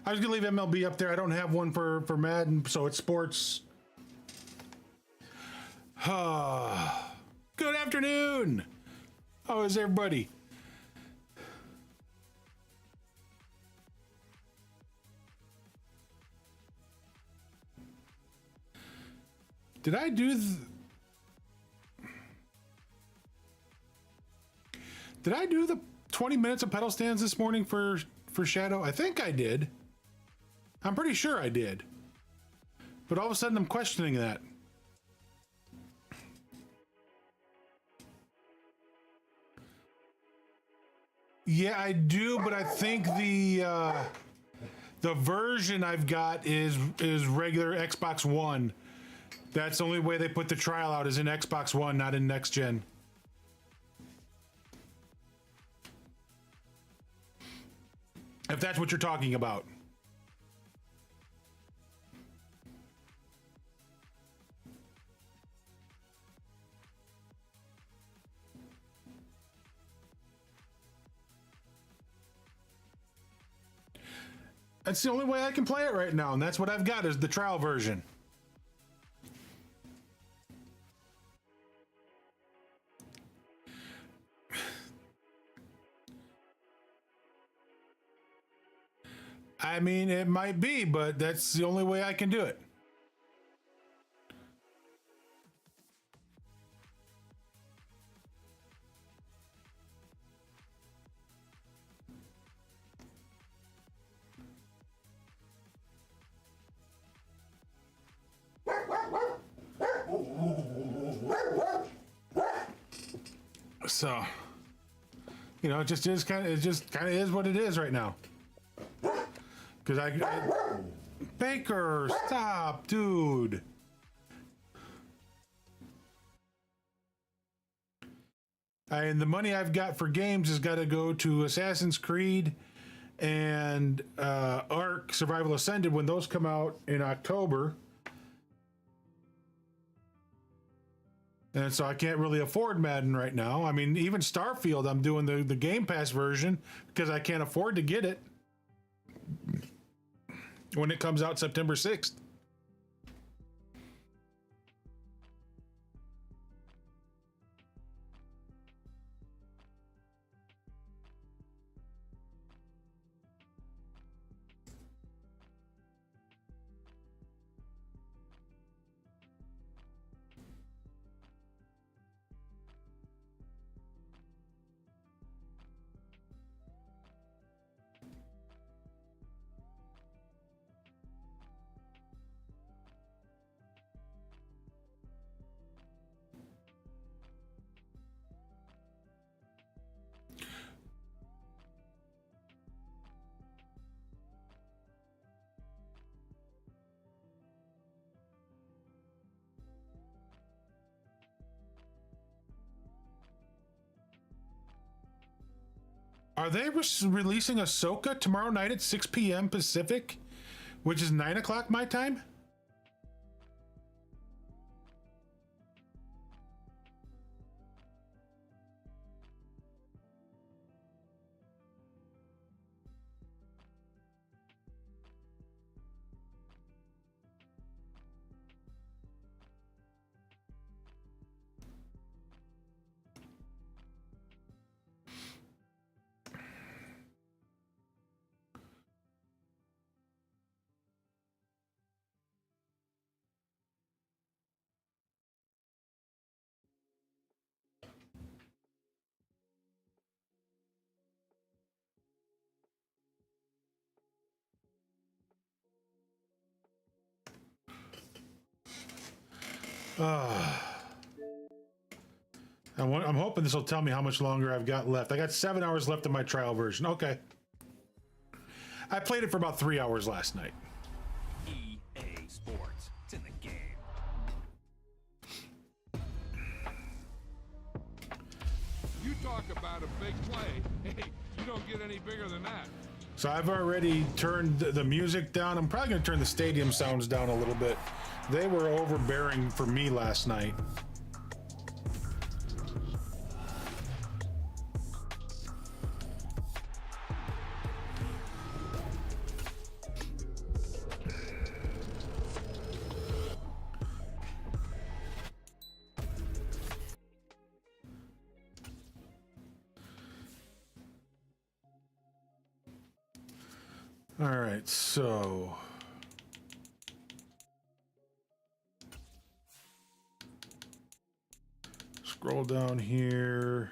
I was gonna leave MLB up there. I don't have one for Madden, so it's sports. Good afternoon. How is everybody? Did I do the 20 minutes of pedal stands this morning for Shadow? I think I did. I'm pretty sure I did. But all of a sudden I'm questioning that. Yeah, I do, but I think the version I've got is regular Xbox One. That's the only way they put the trial out, is in Xbox One, not in next gen. If that's what you're talking about. That's the only way I can play it right now, and that's what I've got, is the trial version. I mean, it might be, but that's the only way I can do it. So, you know, it just kind of is what it is right now. Because I Baker, stop, dude. And the money I've got for games has got to go to Assassin's Creed and Ark Survival Ascended when those come out in October. And so I can't really afford Madden right now. I mean, even Starfield, I'm doing the Game Pass version because I can't afford to get it when it comes out September 6th. Are they releasing Ahsoka tomorrow night at 6 p.m. Pacific, which is 9 o'clock my time? I'm hoping this will tell me how much longer I've got left. I got 7 hours left in my trial version. Okay. I played it for about 3 hours last night. EA Sports. It's in the game. You talk about a big play. Hey, you don't get any bigger than that. So I've already turned the music down. I'm probably going to turn the stadium sounds down a little bit. They were overbearing for me last night. All right, so scroll down here.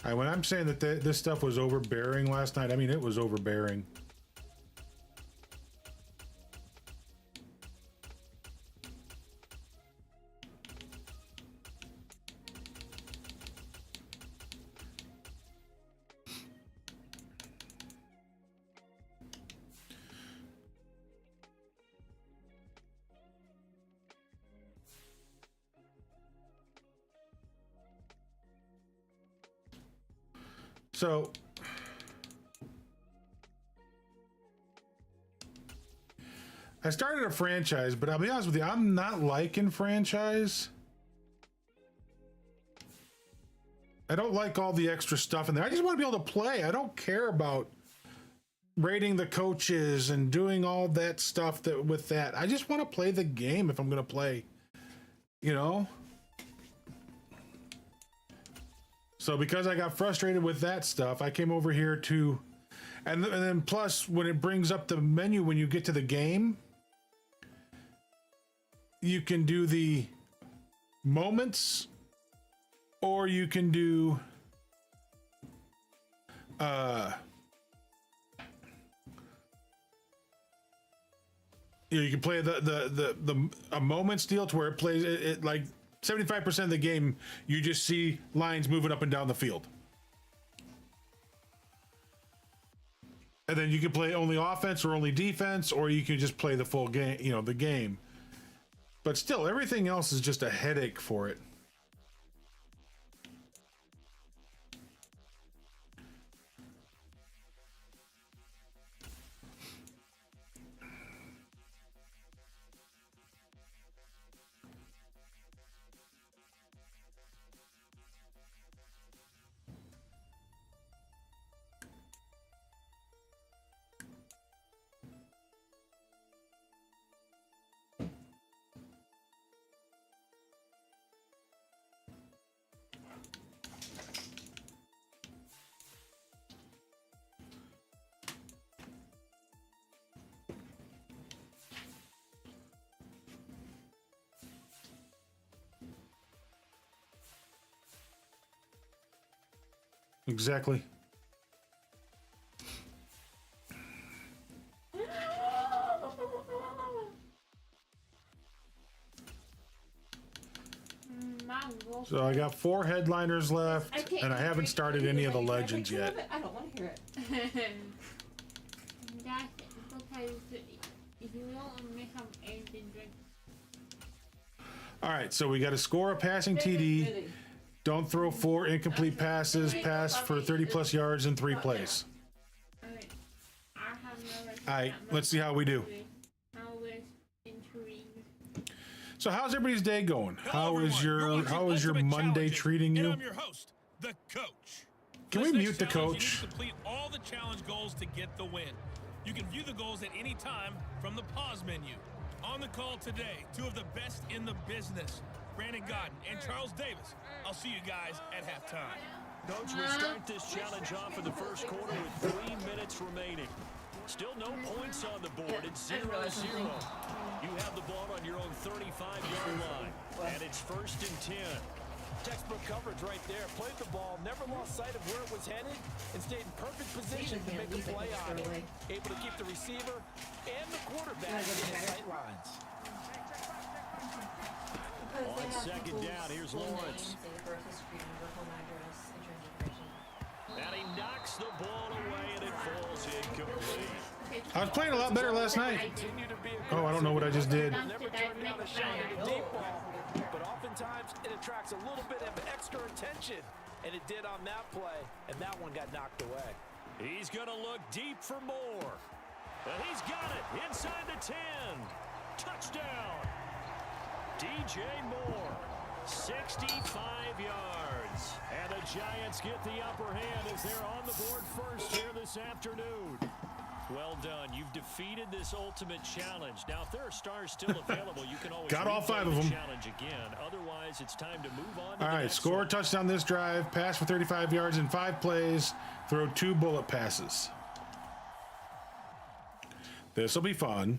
When I'm saying that this stuff was overbearing last night, I mean it was overbearing. So I started a franchise, but I'll be honest with you, I'm not liking franchise. I don't like all the extra stuff in there. I just want to be able to play. I don't care about rating the coaches and doing all that stuff with that. I just want to play the game if I'm going to play, you know? So because I got frustrated with that stuff, I came over here to, and then plus when it brings up the menu when you get to the game, you can do the moments, or you can do you can play the moments deal to where it plays it like 75% of the game, you just see lines moving up and down the field. And then you can play only offense or only defense, or you can just play the full game, you know, the game. But still, everything else is just a headache for it. Exactly. So I got 4 headliners left, and I haven't started any of the legends yet. I don't want to hear it. That's because you don't only have anything drink. All right, so we got to score a passing TD. Don't throw 4 incomplete passes. Pass for 30+ yards in 3 plays. All right, let's see how we do. So how's everybody's day going? How is your Monday treating you? I'm your host, the coach. Can we mute the coach? You need to complete all the challenge goals to get the win. You can view the goals at any time from the pause menu. On the call today, 2 of the best in the business, Brandon Godden and Charles Davis. I'll see you guys at halftime. Coach, we start this challenge off in the first quarter with 3 minutes remaining. Still no points on the board. It's 0-0. You have the ball on your own 35-yard line, and it's 1st and 10. Textbook coverage right there. Played the ball, never lost sight of where it was headed, and stayed in perfect position to make a play on it. Able to keep the receiver and the quarterback in his sight lines. On 2nd down, here's Lawrence. And he knocks the ball away, and it falls incomplete. I was playing a lot better last night. Oh, I don't know what I just did. Never turned down a shot at a deep ball, but oftentimes it attracts a little bit of extra attention, and it did on that play, and that one got knocked away. He's going to look deep for more. And he's got it inside the 10. Touchdown. DJ Moore, 65 yards. And the Giants get the upper hand as they're on the board first here this afternoon. Well done. You've defeated this ultimate challenge. Now, if there are stars still available, you can always Got all 5 of replay the them. challenge again. Otherwise, it's time to move on to All the right, next score a one. touchdown this drive, pass for 35 yards in 5 plays, throw 2 bullet passes. This will be fun.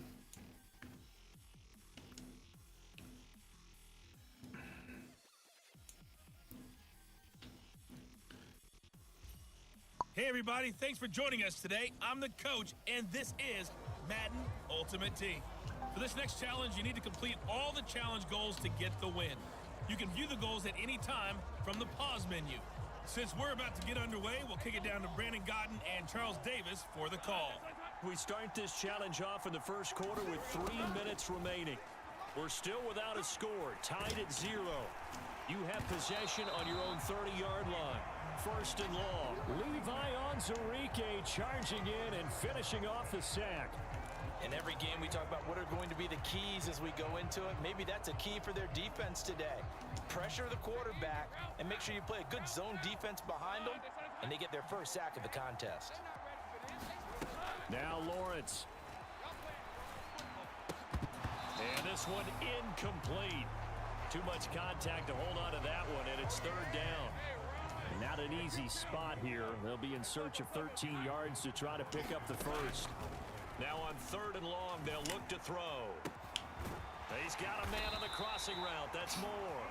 Hey everybody, thanks for joining us today. I'm the coach, and this is Madden Ultimate Team. For this next challenge, you need to complete all the challenge goals to get the win. You can view the goals at any time from the pause menu. Since we're about to get underway, we'll kick it down to Brandon Godden and Charles Davis for the call. We start this challenge off in the first quarter with 3 minutes remaining. We're still without a score, tied at 0. You have possession on your own 30-yard line. First and long. Levi Onwuzurike charging in and finishing off the sack. In every game, we talk about what are going to be the keys as we go into it. Maybe that's a key for their defense today. Pressure the quarterback and make sure you play a good zone defense behind them, and they get their first sack of the contest. Now Lawrence. And this one incomplete. Too much contact to hold on to that one, and it's 3rd down. Not an easy spot here. They'll be in search of 13 yards to try to pick up the first. Now on 3rd and long, they'll look to throw. He's got a man on the crossing route. That's Moore.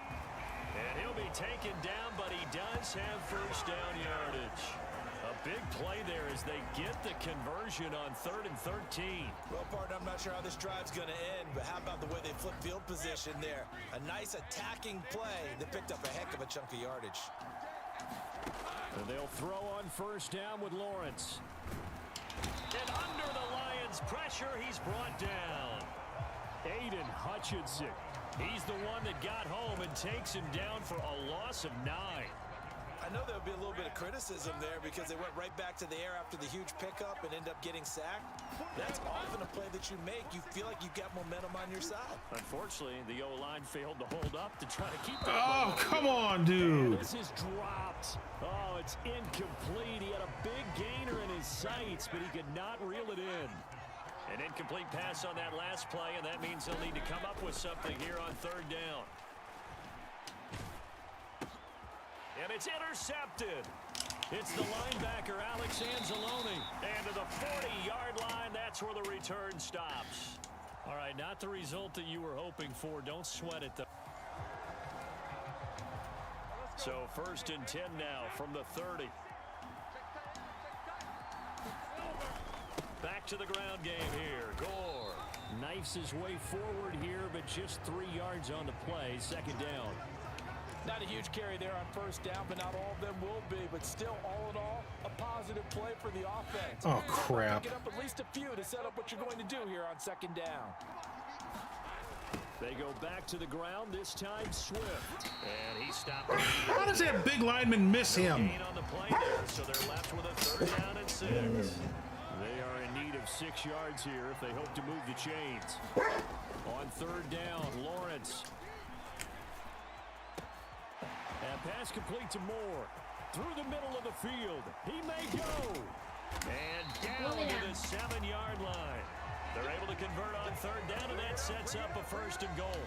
And he'll be taken down, but he does have first down yardage. A big play there as they get the conversion on 3rd and 13. Well, partner, I'm not sure how this drive's going to end, but how about the way they flip field position there? A nice attacking play that picked up a heck of a chunk of yardage. And they'll throw on first down with Lawrence. And under the Lions' pressure, he's brought down. Aiden Hutchinson. He's the one that got home and takes him down for a loss of 9. I know there'll be a little bit of criticism there because they went right back to the air after the huge pickup and end up getting sacked. That's often a play that you make. You feel like you've got momentum on your side. Unfortunately, the O-line failed to hold up to try to keep that. Oh, come on, dude. And this is dropped. Oh, it's incomplete. He had a big gainer in his sights, but he could not reel it in. An incomplete pass on that last play, and that means they'll need to come up with something here on 3rd down. And it's intercepted. It's the linebacker, Alex Anzalone. And to the 40-yard line, that's where the return stops. All right, not the result that you were hoping for. Don't sweat it, though. So 1st and 10 now from the 30. Back to the ground game here. Gore knifes his way forward here, but just 3 yards on the play. 2nd down. Not a huge carry there on first down, but not all of them will be. But still, all in all, a positive play for the offense. Oh, crap. Pick it up at least a few to set up what you're going to do here on 2nd down. They go back to the ground, this time Swift. And he stopped. How does that big lineman miss him? Gain on the play there, so they're left with a 3rd down and 6. They are in need of 6 yards here if they hope to move the chains. On 3rd down, Lawrence. And pass complete to Moore. Through the middle of the field. He may go. And down to the 7-yard line. They're able to convert on 3rd down, and that sets up a 1st and goal.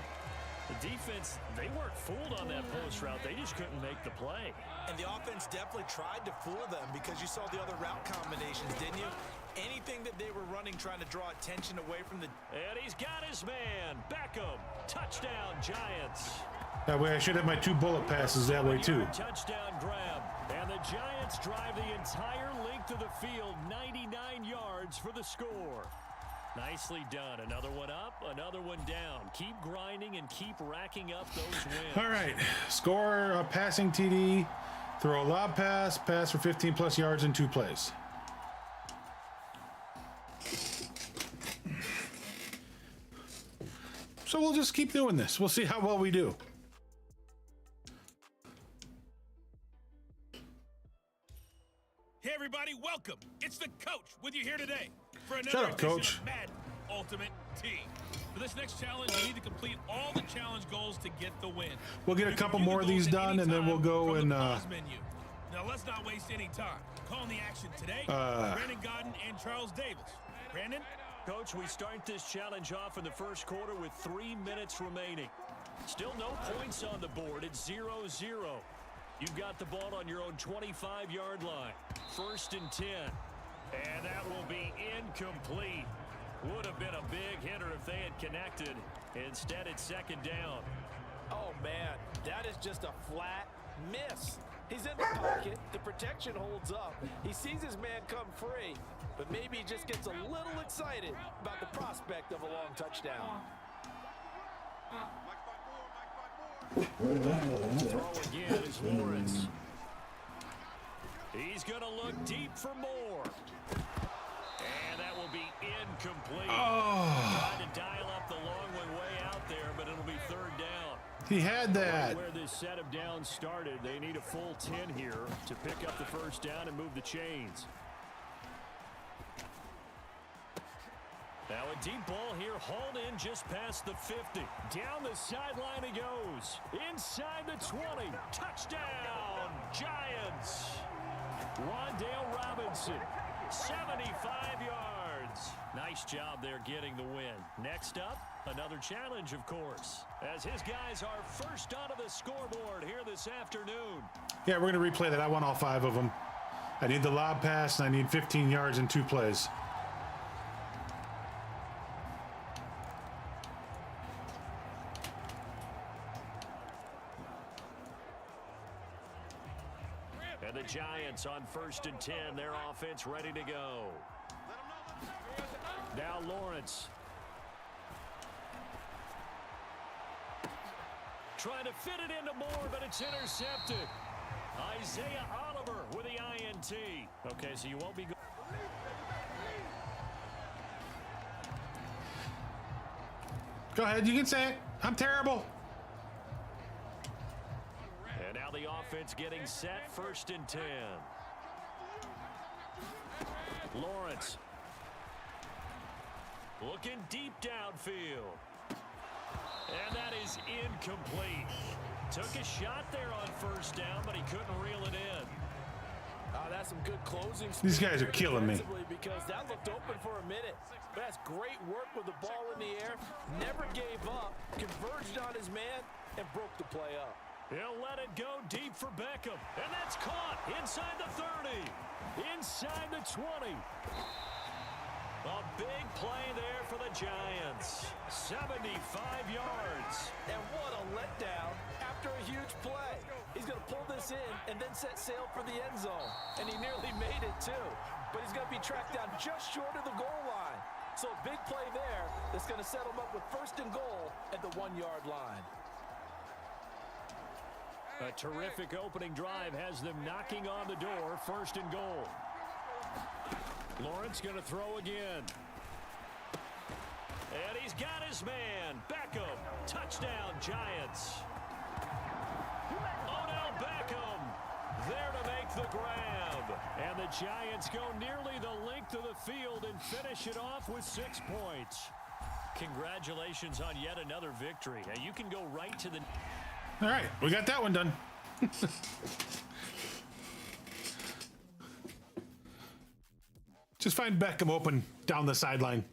The defense, they weren't fooled on that post route. They just couldn't make the play. And the offense definitely tried to fool them because you saw the other route combinations, didn't you? Anything that they were running trying to draw attention away from the... And he's got his man. Beckham. Touchdown, Giants. That way I should have my 2 bullet passes that way, too. Touchdown grab. And the Giants drive the entire length of the field, 99 yards for the score. Nicely done. Another one up, another one down. Keep grinding and keep racking up those wins. All right. Score a passing TD, throw a lob pass, pass for 15-plus yards in 2 plays. So we'll just keep doing this. We'll see how well we do. Hey everybody, welcome. It's the coach with you here today for another Shut up, edition Coach. of Madden Ultimate Team. For this next challenge, you need to complete all the challenge goals to get the win. We'll get a You can couple view the more of these goals at done, any and then we'll time go from and the pause menu. Now let's not waste any time. Calling the action today, Brandon Godden and Charles Davis. Brandon? Coach, we start this challenge off in the first quarter with 3 minutes remaining. Still no points on the board. It's 0-0. You've got the ball on your own 25-yard line. 1st and 10. And that will be incomplete. Would have been a big hitter if they had connected. Instead, it's 2nd down. Oh, man, that is just a flat miss. He's in the pocket. The protection holds up. He sees his man come free, but maybe he just gets a little excited about the prospect of a long touchdown. Throw again is Lawrence. He's going to look deep for more. And that will be incomplete. Trying to dial up the long one way out there, but it'll be 3rd down. He had that. Where this set of downs started, they need a full 10 here to pick up the 1st down and move the chains. Now a deep ball here, hauled in just past the 50. Down the sideline he goes. Inside the 20. Touchdown, Giants. Rondale Robinson, 75 yards. Nice job there getting the win. Next up, another challenge, of course, as his guys are first onto the scoreboard here this afternoon. Yeah, we're going to replay that. I want all 5 of them. I need the lob pass, and I need 15 yards in 2 plays. And the Giants on 1st and 10. Their offense ready to go. Now Lawrence. Trying to fit it into Moore, but it's intercepted. Isaiah Oliver with the INT. Okay, so you won't be... Go ahead, you can say it. I'm terrible. And now the offense getting set, 1st and 10. Lawrence. Looking deep downfield. And that is incomplete. Took a shot there on 1st down, but he couldn't reel it in. That's some good closing. These guys are killing me. Because that looked open for a minute. But that's great work with the ball in the air. Never gave up. Converged on his man and broke the play up. He'll let it go deep for Beckham. And that's caught inside the 30. Inside the 20. A big play there for the Giants. 75 yards. And what a letdown after a huge play. He's going to pull this in and then set sail for the end zone. And he nearly made it too. But he's going to be tracked down just short of the goal line. So a big play there that's going to set him up with 1st and goal at the 1-yard line. A terrific opening drive has them knocking on the door. 1st and goal. Lawrence going to throw again. And he's got his man. Beckham. Touchdown, Giants. Odell Beckham there to make the grab. And the Giants go nearly the length of the field and finish it off with 6 points. Congratulations on yet another victory. And you can go right to the... All right, we got that one done. Just find Beckham open down the sideline.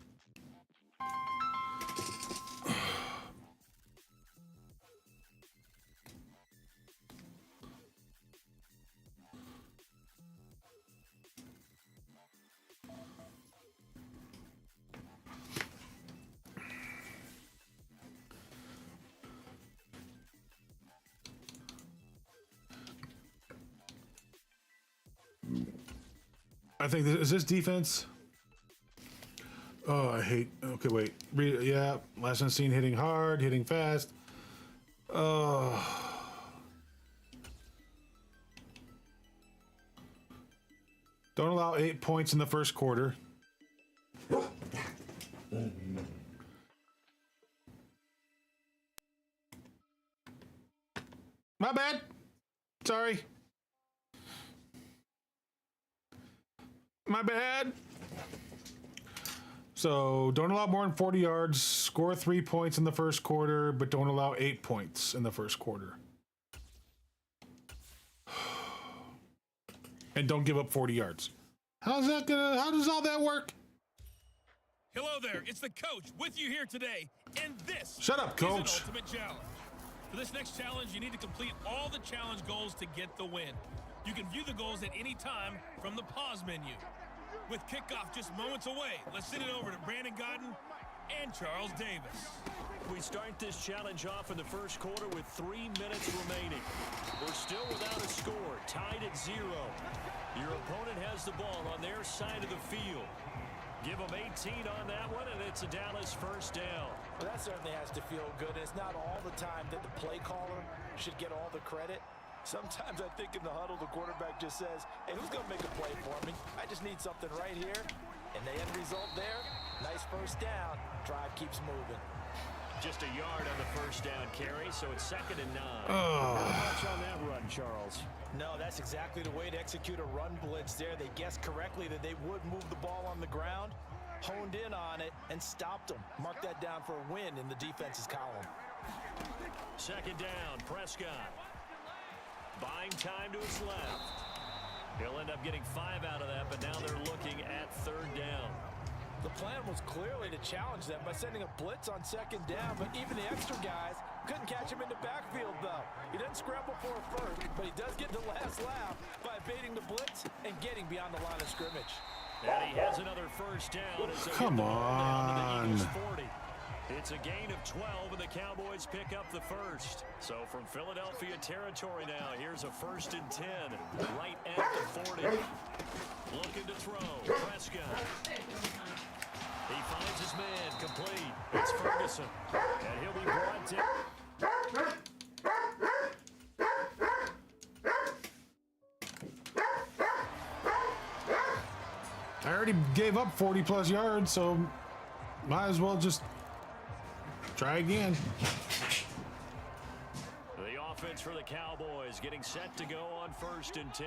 I think is this defense. Oh, I hate. Okay, wait. Yeah, last one seen hitting hard, hitting fast. Oh. Don't allow 8 points in the first quarter. My bad. Sorry. My bad. So don't allow more than 40 yards, score 3 points in the first quarter, but don't allow 8 points in the first quarter. And don't give up 40 yards. How does all that work? Hello there, it's the coach with you here today, and this Shut up, is an coach. ultimate challenge. For this next challenge, you need to complete all the challenge goals to get the win. You can view the goals at any time from the pause menu. With kickoff just moments away, let's send it over to Brandon Godden and Charles Davis. We start this challenge off in the first quarter with 3 minutes remaining. We're still without a score, tied at 0. Your opponent has the ball on their side of the field. Give them 18 on that one, and it's a Dallas first down. Well, that certainly has to feel good. It's not all the time that the play caller should get all the credit. Sometimes I think in the huddle, the quarterback just says, hey, who's going to make a play for me? I just need something right here. And the end result there, nice first down. Drive keeps moving. Just a yard on the first down carry, so it's 2nd and 9. Not much on that run, Charles. No, that's exactly the way to execute a run blitz there. They guessed correctly that they would move the ball on the ground, honed in on it, and stopped them. Mark that down for a win in the defense's column. 2nd down, Prescott. Buying time to his left. He'll end up getting 5 out of that, but now they're looking at 3rd down. The plan was clearly to challenge them by sending a blitz on 2nd down, but even the extra guys couldn't catch him in the backfield, though. He doesn't scramble for a first, but he does get the last laugh by evading the blitz and getting beyond the line of scrimmage. And he has another first down. As they Come get the ball down to the on. Eagles 40. It's a gain of 12, and the Cowboys pick up the first. So from Philadelphia territory now, here's a 1st and 10, right at the 40. Looking to throw, Prescott. He finds his man, complete. It's Ferguson, and he'll be brought down. I already gave up 40+ yards, so might as well just try again. The offense for the Cowboys getting set to go on 1st and 10.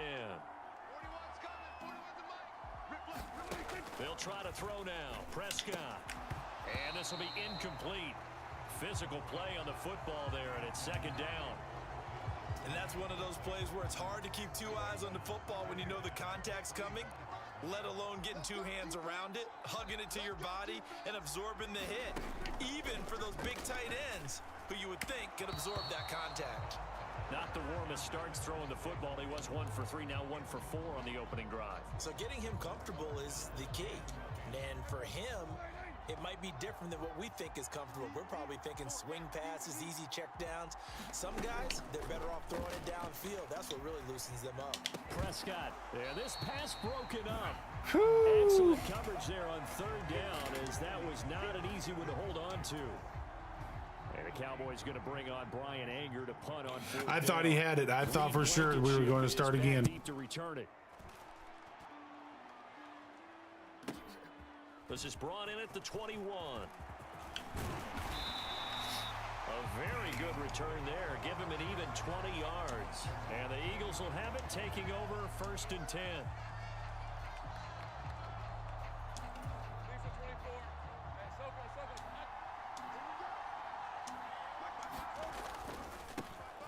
They'll try to throw now. Prescott. And this will be incomplete. Physical play on the football there, and it's 2nd down. And that's one of those plays where it's hard to keep 2 eyes on the football when you know the contact's coming, let alone getting 2 hands around it, hugging it to your body, and absorbing the hit. Even for those big tight ends, who you would think could absorb that contact. Not the warmest starts throwing the football. He was 1 for 3, now 1 for 4 on the opening drive. So getting him comfortable is the key. And for him, it might be different than what we think is comfortable. We're probably thinking swing passes, easy checkdowns. Some guys, they're better off throwing it downfield. That's what really loosens them up. Prescott. And this pass broken up. Excellent coverage there on 3rd down, as that was not an easy one to hold on to. And the Cowboys going to bring on Brian Anger to punt on 4th I thought he had it. I thought for sure we were going to start again. Deep to return it. This is brought in at the 21. A very good return there. Give him an even 20 yards. And the Eagles will have it, taking over 1st and 10.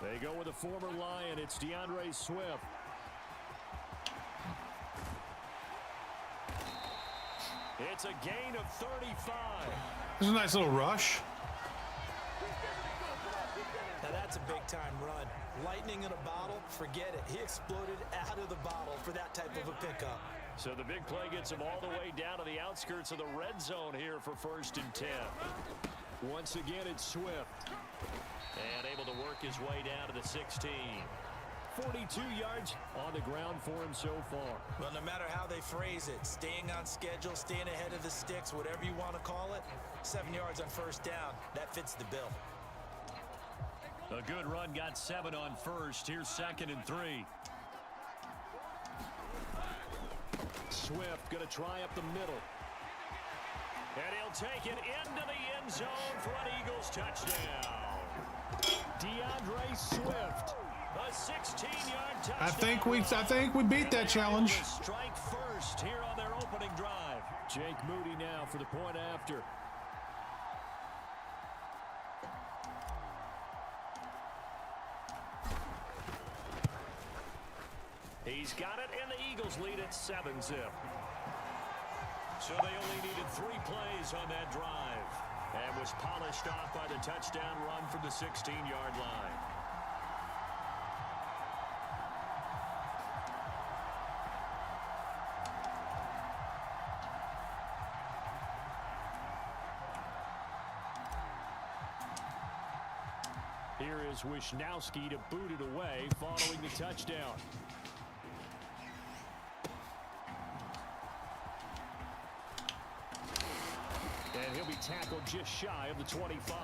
They go with a former Lion. It's DeAndre Swift. It's a gain of 35. This is a nice little rush. Now that's a big-time run. Lightning in a bottle, forget it. He exploded out of the bottle for that type of a pickup. So the big play gets him all the way down to the outskirts of the red zone here for 1st and 10. Once again, it's Swift. And able to work his way down to the 16. 42 yards on the ground for him so far. Well, no matter how they phrase it, staying on schedule, staying ahead of the sticks, whatever you want to call it, 7 yards on 1st down, that fits the bill. A good run, got 7 on 1st. Here's 2nd and 3. Swift going to try up the middle. And he'll take it into the end zone for an Eagles touchdown. DeAndre Swift, a 16-yard touchdown. I think we beat that challenge. Strike first here on their opening drive. Jake Moody now for the point after. He's got it, and the Eagles lead at 7-zip. So they only needed 3 plays on that drive and was polished off by the touchdown run from the 16-yard line. Here is Wisnowski to boot it away following the touchdown. And he'll be tackled just shy of the 25.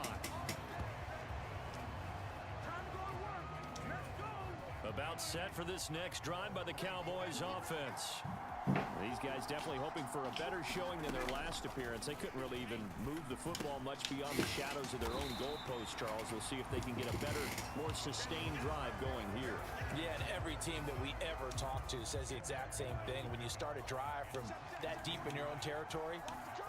About set for this next drive by the Cowboys offense. These guys definitely hoping for a better showing than their last appearance. They couldn't really even move the football much beyond the shadows of their own goalpost, Charles. We'll see if they can get a better, more sustained drive going here. Yeah, and every team that we ever talk to says the exact same thing. When you start a drive from that deep in your own territory,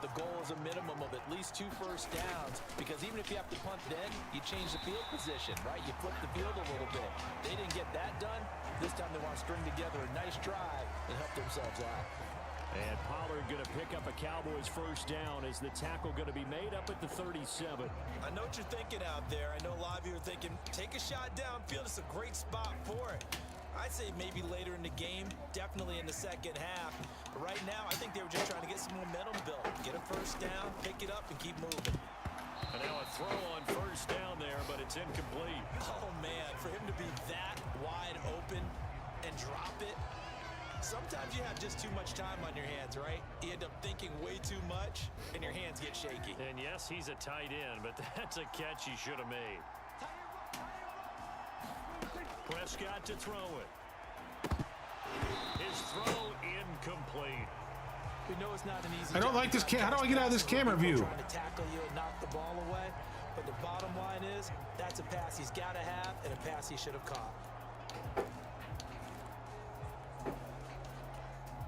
the goal is a minimum of at least 2 first downs, because even if you have to punt then, you change the field position, right? You flip the field a little bit. They didn't get that done. This time they want to string together a nice drive and help themselves out. And Pollard going to pick up a Cowboys first down as the tackle going to be made up at the 37. I know what you're thinking out there. I know a lot of you are thinking, take a shot downfield. It's a great spot for it. I'd say maybe later in the game, definitely in the second half. But right now, I think they were just trying to get some momentum built. Get a first down, pick it up, and keep moving. And now a throw on first down there, but it's incomplete. Oh, man, for him to be that wide open and drop it, sometimes you have just too much time on your hands, right? You end up thinking way too much, and your hands get shaky. And yes, he's a tight end, but that's a catch he should have made. Prescott to throw it. His throw incomplete. We know it's not an easy I don't like this. How do I get out of this camera view? Trying to tackle you and knock the ball away, but the bottom line is that's a pass he's got to have and a pass he should have caught.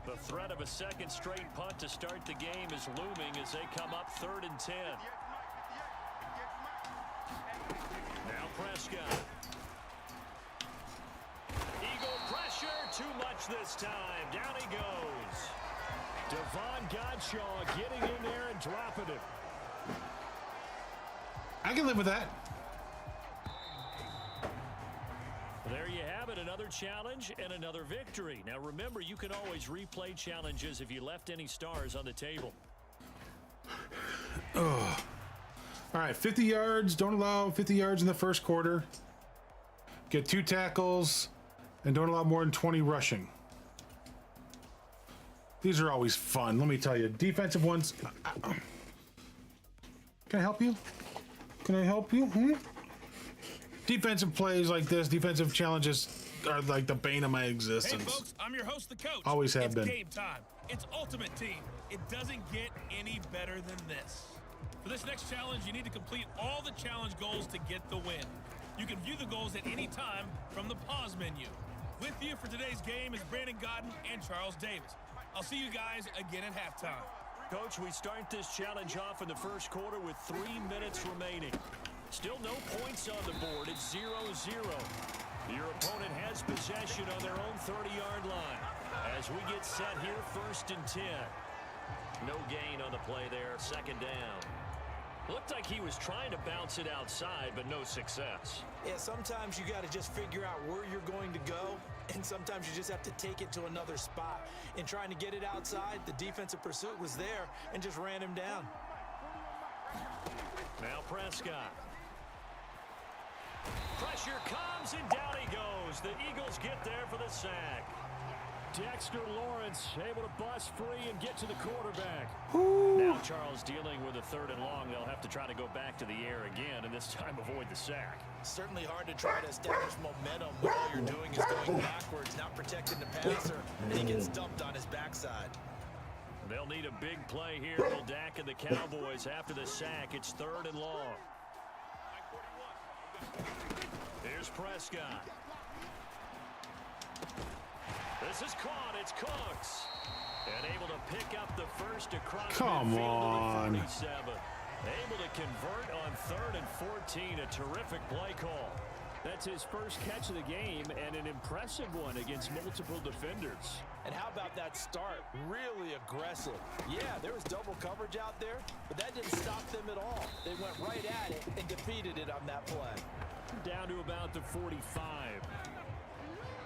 The threat of a second straight punt to start the game is looming as they come up 3rd and 10. Now Prescott. Eagle pressure, too much this time. Down he goes. Devon Godshaw getting in there and dropping it. I can live with that. There you have it, another challenge and another victory. Now remember, you can always replay challenges if you left any stars on the table. All right, 50 yards. Don't allow 50 yards in the first quarter. Get 2 tackles, and don't allow more than 20 rushing. These are always fun, let me tell you. Defensive ones. Can I help you? Can I help you? Defensive plays like this, defensive challenges are like the bane of my existence. Hey folks, I'm your host, the coach. Always have it's been. Game time. It's Ultimate Team. It doesn't get any better than this. For this next challenge, you need to complete all the challenge goals to get the win. You can view the goals at any time from the pause menu. With you for today's game is Brandon Godden and Charles Davis. I'll see you guys again at halftime. Coach, we start this challenge off in the first quarter with 3 minutes remaining. Still no points on the board. It's 0-0. Your opponent has possession on their own 30-yard line. As we get set here, 1st and 10. No gain on the play there, 2nd down. Looked like he was trying to bounce it outside, but no success. Yeah, sometimes you got to just figure out where you're going to go, and sometimes you just have to take it to another spot. In trying to get it outside, the defensive pursuit was there and just ran him down. Now Prescott. Pressure comes, and down he goes. The Eagles get there for the sack. Dexter Lawrence able to bust free and get to the quarterback. Now Charles dealing with a 3rd and long. They'll have to try to go back to the air again, and this time avoid the sack. Certainly hard to try to establish momentum when all you're doing is going backwards, not protecting the passer, and he gets dumped on his backside. They'll need a big play here. Will Dak and the Cowboys after the sack. It's 3rd and long. Here's Prescott. This is caught. It's Cooks. And able to pick up the first across Come midfield on. to the 47. Able to convert on 3rd and 14. A terrific play call. That's his first catch of the game and an impressive one against multiple defenders. And how about that start? Really aggressive. Yeah, there was double coverage out there, but that didn't stop them at all. They went right at it and defeated it on that play. Down to about the 45.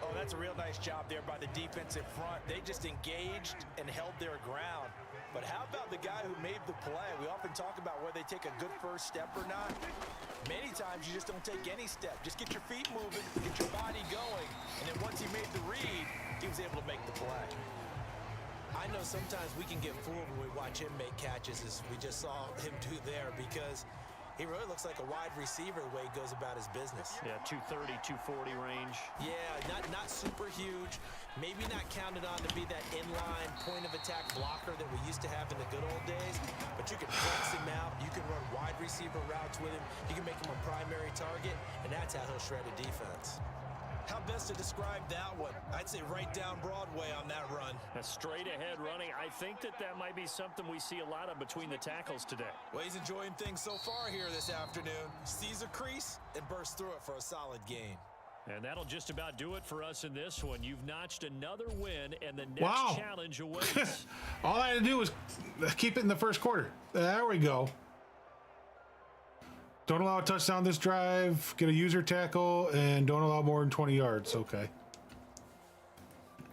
Oh, that's a real nice job there by the defensive front. They just engaged and held their ground. But how about the guy who made the play? We often talk about whether they take a good first step or not. Many times you just don't take any step. Just get your feet moving, get your body going, and then once he made the read, he was able to make the play. I know sometimes we can get fooled when we watch him make catches, as we just saw him do there, because he really looks like a wide receiver the way he goes about his business. Yeah, 230, 240 range. Yeah, not super huge. Maybe not counted on to be that inline point-of-attack blocker that we used to have in the good old days. But you can flex him out. You can run wide receiver routes with him. You can make him a primary target, and that's how he'll shred a defense. How best to describe that one? I'd say right down Broadway on that run. A straight ahead running. I think that might be something we see a lot of between the tackles today. Well, he's enjoying things so far here this afternoon. Sees a crease and bursts through it for a solid gain. And that'll just about do it for us in this one. You've notched another win, and the next Wow. challenge awaits. All I had to do was keep it in the first quarter. There we go. Don't allow a touchdown this drive, get a user tackle, and don't allow more than 20 yards. Okay.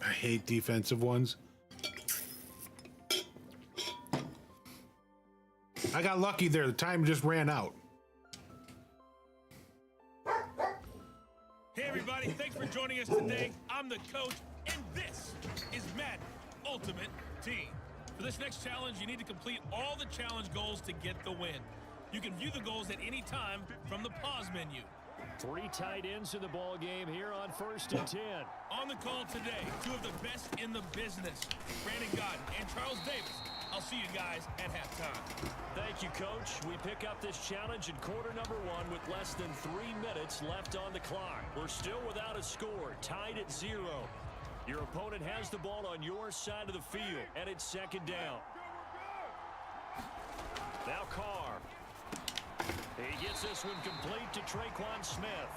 I hate defensive ones. I got lucky there. The time just ran out. Hey everybody, thanks for joining us today. I'm the coach, and this is Madden Ultimate Team. For this next challenge, you need to complete all the challenge goals to get the win. You can view the goals at any time from the pause menu. 3 tight ends in the ball game here on 1st and 10. On the call today, 2 of the best in the business, Brandon Godden and Charles Davis. I'll see you guys at halftime. Thank you, Coach. We pick up this challenge in quarter number 1 with less than 3 minutes left on the clock. We're still without a score, tied at 0. Your opponent has the ball on your side of the field, and it's 2nd down. Now Carr. He gets this one complete to Traquan Smith.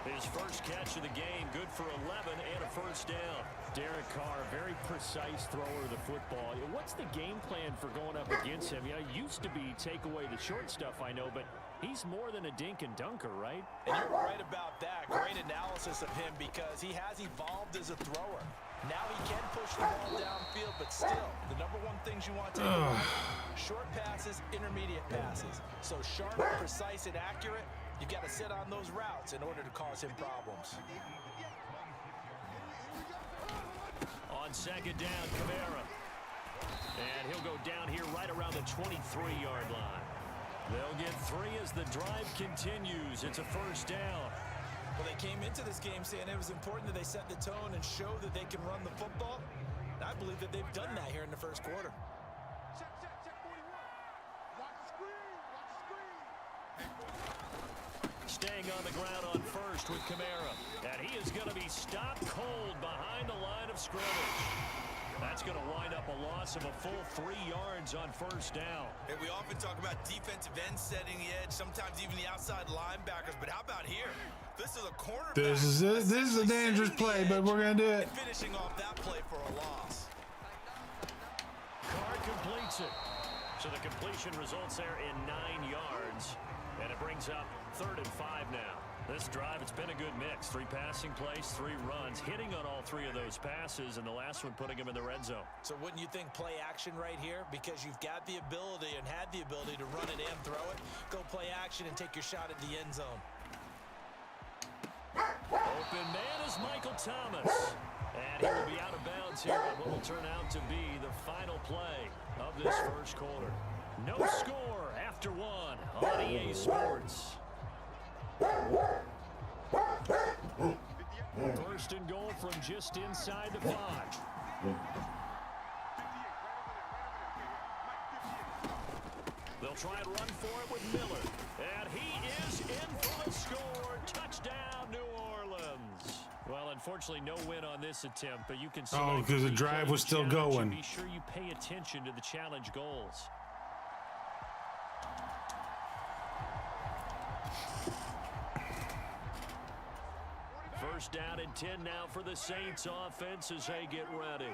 His first catch of the game, good for 11 and a 1st down. Derek Carr, very precise thrower of the football. What's the game plan for going up against him? It used to be take away the short stuff, I know, but he's more than a dink and dunker, right? And you're right about that. Great analysis of him because he has evolved as a thrower. Now he can push the ball downfield, but still, the number one things you want to do, short passes, intermediate passes. So sharp, precise, and accurate, you've got to sit on those routes in order to cause him problems. On 2nd down, Kamara. And he'll go down here right around the 23-yard line. They'll get 3 as the drive continues. It's a 1st down. Well, they came into this game saying it was important that they set the tone and show that they can run the football. And I believe that they've done that here in the first quarter. Staying on the ground on 1st with Kamara. And he is going to be stopped cold behind the line of scrimmage. That's going to wind up a loss of a full 3 yards on 1st down. And we often talk about defensive ends setting the edge, sometimes even the outside linebackers. But how about here? This is a cornerback. This is a dangerous play, but we're going to do it. And finishing off that play for a loss. Carr completes it. So the completion results there in 9 yards. And it brings up 3rd and 5 now. This drive, it's been a good mix. 3 passing plays, 3 runs, hitting on all 3 of those passes, and the last one putting him in the red zone. So wouldn't you think play action right here? Because you've got the ability and had the ability to run it and throw it. Go play action and take your shot at the end zone. Open man is Michael Thomas. And he will be out of bounds here on what will turn out to be the final play of this first quarter. No score after 1 on EA Sports. 1st and goal from just inside the 5. They'll try and run for it with Miller. And he is in for the score. Touchdown, New Orleans. Well, unfortunately, no win on this attempt, but you can see. Oh, because the drive was still going. Be sure you pay attention to the challenge goals. First down and 10 now for the Saints offense as they get ready.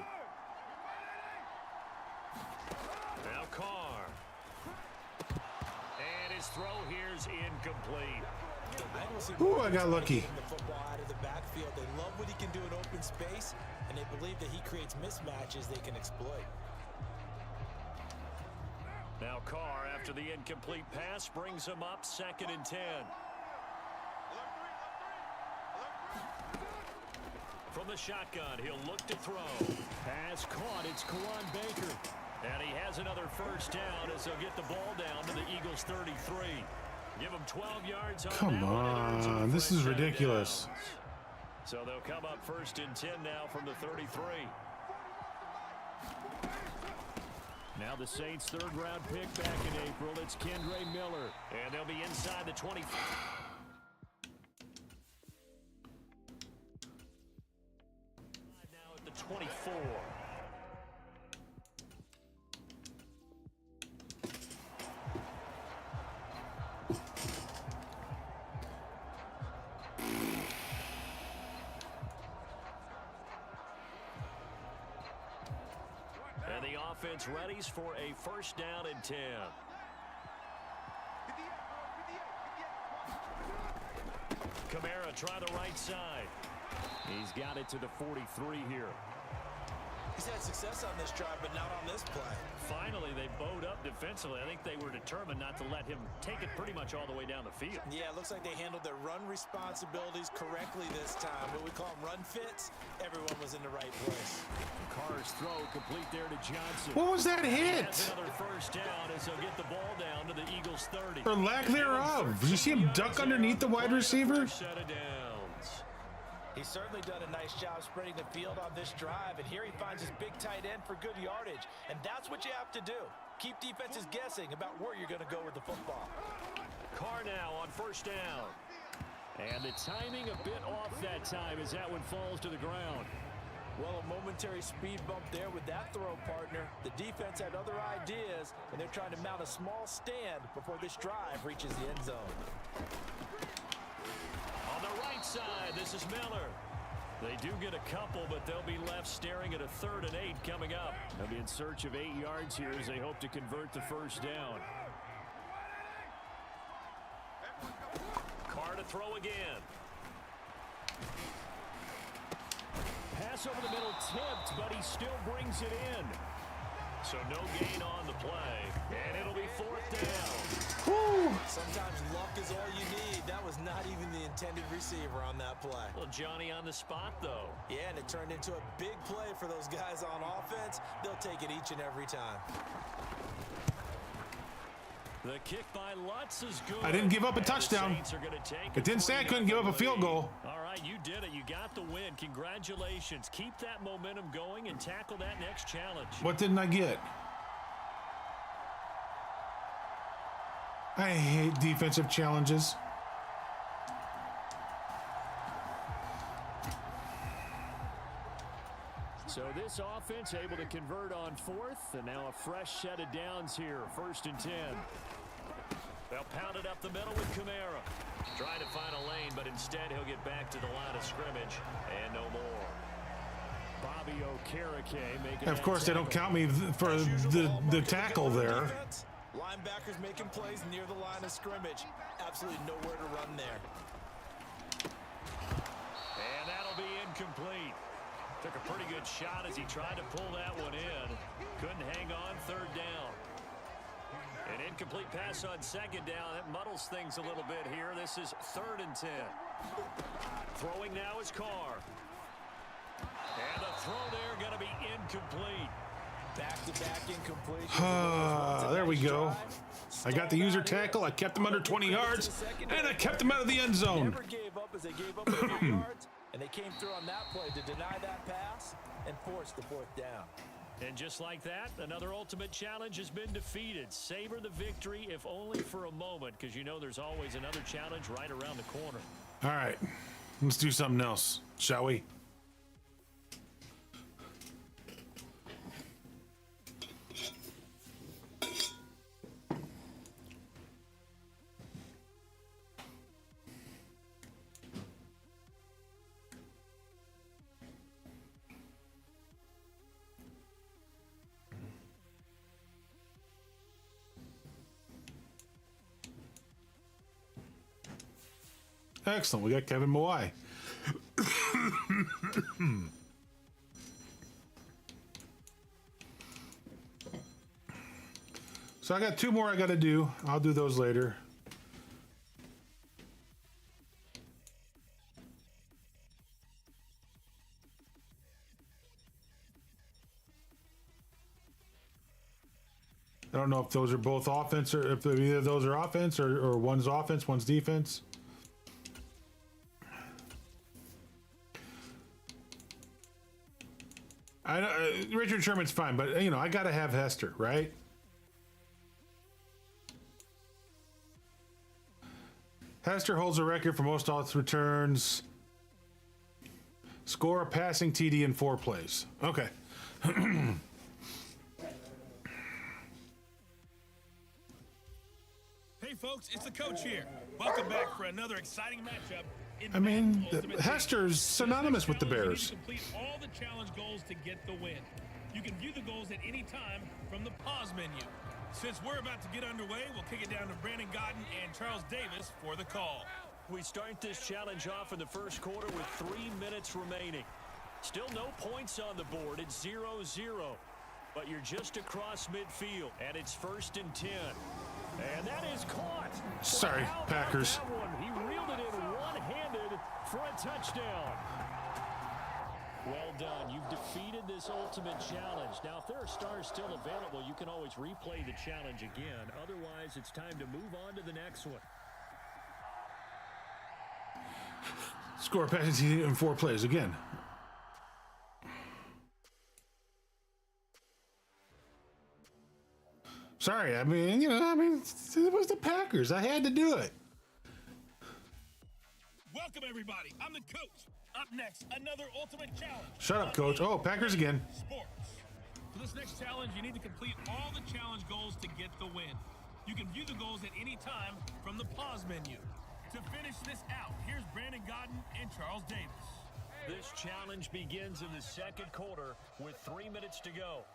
Now Carr. And his throw here's incomplete. Ooh, I got lucky. The football out of the backfield. They love what he can do in open space, and they believe that he creates mismatches they can exploit. Now Carr, after the incomplete pass, brings him up 2nd and 10. From the shotgun, he'll look to throw. Pass caught. It's Kawan Baker. And he has another first down as they'll get the ball down to the Eagles' 33. Give them 12 yards on Come on, this is ridiculous. So they'll come up 1st and 10 now from the 33. Now the Saints' 3rd round pick back in April. It's Kendre Miller. And they'll be inside the 25. Now at the 24. And the offense readies for a 1st down and 10. Kamara try the right side. He's got it to the 43 here. He's had success on this drive, but not on this play. Finally, they bowed up defensively. I think they were determined not to let him take it pretty much all the way down the field. Yeah, it looks like they handled their run responsibilities correctly this time. What we call them run fits, everyone was in the right place. Carr's throw complete there to Johnson. What was that hit? That's another first down as they'll get the ball down to the Eagles' 30. Or lack thereof. Did you see him duck underneath the wide receiver? Set of downs. He's certainly done a nice job spreading the field on this drive, and here he finds his big tight end for good yardage. And that's what you have to do. Keep defenses guessing about where you're going to go with the football. Carr now on 1st down. And the timing a bit off that time as that one falls to the ground. Well, a momentary speed bump there with that throw, partner. The defense had other ideas, and they're trying to mount a small stand before this drive reaches the end zone. On the right side, this is Miller. They do get a couple, but they'll be left staring at a 3rd and 8 coming up. They'll be in search of 8 yards here as they hope to convert the 1st down. Carr to throw again. Pass over the middle tipped, but he still brings it in. So no gain on the play, and it'll be 4th down. Woo. Sometimes luck is all you need. That was not even the intended receiver on that play. Well, Johnny on the spot, though. Yeah, and it turned into a big play for those guys on offense. They'll take it each and every time. The kick by Lutz is good. I didn't give up a touchdown. It didn't say I couldn't give up a field goal. All right, you did it. You got the win. Congratulations. Keep that momentum going and tackle that next challenge. What didn't I get? I hate defensive challenges. So this offense able to convert on 4th, and now a fresh set of downs here, 1st and 10. They'll pound it up the middle with Kamara. Trying to find a lane, but instead he'll get back to the line of scrimmage, and no more. Bobby Okereke making. Of course, they don't count me for the tackle there. Linebackers making plays near the line of scrimmage. Absolutely nowhere to run there. And that'll be incomplete. Took a pretty good shot as he tried to pull that one in. Couldn't hang on, 3rd down. An incomplete pass on 2nd down. That muddles things a little bit here. This is 3rd and 10. Throwing now is Carr. And the throw there going to be incomplete. Back-to-back incompletion. There we go. I got the user tackle. I kept him under 20 yards, and I kept him out of the end zone. Never gave up as they gave up a few yards, and they came through on that play to deny that pass and force the 4th down. And just like that, another ultimate challenge has been defeated. Savor the victory, if only for a moment, because you know there's always another challenge right around the corner. All right, let's do something else, shall we? Excellent. We got Kevin Mawai. So I got 2 more I got to do. I'll do those later. I don't know if those are both offense or if either of those are offense or one's offense, one's defense. Richard Sherman's fine, but you know I gotta have Hester, right? Hester holds a record for most offense returns. Score a passing TD in 4 plays. Okay. Hey folks, it's the coach here. Welcome back for another exciting matchup. I mean, Hester's synonymous with the Bears. You need to complete all the challenge goals to get the win. You can view the goals at any time from the pause menu. Since we're about to get underway, we'll kick it down to Brandon Godden and Charles Davis for the call. We start this challenge off in the first quarter with 3 minutes remaining. Still no points on the board. It's 0-0. But you're just across midfield, and it's 1st and 10. And that is caught. Sorry, How about Packers. that one? He reeled it in one-handed for a touchdown. Well done. You've defeated this ultimate challenge. Now, if there are stars still available, you can always replay the challenge again. Otherwise, it's time to move on to the next one. Score a passing TD in 4 plays again. Sorry, I mean, it was the Packers. I had to do it. Welcome, everybody. I'm the coach. Up next, another ultimate challenge. Shut up, coach. Oh, Packers again. Sports. For this next challenge, you need to complete all the challenge goals to get the win. You can view the goals at any time from the pause menu. To finish this out, here's Brandon Godden and Charles Davis. This challenge begins in the second quarter with 3 minutes to go.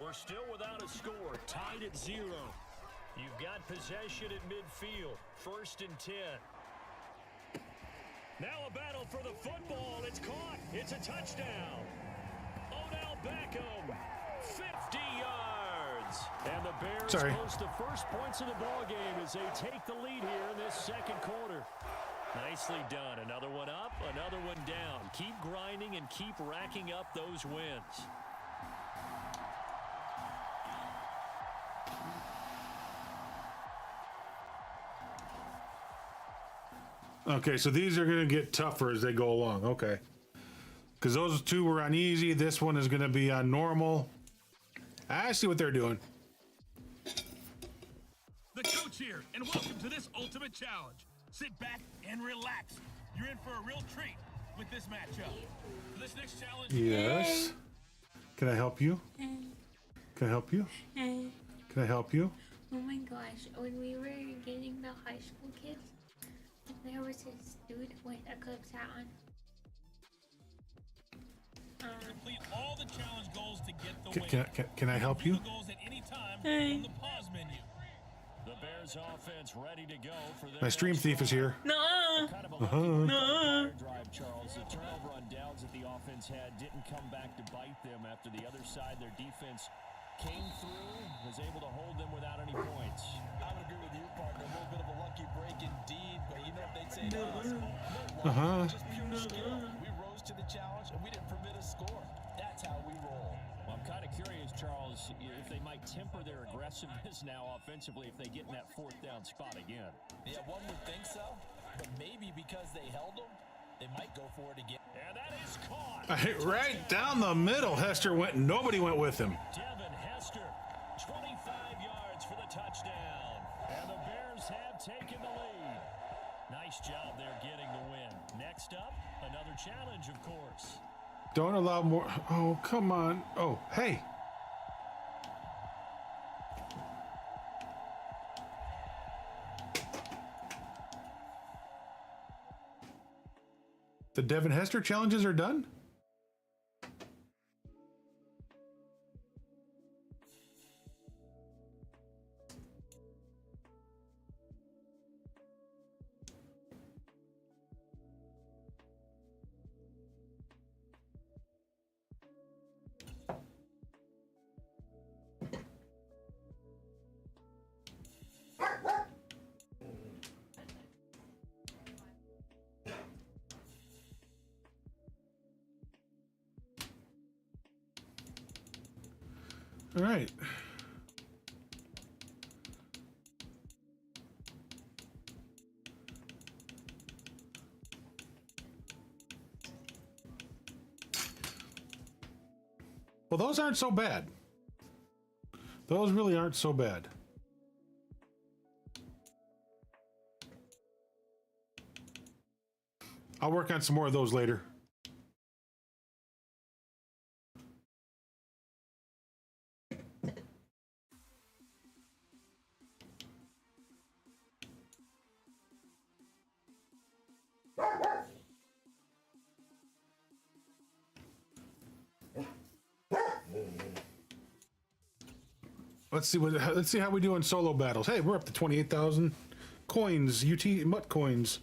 We're still without a score, tied at 0. You've got possession at midfield, 1st and 10. Now a battle for the football. It's caught. It's a touchdown. Odell Beckham, 50 yards. And the Bears post the first points of the ball game as they take the lead here in this second quarter. Nicely done. Another one up, another one down. Keep grinding and keep racking up those wins. Okay, so these are going to get tougher as they go along. Okay. Because those 2 were on easy. This one is going to be on normal. I see what they're doing. The coach here, and welcome to this ultimate challenge. Sit back and relax. You're in for a real treat with this matchup. For this next challenge... Yes. Can I help you? Can I help you? Can I help you? Oh my gosh, when we were getting the high school kids, there was this dude with a Cubs hat on. Complete all the challenge goals to get the win. Can I help you? The goals at any time from the pause menu. The Bears offense ready to go for their My stream thief is here. kind of a lucky drive, Charles. The turnover on downs that the offense had didn't come back to bite them after the other side. Their defense came through, was able to hold them without any points. I would agree with you, partner. A little bit of a lucky break indeed, but you know what they'd say to us? Just pure skill. We rose to the challenge, and we didn't permit a score. That's how we roll. Well, I'm kind of curious, Charles, if they might temper their aggressiveness now offensively if they get in that 4th down spot again. Yeah, one would think so, but maybe because they held them, they might go for it again. And that is caught. Right down the middle, Hester went. Nobody went with him. Devin Hester, 25 yards for the touchdown. And the Bears have taken the lead. Nice job there getting the win. Next up, another challenge, of course. Don't allow more. Oh, come on. Oh, hey. The Devin Hester challenges are done? All right. Well, those aren't so bad. Those really aren't so bad. I'll work on some more of those later. Let's see how we do in solo battles. Hey, we're up to 28,000 coins, UT Mutt coins.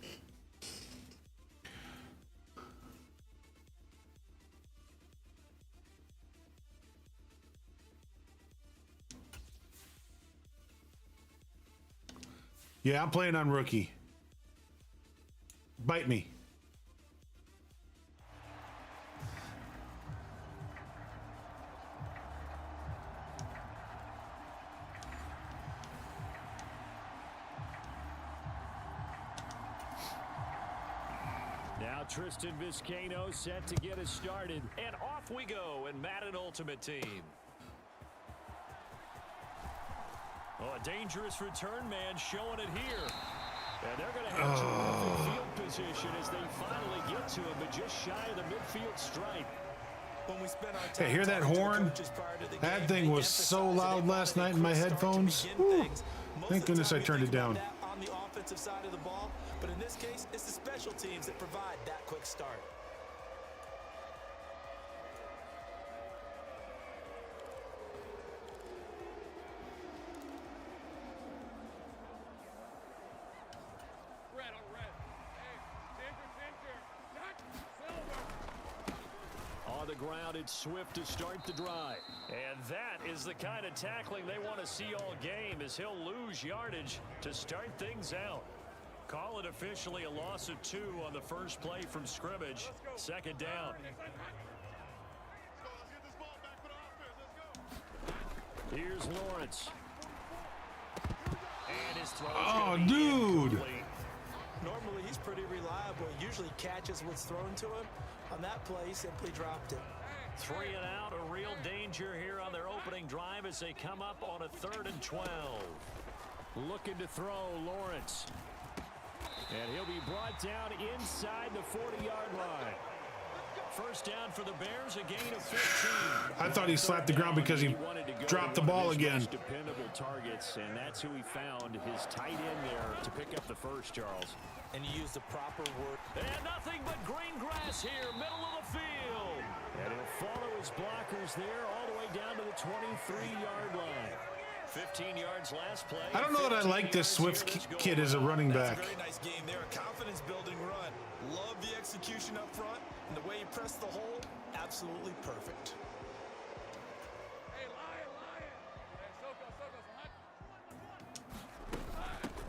Yeah, I'm playing on rookie. Bite me. Now Tristan Vizcaino set to get us started. And off we go in Madden Ultimate Team. Oh, a dangerous return man showing it here. And they're going to have terrific field position as they finally get to him, but just shy of the midfield stripe. When we spend our time Hey, hear that horn? That thing was so loud last night in my headphones. Woo. Thank goodness I turned it down. On the offensive side of the ball, but in this case, it's the special teams that provide that quick start. On the ground, it's Swift to start the drive. And that is the kind of tackling they want to see all game, as he'll lose yardage to start things out. Call it officially a loss of 2 on the first play from scrimmage. Second down. Here's Lawrence. And his throw. Oh, dude. Normally, he's pretty reliable. He usually catches what's thrown to him. On that play, he simply dropped it. 3 and out, a real danger here on their opening drive as they come up on a 3rd and 12. Looking to throw, Lawrence. And he'll be brought down inside the 40-yard line. First down for the Bears, a gain of 15. I thought he slapped the ground because he dropped the ball again. Dependable targets, and that's who he found, his tight end there to pick up the first, Charles. And he used the proper word. And nothing but green grass here, middle of the field. And he'll follow his blockers there all the way down to the 23-yard line. 15 yards last play. I don't know that I like this Swift kid as a running back. Very nice game there, a confidence-building run. Love the execution up front, and the way he pressed the hole, absolutely perfect.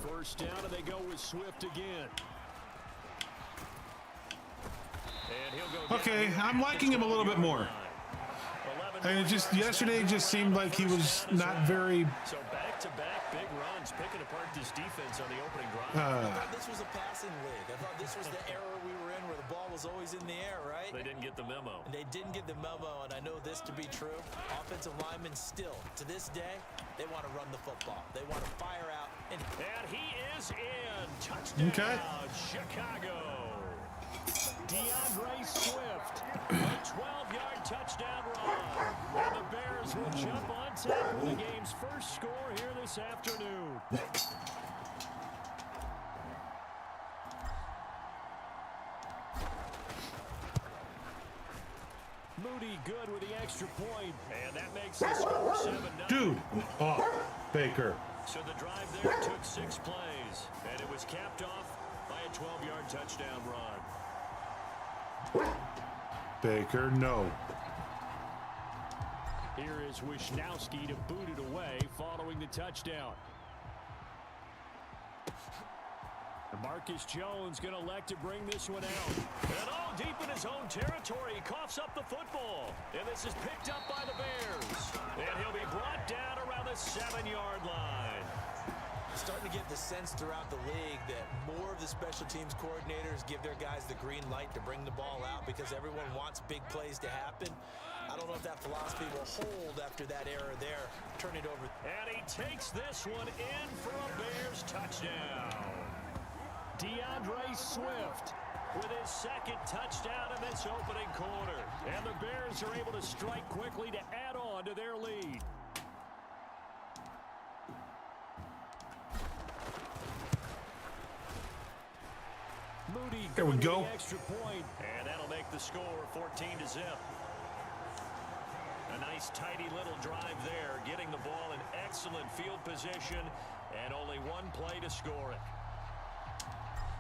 First down, and they go with Swift again. And he'll go Okay, I'm liking him a little bit more. And it just yesterday just seemed like he was not very. So back-to-back big runs, picking apart this defense on the opening drive. I thought this was a passing league. I thought this was the era we were in where the ball was always in the air, right? They didn't get the memo. And they didn't get the memo, and I know this to be true. Offensive linemen still, to this day, they want to run the football. They want to fire out. And he is in. Touchdown, Okay. Chicago. DeAndre Swift, a 12-yard touchdown run. And the Bears will jump on top of the game's first score here this afternoon. Moody good with the extra point, and that makes the score 7-0. Dude, oh, Baker. So the drive there took 6 plays, and it was capped off by a 12-yard touchdown run. Baker, no. Here is Wisnowski to boot it away following the touchdown. And Marcus Jones going to elect to bring this one out. And deep in his own own territory. He coughs up the football. And this is picked up by the Bears. And he'll be brought down around the 7-yard line. Starting to get the sense throughout the league that more of the special teams coordinators give their guys the green light to bring the ball out because everyone wants big plays to happen. I don't know if that philosophy will hold after that error there. Turn it over. And he takes this one in for a Bears touchdown. DeAndre Swift with his second touchdown in this opening quarter. And the Bears are able to strike quickly to add on to their lead. Moody There we go. The extra point, and that'll make the score 14-0. A nice tidy little drive there, getting the ball in excellent field position, and only one play to score it.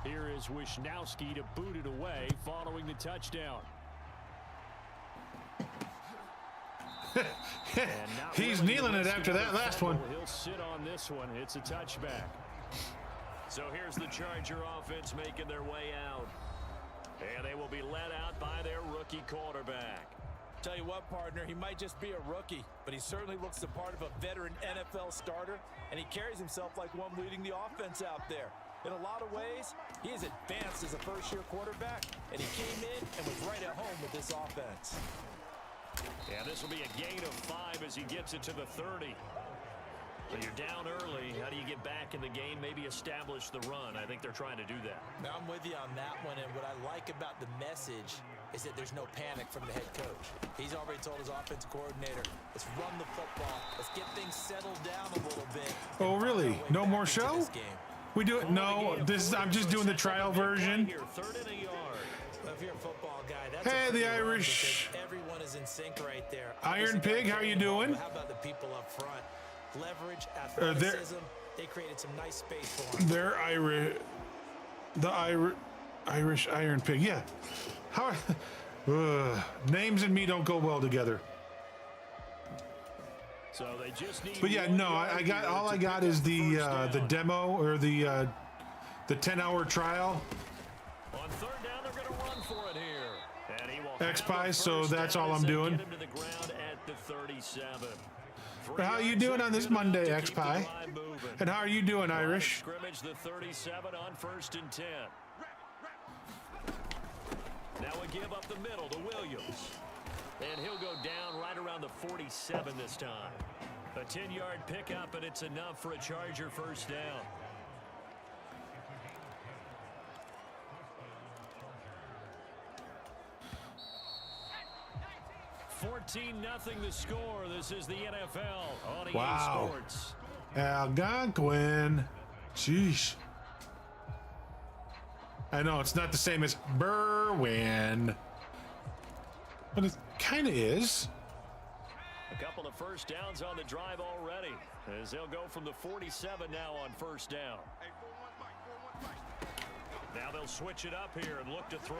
Here is Wisnowski to boot it away following the touchdown. He's kneeling it after that last one. He'll sit on this one. It's a touchback. So here's the Charger offense making their way out. And they will be led out by their rookie quarterback. Tell you what, partner, he might just be a rookie, but he certainly looks the part of a veteran NFL starter, and he carries himself like one leading the offense out there. In a lot of ways, he is advanced as a first-year quarterback, and he came in and was right at home with this offense. Yeah, this will be a gain of 5 as he gets it to the 30. So you're down early. How do you get back in the game? Maybe establish the run. I think they're trying to do that. Now, I'm with you on that one, and what I like about the message is that there's no panic from the head coach. He's already told his offensive coordinator, let's run the football. Let's get things settled down a little bit. Oh, really? No more show? We do it? No, this is, I'm just doing the trial version. Third and a yard. If you're a football guy, that's hey, the Irish. Everyone is in sync right there. Iron Pig, how you doing? How about the people up front? Leverage, athleticism. They created some nice space for him. They're Irish. The Irish Iron Pig. Yeah. How? Names and me don't go well together. So they just need. But yeah, no, I got all I got is the demo or the 10-hour trial. On third down, they're going to run for it here. And he will XPie, so that's all I'm doing. Get him to the ground at the 37. How are you doing on this Monday, XPie? And how are you doing, Irish? Scrimmage the 37 on 1st and 10. Now we give up the middle to Williams. And he'll go down right around the 47 this time. A 10-yard pickup, and it's enough for a Charger first down. 14-0 the score. This is the NFL on EA Sports. Algonquin. Jeez. I know it's not the same as Berwyn, but it kind of is. A couple of first downs on the drive already, as they'll go from the 47 now on first down. Now they'll switch it up here and look to throw.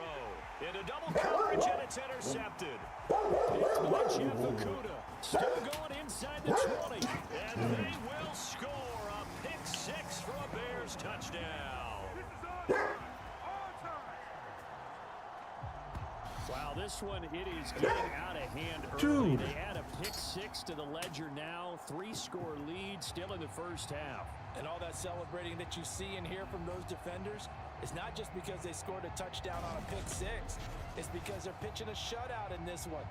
Into double coverage, and it's intercepted. It's Jeff Okuda. Still going inside the 20. And they will score a pick six for a Bears touchdown. Wow, this one, it is getting out of hand early. Dude. They add a pick six to the ledger now. 3-score lead still in the first half. And all that celebrating that you see and hear from those defenders is not just because they scored a touchdown on a pick six. It's because they're pitching a shutout in this one.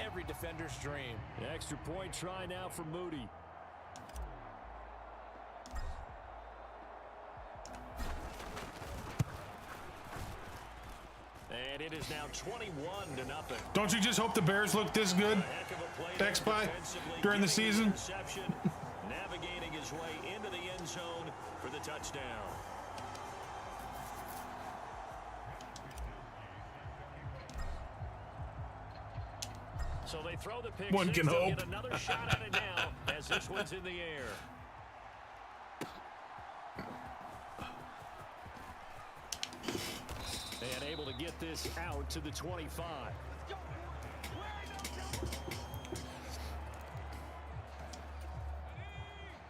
Every defender's dream. The extra point try now for Moody. And it is now 21-0. Don't you just hope the Bears look this good, XPie, during the season? Navigating his way into the end zone for the touchdown. So they throw the pick. One can hope. Get another shot at it now as this one's in the air. And able to get this out to the 25.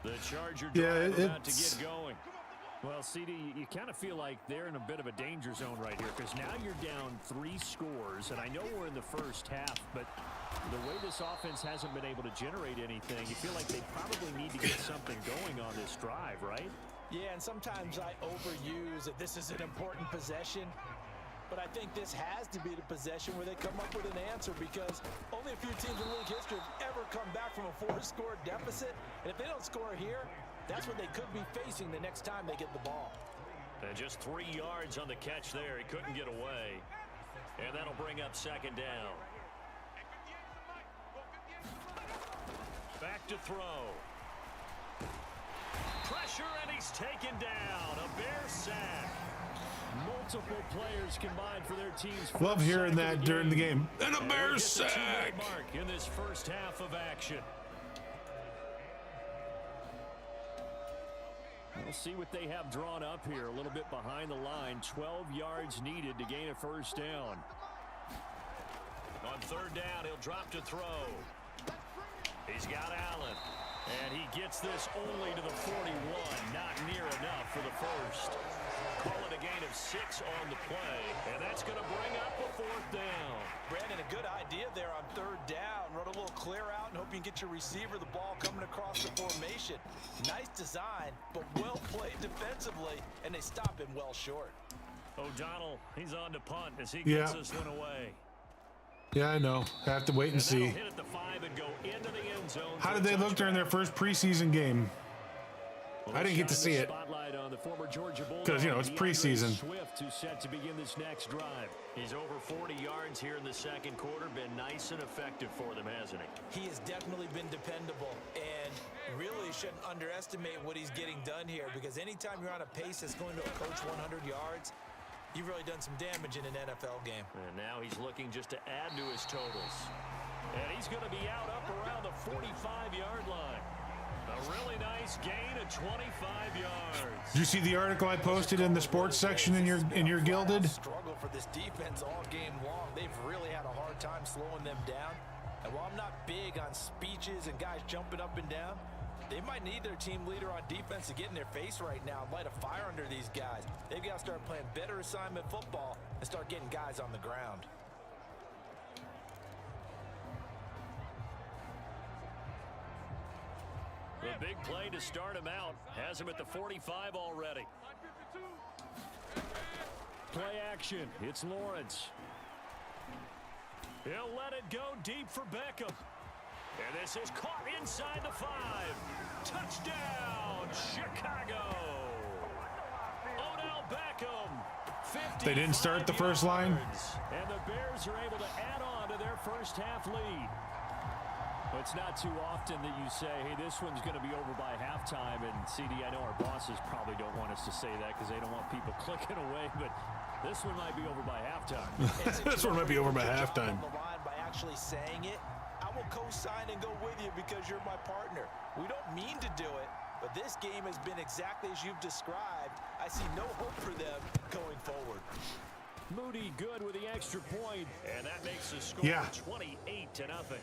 The Charger drive about to get going. Well, CD, you kind of feel like they're in a bit of a danger zone right here because now you're down 3 scores, and I know we're in the first half, but the way this offense hasn't been able to generate anything, you feel like they probably need to get something going on this drive, right? Yeah, and sometimes I overuse that this is an important possession, but I think this has to be the possession where they come up with an answer because only a few teams in league history have ever come back from a 4-score deficit, and if they don't score here, that's what they could be facing the next time they get the ball. And just 3 yards on the catch there. He couldn't get away. And that'll bring up second down. Back to throw. Pressure, and he's taken down. A Bear sack. Multiple players combined for their team's first Love hearing sack of that during the game. And a And Bear we'll get the 2-minute sack. mark in this first half of action. We'll see what they have drawn up here. A little bit behind the line. 12 yards needed to gain a first down. On third down, he'll drop to throw. He's got Allen. And he gets this only to the 41. Not near enough for the first. Call it a gain of 6 on the play. And that's going to bring up a fourth down. Brandon, a good idea there on third down. Run a little clear out and hope you can get your receiver the ball coming across the formation. Nice design, but well played defensively, and they stop him well short. O'Donnell, he's on to punt as he gets this one away. Yeah, I know. Have to wait and see. Hit at the 5 and go into the end zone. How did they look during their first preseason game? I didn't get to see it because, you know, it's preseason. Swift, who's set to begin this next drive. He's over 40 yards here in the second quarter. Been nice and effective for them, hasn't he? He has definitely been dependable and really shouldn't underestimate what he's getting done here because anytime you're on a pace that's going to approach 100 yards, you've really done some damage in an NFL game. And now he's looking just to add to his totals. And he's going to be out up around the 45-yard line. A really nice gain of 25 yards. Did you see the article I posted in the sports section in your Gilded? Struggle for this defense all game long. They've really had a hard time slowing them down. And while I'm not big on speeches and guys jumping up and down, they might need their team leader on defense to get in their face right now and light a fire under these guys. They've got to start playing better assignment football and start getting guys on the ground. The big play to start him out has him at the 45 already. Play action. It's Lawrence. He'll let it go deep for Beckham. And this is caught inside the 5. Touchdown, Chicago. Odell Beckham. They didn't start the first line. And the Bears are able to add on to their first half lead. Well, it's not too often that you say, hey, this one's going to be over by halftime. And, CD, I know our bosses probably don't want us to say that because they don't want people clicking away. But this one might be over by halftime. This one might be over by halftime. On the line by actually saying it, I will co-sign and go with you because you're my partner. We don't mean to do it, but this game has been exactly as you've described. I see no hope for them going forward. Moody good with the extra point, and that makes the score 28-0.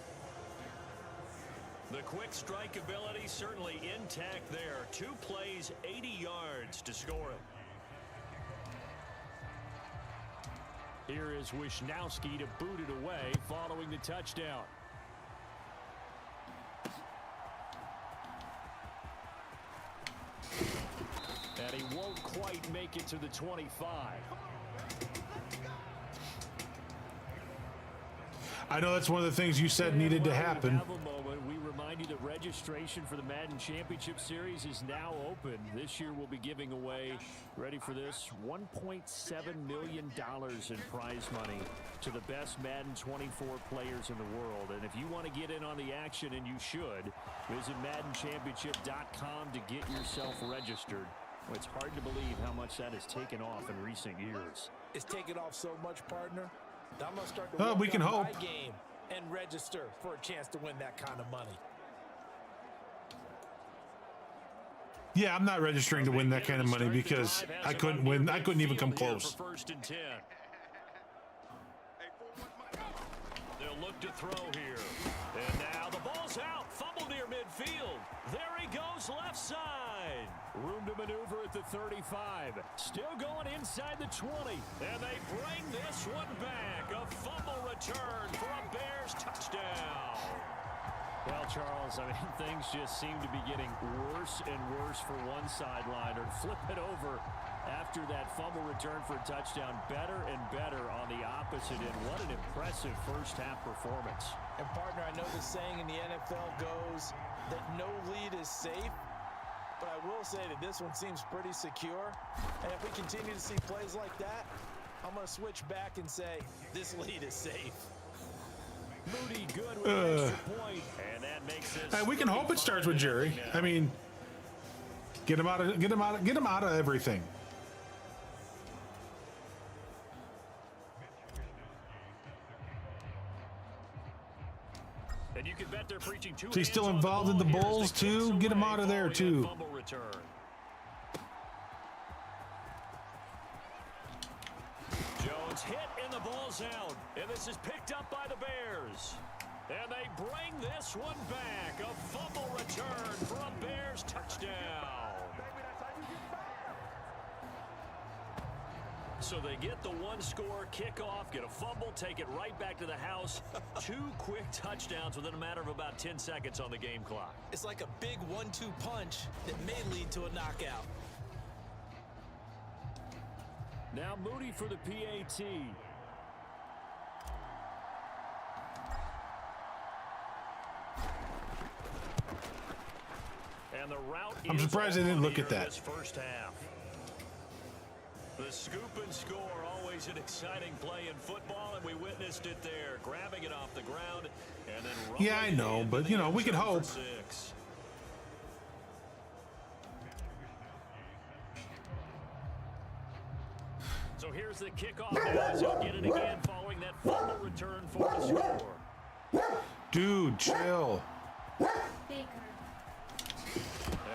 The quick strike ability certainly intact there. 2 plays, 80 yards to score it. Here is Wisnowski to boot it away following the touchdown. And he won't quite make it to the 25. I know that's one of the things you said needed to happen. We remind you that registration for the Madden Championship Series is now open. This year we'll be giving away, ready for this, $1.7 million in prize money to the best Madden 24 players in the world. And if you want to get in on the action, and you should, visit MaddenChampionship.com to get yourself registered. It's hard to believe how much that has taken off in recent years. It's taken off so much, partner. I'm going to start to we can on hope. my game and register for a chance to win that kind of money. Yeah, I'm not registering to win that kind of money because I couldn't win. I couldn't even come close. First and 10. They'll look to throw here. And now the ball's out. Fumble near midfield. midfield. There he goes left side. Room to maneuver at the 35. Still going inside the 20. And they bring this one back. A fumble return for a Bears touchdown. Well, Charles, I mean, things just seem to be getting worse and worse for one sideline. Or flip it over after that fumble return for a touchdown. Better and better on the opposite end. What an impressive first-half performance. And, partner, I know the saying in the NFL goes that no lead is safe. But I will say that this one seems pretty secure. And if we continue to see plays like that, I'm going to switch back and say this lead is safe. Moody good with an extra point. And that makes this we can hope it starts with Jerry. I mean, get him out of everything. And you can bet they're preaching two. He's still involved in the Bulls too. Get him out of there too. Fumble return. Jones hit and the ball's out. And this is picked up by the Bears. And they bring this one back. A fumble return for a Bears touchdown. So they get the one-score kickoff, get a fumble, take it right back to the house. 2 quick touchdowns within a matter of about 10 seconds on the game clock. It's like a big 1-2 punch that may lead to a knockout. Now Moody for the PAT. And the route I'm surprised they didn't look at that. This first half. The scoop and score, always an exciting play in football, and we witnessed it there, grabbing it off the ground and then Yeah, I know, but you know, we can hope. 6. So here's the kickoff now as he'll get it again following that fumble return for the score. Dude, chill. Bigger.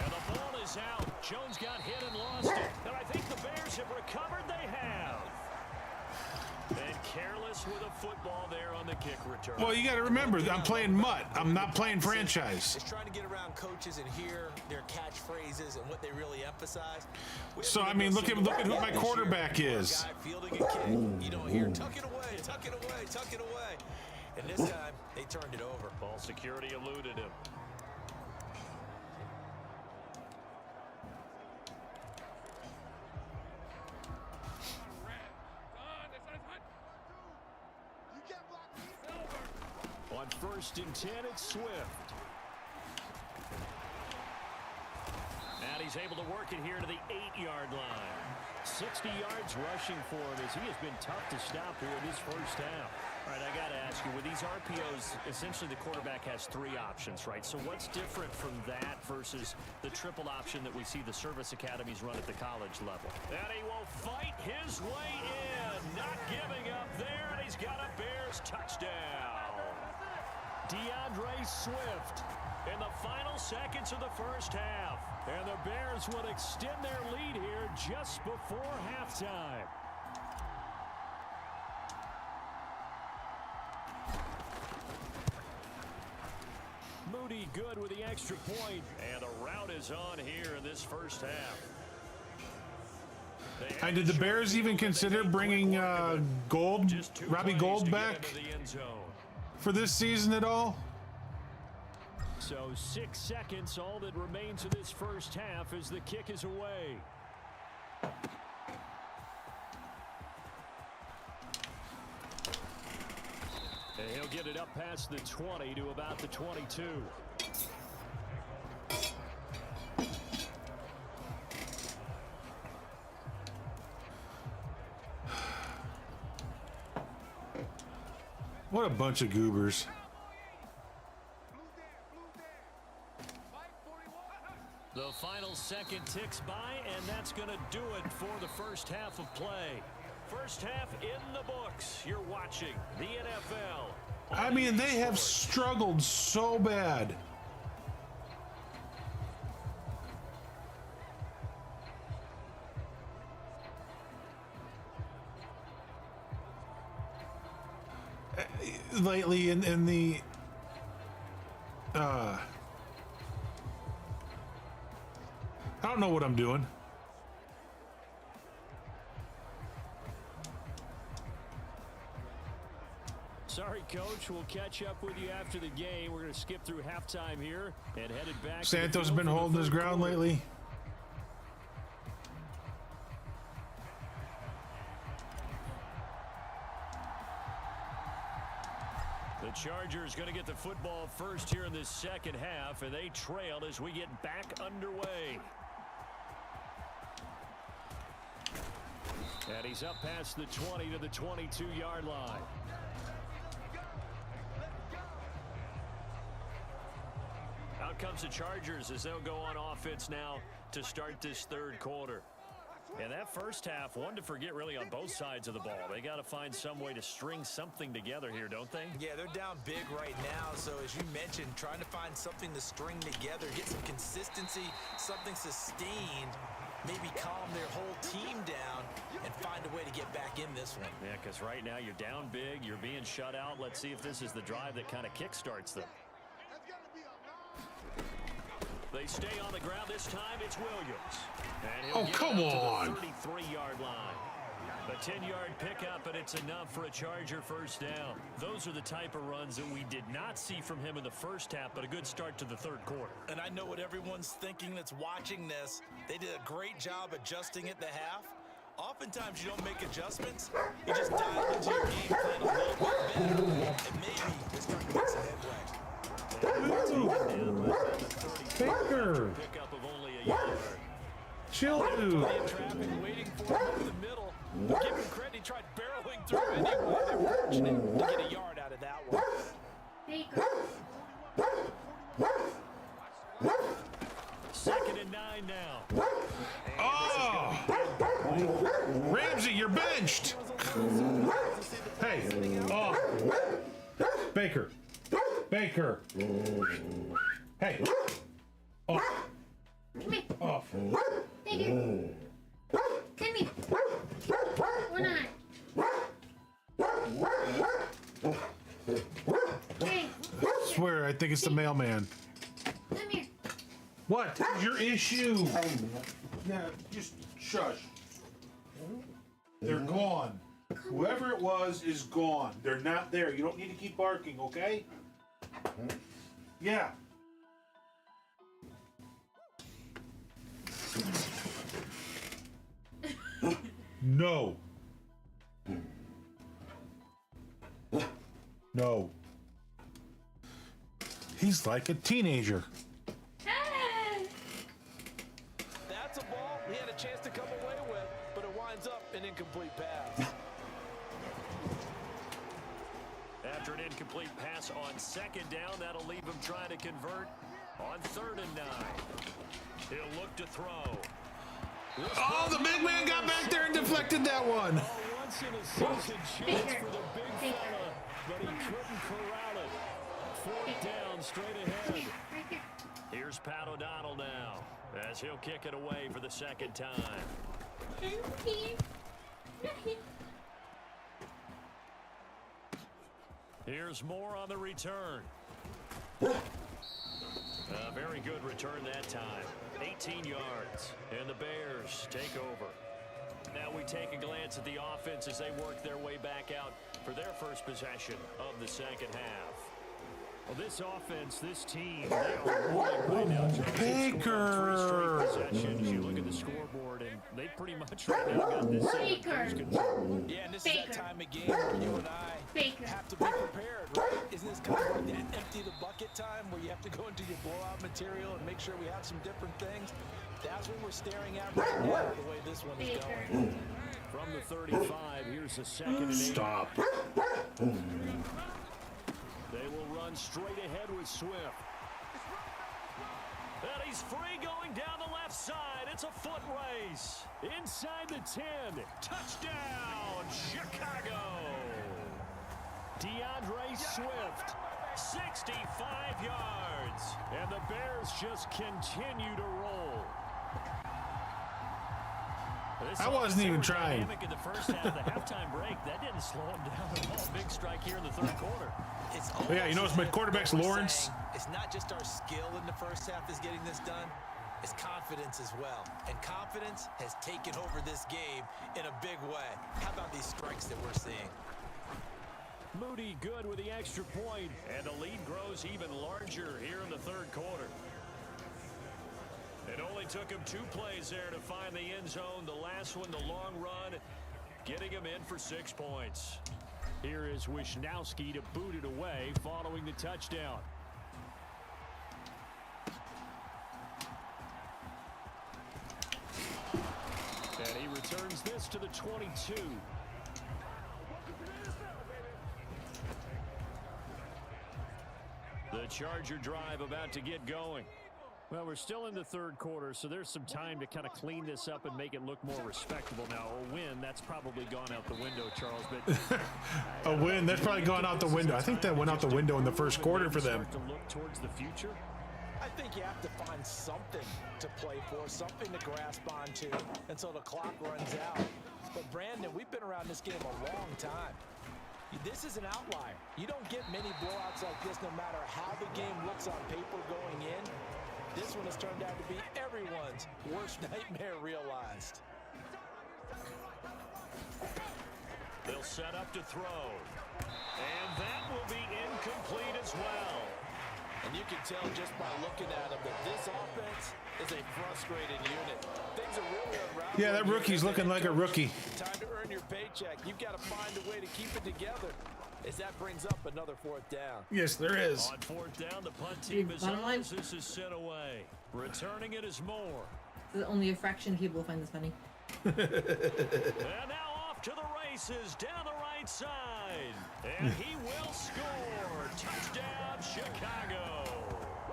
And the ball is out. Jones got hit and lost it. And I think the Bears have recovered. They have. And careless with a football there on the kick return. Well, you got to remember, I'm playing MUT. I'm not playing franchise. It's trying to get around coaches and hear their catchphrases and what they really emphasize. So I mean, look at who my quarterback is. Guy fielding a kick, you don't hear tuck it away, tuck it away, tuck it away. And this time they turned it over. Ball security eluded him. On 1st and 10, it's Swift. And he's able to work it here to the 8-yard line. 60 yards rushing for him as he has been tough to stop here in this first half. All right, I got to ask you, with these RPOs, essentially the quarterback has 3 options, right? So what's different from that versus the triple option that we see the service academies run at the college level? And he will fight his way in, not giving up there, and he's got a Bears touchdown. DeAndre Swift in the final seconds of the first half. And the Bears would extend their lead here just before halftime. Moody good with the extra point. And the route is on here in this first half. And did the Bears even consider bringing Robbie Gould back for this season at all? So 6 seconds, all that remains of this first half as the kick is away. And he'll get it up past the 20 to about the 22. What a bunch of goobers. The final second ticks by, and that's going to do it for the first half of play. First half in the books. You're watching the NFL. I mean, they have struggled so bad. Lately in the I don't know what I'm doing. Sorry, Coach. We'll catch up with you after the game. We're going to skip through halftime here and headed back. Santos has been holding his ground lately. The Chargers going to get the football first here in this second half, and they trail as we get back underway. And he's up past the 20 to the 22-yard line. Out comes the Chargers as they'll go on offense now to start this third quarter. And that first half, one to forget really on both sides of the ball. They got to find some way to string something together here, don't they? Yeah, they're down big right now. So as you mentioned, trying to find something to string together, get some consistency, something sustained, maybe calm their whole team down and find a way to get back in this one. Yeah, because right now you're down big, you're being shut out. Let's see if this is the drive that kind of kickstarts them. They stay on the ground this time. It's Williams. And he'll get come it up on. to the 33-yard line. A 10-yard pickup, and it's enough for a Charger first down. Those are the type of runs that we did not see from him in the first half, but a good start to the third quarter. And I know what everyone's thinking that's watching this. They did a great job adjusting at the half. Oftentimes you don't make adjustments. You just dive into your game plan a little bit better, and maybe you're starting to make some headway. Baker, Pickup of only a yard. chill, dude. Traffic waiting for him in the middle. But give him credit, he tried barreling through anyway. They're fortunate to get a yard out of that one. Baker. 2nd and 9 now. Oh! Ramsey, you're benched. Hey, Baker. Baker. Hey. Off. Come here. Off. Baker. Come here. What on? Hey. I swear, I think it's the mailman. Come here. What is your issue? Yeah, just shush. They're gone. Whoever it was is gone. They're not there. You don't need to keep barking, okay? Yeah. No. No. He's like a teenager. That's a ball he had a chance to come away with, but it winds up an incomplete pass. After an incomplete pass on 2nd down, that'll leave him trying to convert on 3rd and 9. He'll look to throw. Oh, the big man got back there and deflected that one. Once in a season chance for the big fella, but he couldn't corral it. 4th down, straight ahead. Right here. Here's Pat O'Donnell now, as he'll kick it away for the 2nd time. I'm here. Not here. Here's Moore on the return. A very good return that time. 18 yards, and the Bears take over. Now we take a glance at the offense as they work their way back out for their first possession of the second half. Well, this offense, this team, they are rolling right now. Baker! 3 straight possessions. You look at the scoreboard, and they pretty much right now got this Baker. cruise control. Yeah, and this Baker. is that time of game where you and I Baker. have to be prepared, right? Isn't this kind of like that empty the bucket time where you have to go into your blowout material and make sure we have some different things? That's what we're staring at right now, the way this one is Baker. going. From the 35, here's the 2nd and 8. Stop. They will run straight ahead with Swift. And he's free going down the left side. It's a foot race. Inside the 10. Touchdown, Chicago. DeAndre Swift, 65 yards. And the Bears just continue to roll. I wasn't even trying. In the first half, the halftime break, that didn't slow him down at all. Big strike here in the 3rd quarter. It's Yeah, you notice my quarterback's what we're Lawrence? saying, it's not just our skill in the first half that's getting this done. is confidence as well. And confidence has taken over this game in a big way. How about these strikes that we're seeing? Moody good with the extra point, and the lead grows even larger here in the third quarter. It only took him 2 plays there to find the end zone. The last one, the long run, getting him in for 6 points. Here is Wisnowski to boot it away following the touchdown. And he returns this to the 22. The Charger drive about to get going. Well, we're still in the third quarter, so there's some time to kind of clean this up and make it look more respectable. Now, a win, that's probably gone out the window, Charles. But a win, that's probably gone out the window. I think that went out the window in the first quarter for them. To look towards the future. I think you have to find something to play for, something to grasp onto until the clock runs out. But Brandon, we've been around this game a long time. This is an outlier. You don't get many blowouts like this no matter how the game looks on paper going in. This one has turned out to be everyone's worst nightmare realized. They'll set up to throw. And that will be incomplete as well. And you can tell just by looking at him that this offense is a frustrated unit. Things are really unraveling. Yeah, that rookie's looking like a rookie. Time to earn your paycheck. You've got to find a way to keep it together. As that brings up another 4th down. Yes, there is. On 4th down, the punt team is on as this is sent away. Returning it is Moore. Only a fraction of people find this funny. And now off to the races down the right side. And he will score. Touchdown, Chicago.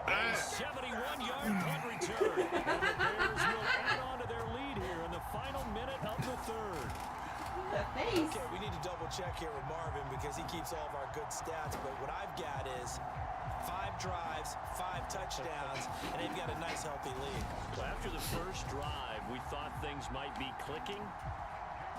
A 71-yard punt return. And the Bears will add on to their lead here in the final minute of the third. Okay, we need to double check here with Marvin because he keeps all of our good stats. But what I've got is 5 drives, 5 touchdowns, and they've got a nice healthy lead. Well, after the first drive, we thought things might be clicking.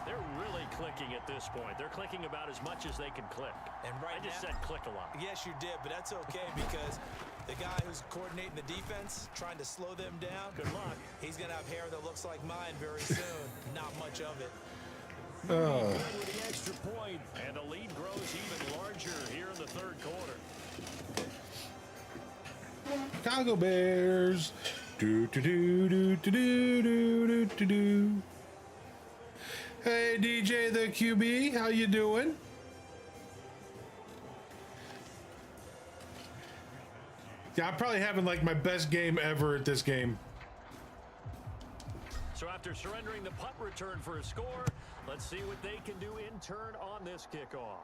They're really clicking at this point. They're clicking about as much as they can click. And right I just now, said click a lot. Yes, you did, but that's okay because the guy who's coordinating the defense, trying to slow them down, Good luck. he's going to have hair that looks like mine very soon. Not much of it. With the extra point, and the lead grows even larger here in the third quarter. Chicago Bears. Do do do do do do do do do. Hey DJ the QB, how you doing? Yeah, I'm probably having like my best game ever at this game. So after surrendering the punt return for a score, let's see what they can do in turn on this kickoff.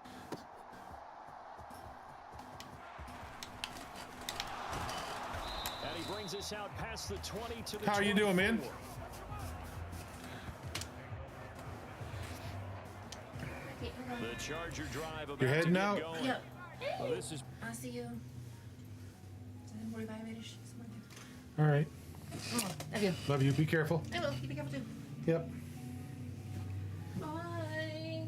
And he brings us out past the 20 to the 24. How are you doing, man? The Charger drive about You're to heading get out? going. Yep. Well, this is I'll see you. 45-ish. All right. Oh, love you. Love you. Be careful. I will. You be careful too. Yep. Bye.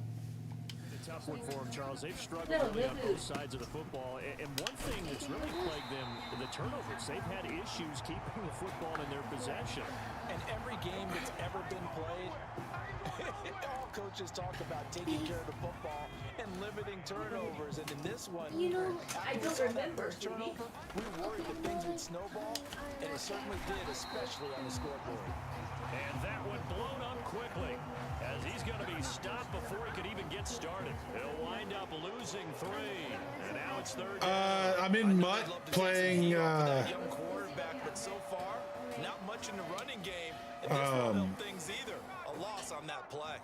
a tough one for them, Charles. They've struggled No, really on they'll both sides of the football. And one thing that's really plagued them, the turnovers. They've had issues keeping the football in their possession. And every game that's ever been played, all coaches talk about taking care of the football and limiting turnovers. And in this one, You know, I don't remember. turnover, we worried that things would snowball, and it certainly did, especially on the scoreboard. And that one blown up quickly as he's going to be stopped before he could even get started. He'll wind up losing 3. And now it's third down. I'm in Mutt playing. Young quarterback, but so far, not much in the running game. And this won't help things either. A loss on that play.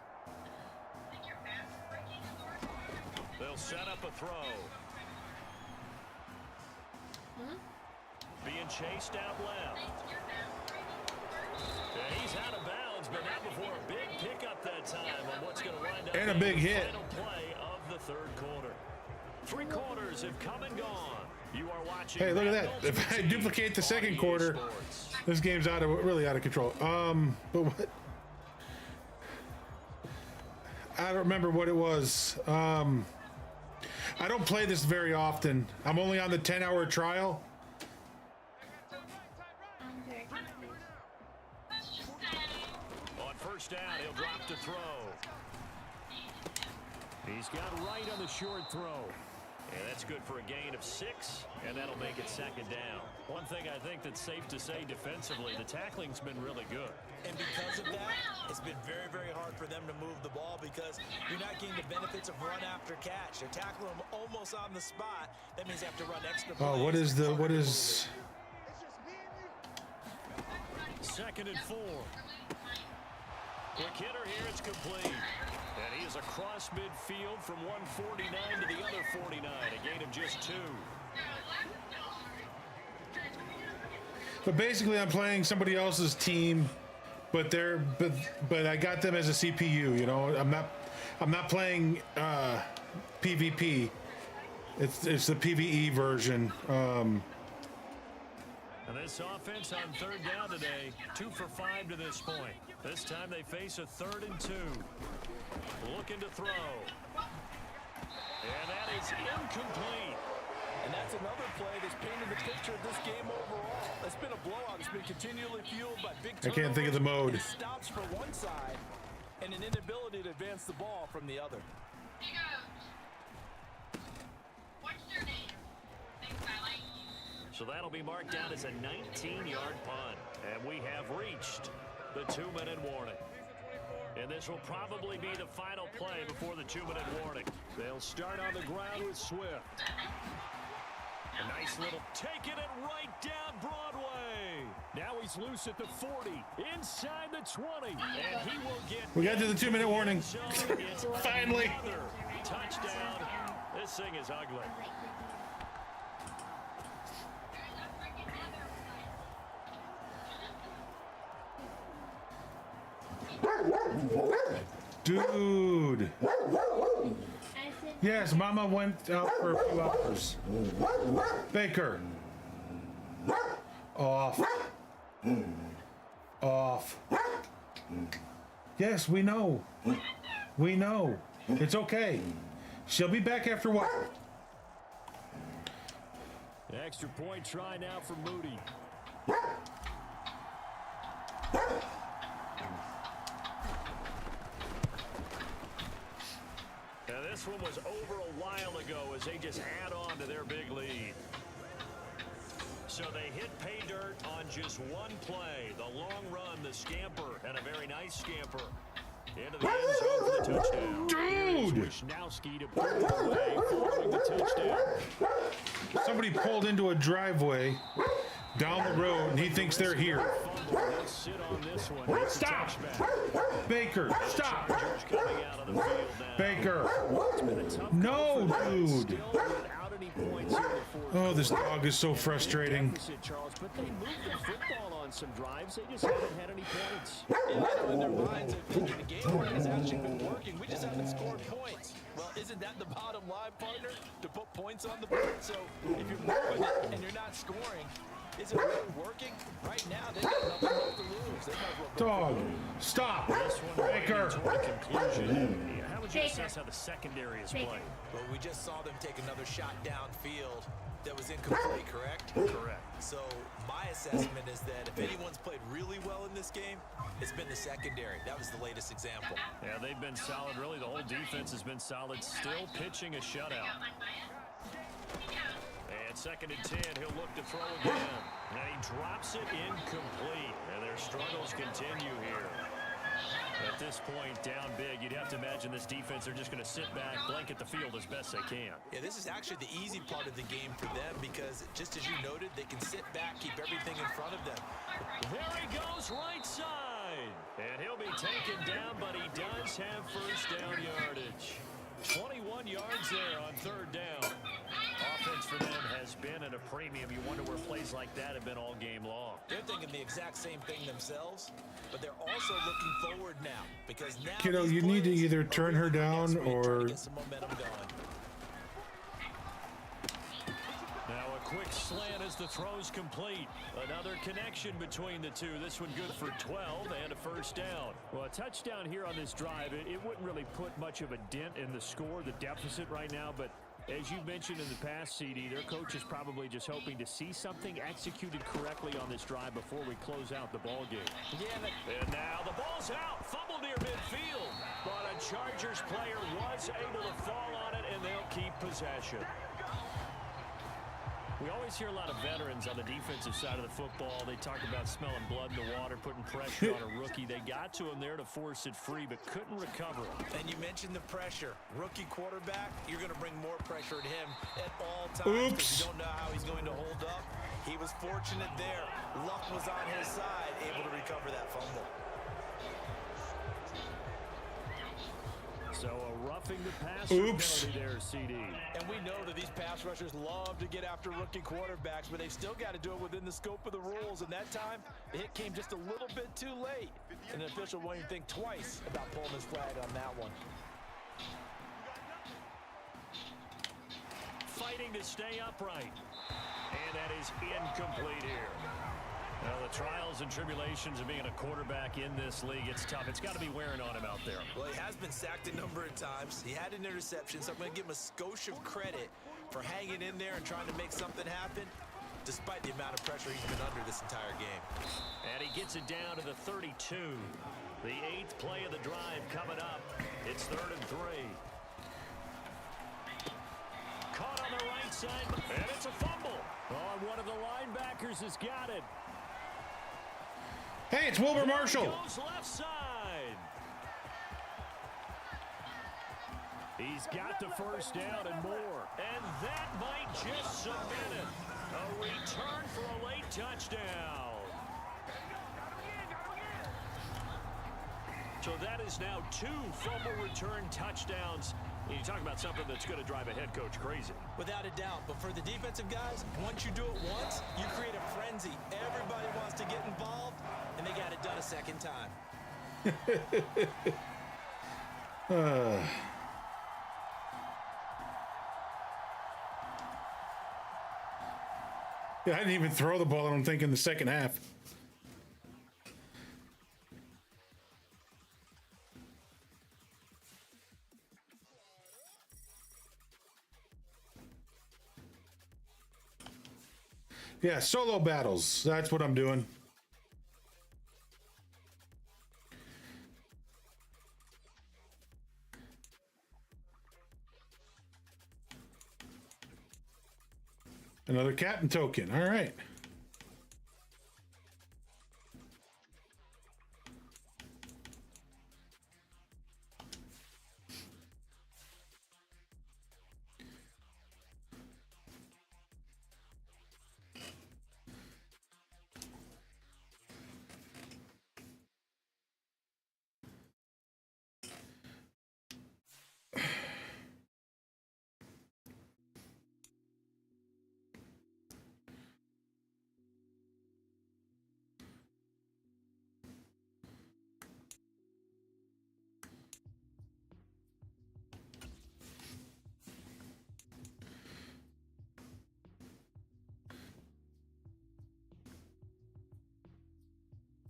They'll set up a throw. Being chased out left. Yeah, he's out of bounds, but not before a big pickup that time on what's going to wind up And a being big the hit. final play of the third quarter. 3 quarters have come and gone. You are watching. Hey, look at Madden that! If I Ultimate Team duplicate the on second EA quarter, Sports. this game's really out of control. But what? I don't remember what it was. I don't play this very often. I'm only on the 10-hour trial. I'm very confused. look to throw. He's got right on the short throw. And that's good for a gain of 6, and that'll make it second down. One thing I think that's safe to say defensively, the tackling's been really good. And because of that, it's been very, very hard for them to move the ball because you're not getting the benefits of run after catch. They're tackling them almost on the spot. That means they have to run extra plays. Oh, what is... Second and 4. Quick hitter here, it's complete. And he is across midfield from 149 to the other 49, a gain of just 2. But basically, I'm playing somebody else's team, but I got them as a CPU. You know, I'm not playing PvP. It's the PvE version. And this offense on third down today, 2 for 5 to this point. This time they face a 3rd and 2. Looking to throw. And that is incomplete. And that's another play that's painted the picture of this game overall. It's been a blowout. It's been continually fueled by big turnovers. I can't think of the mode. It stops for one side and an inability to advance the ball from the other. What's your name? Thanks, Sally. So that'll be marked down as a 19-yard punt. And we have reached the 2-minute warning. And this will probably be the final play before the 2-minute warning. They'll start on the ground with Swift. A nice little taking it right down Broadway. Now he's loose at the 40, inside the 20, and he will get... We got to the 2-minute warning. So it's Finally. another touchdown. This thing is ugly. Dude. Yes, Mama went out for a few hours. Baker. Off. Off. Yes, we know. We know. It's okay. She'll be back after what? Extra point try now for Moody. Now this one was over a while ago as they just add on to their big lead. So they hit pay dirt on just one play. The long run, the scamper, and a very nice scamper. Into the end zone for the touchdown. Dude! Wisnowski to put it away following the touchdown. Somebody pulled into a driveway down the road, and he thinks they're here. He'll sit on this one. Stop! Baker, stop! Chargers coming out of the field now. Baker! It's been a tough No, go for them. dude! Still without any points in the fourth Oh, this quarter. dog is so frustrating. Deficit, Charles, but they moved the football on some drives. They just haven't had any points. In their minds, they're thinking the game plan has actually been working. We just haven't scored points. Well, isn't that the bottom line, partner? To put points on the board. So if you're moving it and you're not scoring, is it really working? Right now, they've got nothing left to lose. They might as well Dog, stop! This one Baker! toward a conclusion. How would you assess how the secondary is playing? Well, we just saw them take another shot downfield that was incomplete, correct? Correct. So my assessment is that if anyone's played really well in this game, it's been the secondary. That was the latest example. Yeah, they've been solid. Really, the whole defense has been solid. Still pitching a shutout. And 2nd and 10, he'll look to throw again. And he drops it incomplete. And their struggles continue here. At this point, down big, you'd have to imagine this defense are just going to sit back, blanket the field as best they can. Yeah, this is actually the easy part of the game for them because, just as you noted, they can sit back, keep everything in front of them. There he goes, right side. And he'll be taken down, but he does have first down yardage. 21 yards there on 3rd down. Offense for them has been at a premium. You wonder where plays like that have been all game long. They're thinking the exact same thing themselves, but they're also looking forward now because now Kiddo, these you need to plays either are turn really her the down next week, trying to or... get some momentum going. Now a quick slant as the throw's complete. Another connection between the two. This one good for 12 and a first down. Well, a touchdown here on this drive, it wouldn't really put much of a dent in the score, the deficit right now, but As you mentioned in the past, CD, their coach is probably just hoping to see something executed correctly on this drive before we close out the ball game. Yeah, and now the ball's out. Fumble near midfield. But a Chargers player was able to fall on it, and they'll keep possession. We always hear a lot of veterans on the defensive side of the football. They talk about smelling blood in the water, putting pressure on a rookie. They got to him there to force it free, but couldn't recover it. And you mentioned the pressure. Rookie quarterback, you're going to bring more pressure at him at all times because you don't know how he's going to hold up. He was fortunate there. Luck was on his side, able to recover that fumble. So a roughing the passer penalty there, CD. And we know that these pass rushers love to get after rookie quarterbacks, but they've still got to do it within the scope of the rules. And that time, the hit came just a little bit too late. And the official won't even think twice about pulling his flag on that one. Fighting to stay upright. And that is incomplete here. Well, the trials and tribulations of being a quarterback in this league, it's tough. It's got to be wearing on him out there. Well, he has been sacked a number of times. He had an interception, so I'm going to give him a skosh of credit for hanging in there and trying to make something happen, despite the amount of pressure he's been under this entire game. And he gets it down to the 32. The 8th play of the drive coming up. It's 3rd and 3. Caught on the right side, and it's a fumble. Oh, one of the linebackers has got it. Hey, it's Wilbur Marshall. Goes left side. He's got the first down and more. And that might just submit it. A return for a late touchdown. So that is now 2 fumble return touchdowns. And you talk about something that's going to drive a head coach crazy. Without a doubt. But for the defensive guys, once you do it once, you create a frenzy. Everybody wants to get involved, and they got it done a second time. Yeah, I didn't even throw the ball, I don't think, in the second half. Yeah, solo battles. That's what I'm doing. Another captain token. All right.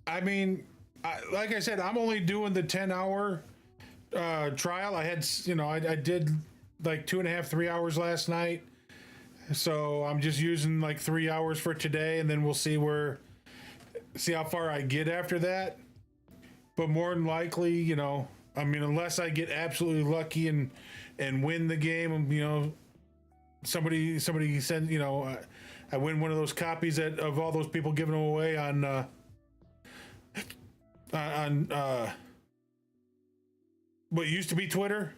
I mean, like I said, I'm only doing the 10-hour trial. I had, I did like 2.5, 3 hours last night. So I'm just using like 3 hours for today, and then we'll see how far I get after that. But more than likely, unless I get absolutely lucky and win the game, somebody said, I win one of those copies of all those people giving them away on what used to be Twitter.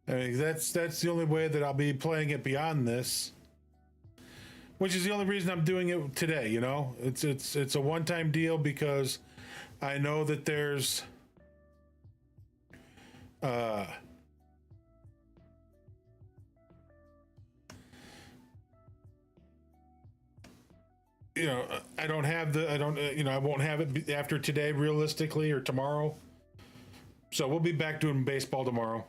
I mean, that's the only way that I'll be playing it beyond this, which is the only reason I'm doing it today. It's a one-time deal because I know that there's you know, I don't have the, I don't, you know, I won't have it after today, realistically, or tomorrow. So we'll be back doing baseball tomorrow.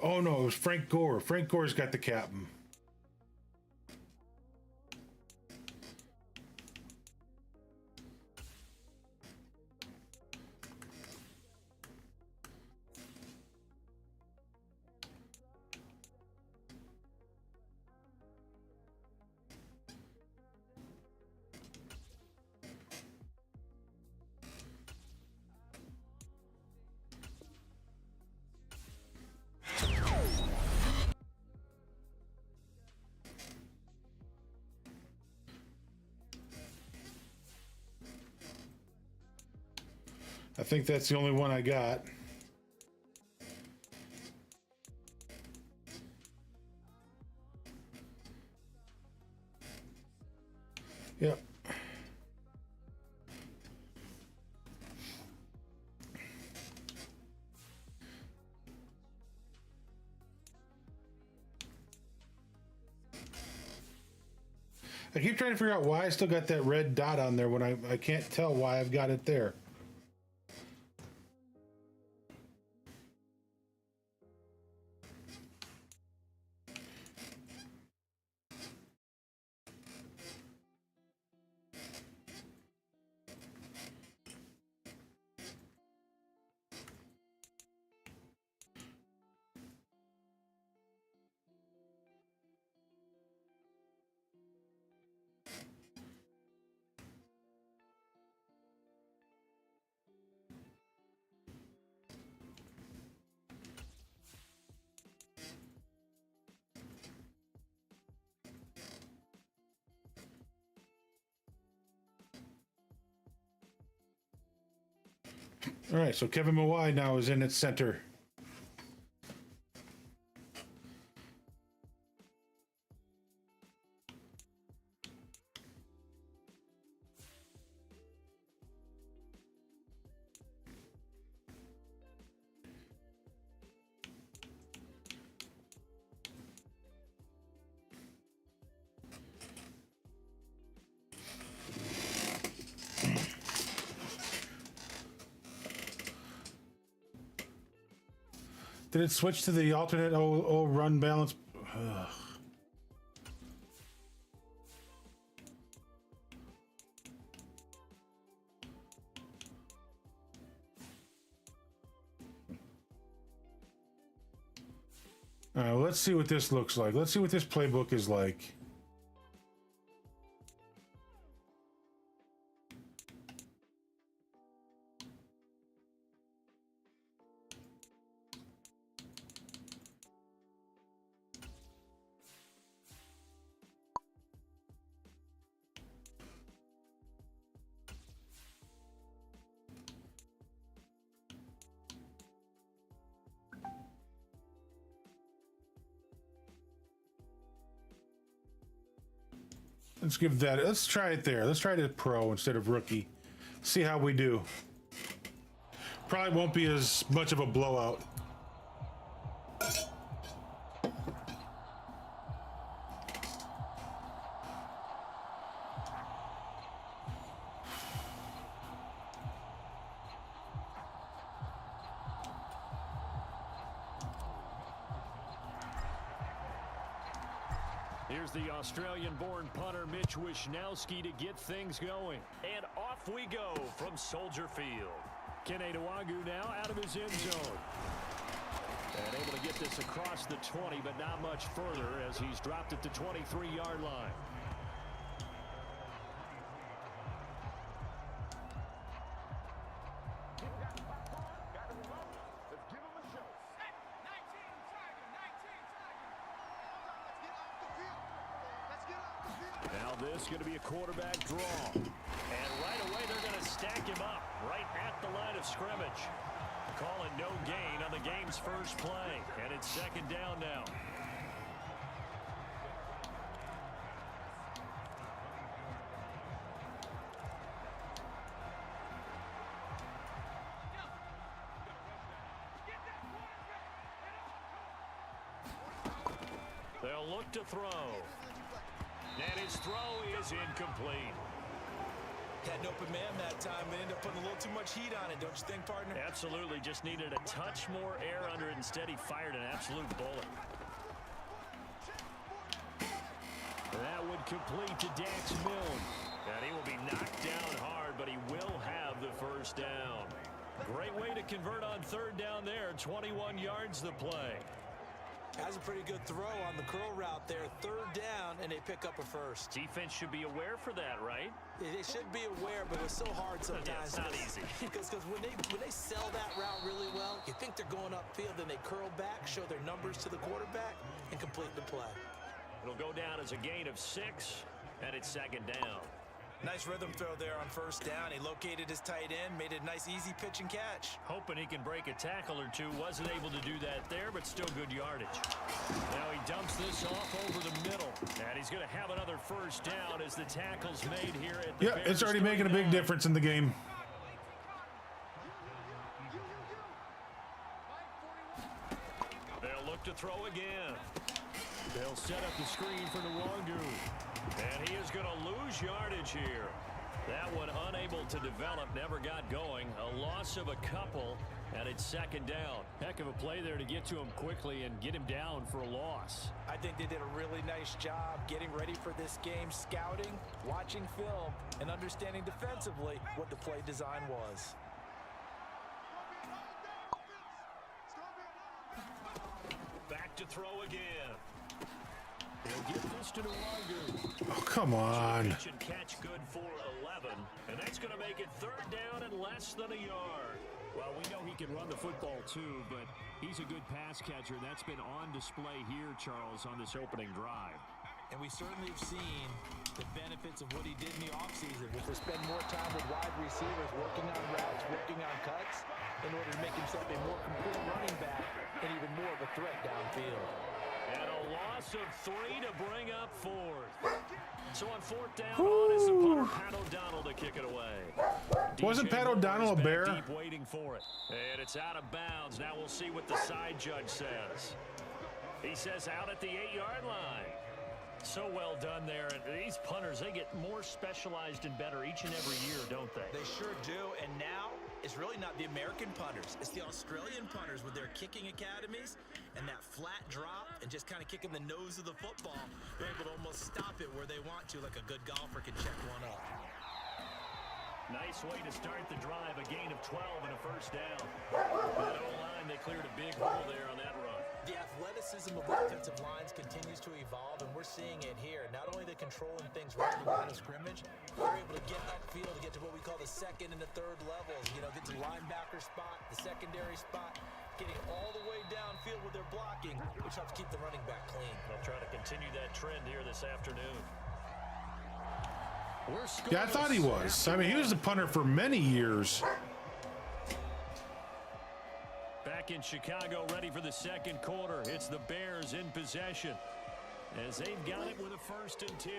Oh no, it was Frank Gore. Frank Gore's got the captain. I think that's the only one I got. Yep. I keep trying to figure out why I still got that red dot on there when I can't tell why I've got it there. All right, so Kevin Mawai now is in its center. Did it switch to the alternate run balance? Ugh. All right, well, let's see what this looks like. Let's see what this playbook is like. Let's give that, let's try it there. Let's try it as pro instead of rookie. See how we do. Probably won't be as much of a blowout. Here's the Australian-born punter Mitch Wishnowski to get things going. And off we go from Soldier Field. Kene Nwangwu now out of his end zone. And able to get this across the 20, but not much further as he's dropped at the 23-yard line. Now this is going to be a quarterback draw. And right away they're going to stack him up right at the line of scrimmage. Calling no gain on the game's first play. And it's second down now. They'll look to throw. And his throw is incomplete. Had an open man that time. They ended up putting a little too much heat on it, don't you think, partner? Absolutely. Just needed a touch more air under it. Instead, he fired an absolute bullet. That would complete to Dax Milne. And he will be knocked down hard, but he will have the first down. Great way to convert on third down there. 21 yards the play. Has a pretty good throw on the curl route there. Third down, and they pick up a first. Defense should be aware for that, right? They should be aware, but it's so hard sometimes. Yeah, it's not easy. Because when they sell that route really well, you think they're going upfield, then they curl back, show their numbers to the quarterback, and complete the play. It'll go down as a gain of 6, and it's second down. Nice rhythm throw there on first down. He located his tight end, made it a nice easy pitch and catch. Hoping he can break a tackle or two. Wasn't able to do that there, but still good yardage. Now he dumps this off over the middle. And he's going to have another first down as the tackle's made here at the Bears. It's already making a big difference in the game. They'll look to throw again. They'll set up the screen for Nwangwu. And he is going to lose yardage here. That one unable to develop, never got going. A loss of a couple, and it's second down. Heck of a play there to get to him quickly and get him down for a loss. I think they did a really nice job getting ready for this game, scouting, watching film, and understanding defensively what the play design was. Back to throw again. He'll get this to Nwangwu. Oh, come on. Pitch and catch good for 11. And that's going to make it third down and less than a yard. Well, we know he can run the football too, but he's a good pass catcher. That's been on display here, Charles, on this opening drive. And we certainly have seen the benefits of what he did in the offseason, which was spend more time with wide receivers, working on routes, working on cuts, in order to make himself a more complete running back and even more of a threat downfield. And a loss of 3 to bring up fourth. So on fourth down, on is the punter, Pat O'Donnell, to kick it away. Wasn't Pat O'Donnell a Bear? Deep waiting for it. And it's out of bounds. Now we'll see what the side judge says. He says out at the 8-yard line. So well done there. And these punters, they get more specialized and better each and every year, don't they? They sure do. And now it's really not the American punters. It's the Australian punters with their kicking academies and that flat drop and just kind of kicking the nose of the football. They're able to almost stop it where they want to, like a good golfer can check one up. Nice way to start the drive. A gain of 12 and a first down. That O-line, they cleared a big hole there on that run. The athleticism of the defensive lines continues to evolve, and we're seeing it here. Not only are they controlling things right at the line of scrimmage, they're able to get upfield to get to what we call the second and the third levels. You know, get to the linebacker spot, the secondary spot, getting all the way downfield with their blocking, which helps keep the running back clean. They'll try to continue that trend here this afternoon. Yeah, I thought he was. I mean, he was a punter for many years. Back in Chicago, ready for the second quarter. It's the Bears in possession as they've got it with a 1st and 10.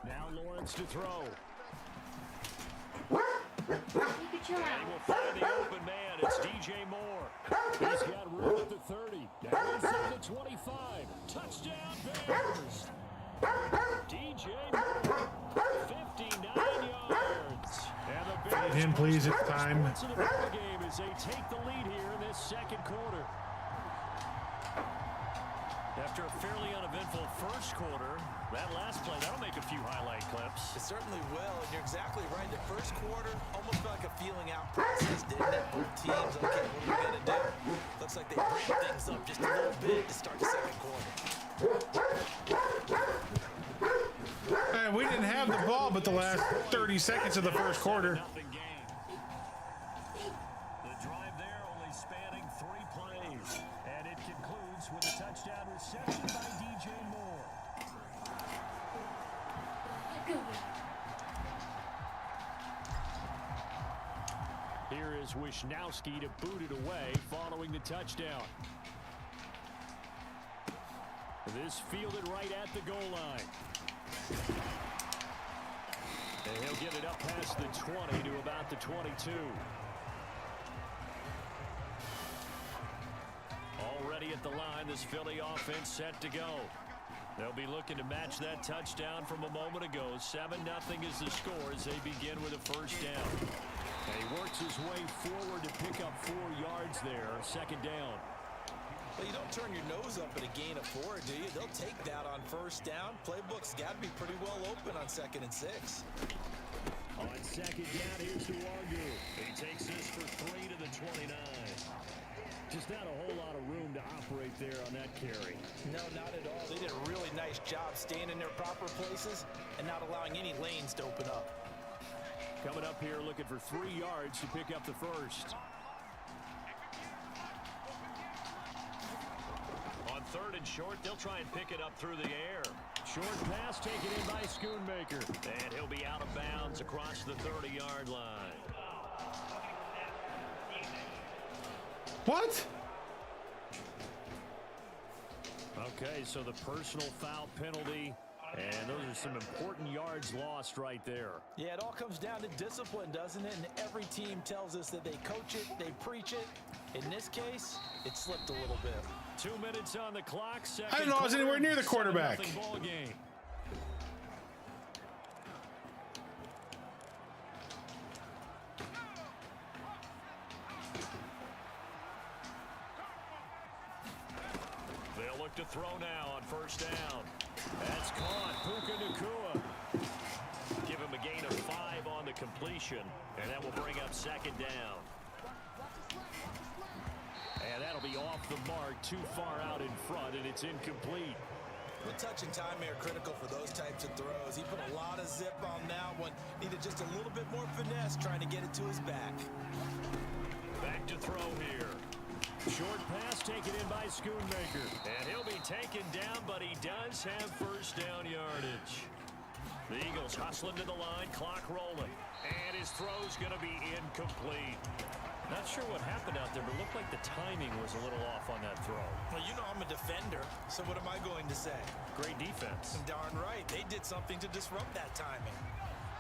Now Lawrence to throw. And he will find the open man. It's DJ Moore. He's got room at the 30. Now inside the 25. Touchdown Bears. DJ Moore, 59 yards. yards. And the Feed him, please, it's time. Points of the ball game as they take the lead here in this second quarter. After a fairly uneventful first quarter, that last play, that'll make a few highlight clips. It certainly will, and you're exactly right. The first quarter almost felt like a feeling out process, didn't it? Both teams, okay, what are we going to do? Looks like they ramped things up just a little bit to start the second quarter. Hey, we didn't have the ball but the last 30 seconds of the first quarter. Nothing game. The drive there only spanning 3 plays, and it concludes with a touchdown reception by DJ Moore. Here is Wisnowski to boot it away following the touchdown. This fielded right at the goal line. And he'll get it up past the 20 to about the 22. Already at the line, this Philly offense set to go. They'll be looking to match that touchdown from a moment ago. 7-0 is the score as they begin with a first down. And he works his way forward to pick up 4 yards there, second down. Well, you don't turn your nose up at a gain of 4, do you? They'll take that on first down. Playbook's got to be pretty well open on 2nd and 6. On second down, here's Duargu. He takes this for 3 to the 29. Just not a whole lot of room to operate there on that carry. No, not at all. They did a really nice job staying in their proper places and not allowing any lanes to open up. Coming up here looking for 3 yards to pick up the first. On 3rd and short, they'll try and pick it up through the air. Short pass taken in by Schoonmaker. And he'll be out of bounds across the 30-yard line. What? Okay, so the personal foul penalty, and those are some important yards lost right there. Yeah, it all comes down to discipline, doesn't it? And every team tells us that they coach it, they preach it. In this case, it slipped a little bit. 2 minutes on the clock. I didn't know I was anywhere near the quarterback. 7-0 ball game. They'll look to throw now on first down. That's caught. Puka Nacua. Give him a gain of 5 on the completion, and that will bring up second down. And that'll be off the mark, too far out in front, and it's incomplete. The touch and time are critical for those types of throws. He put a lot of zip on that one. Needed just a little bit more finesse trying to get it to his back. Back to throw here. Short pass taken in by Schoonmaker. And he'll be taken down, but he does have first down yardage. The Eagles hustling to the line, clock rolling. And his throw's going to be incomplete. Not sure what happened out there, but looked like the timing was a little off on that throw. Well, you know I'm a defender, so what am I going to say? Great defense. Darn right. They did something to disrupt that timing.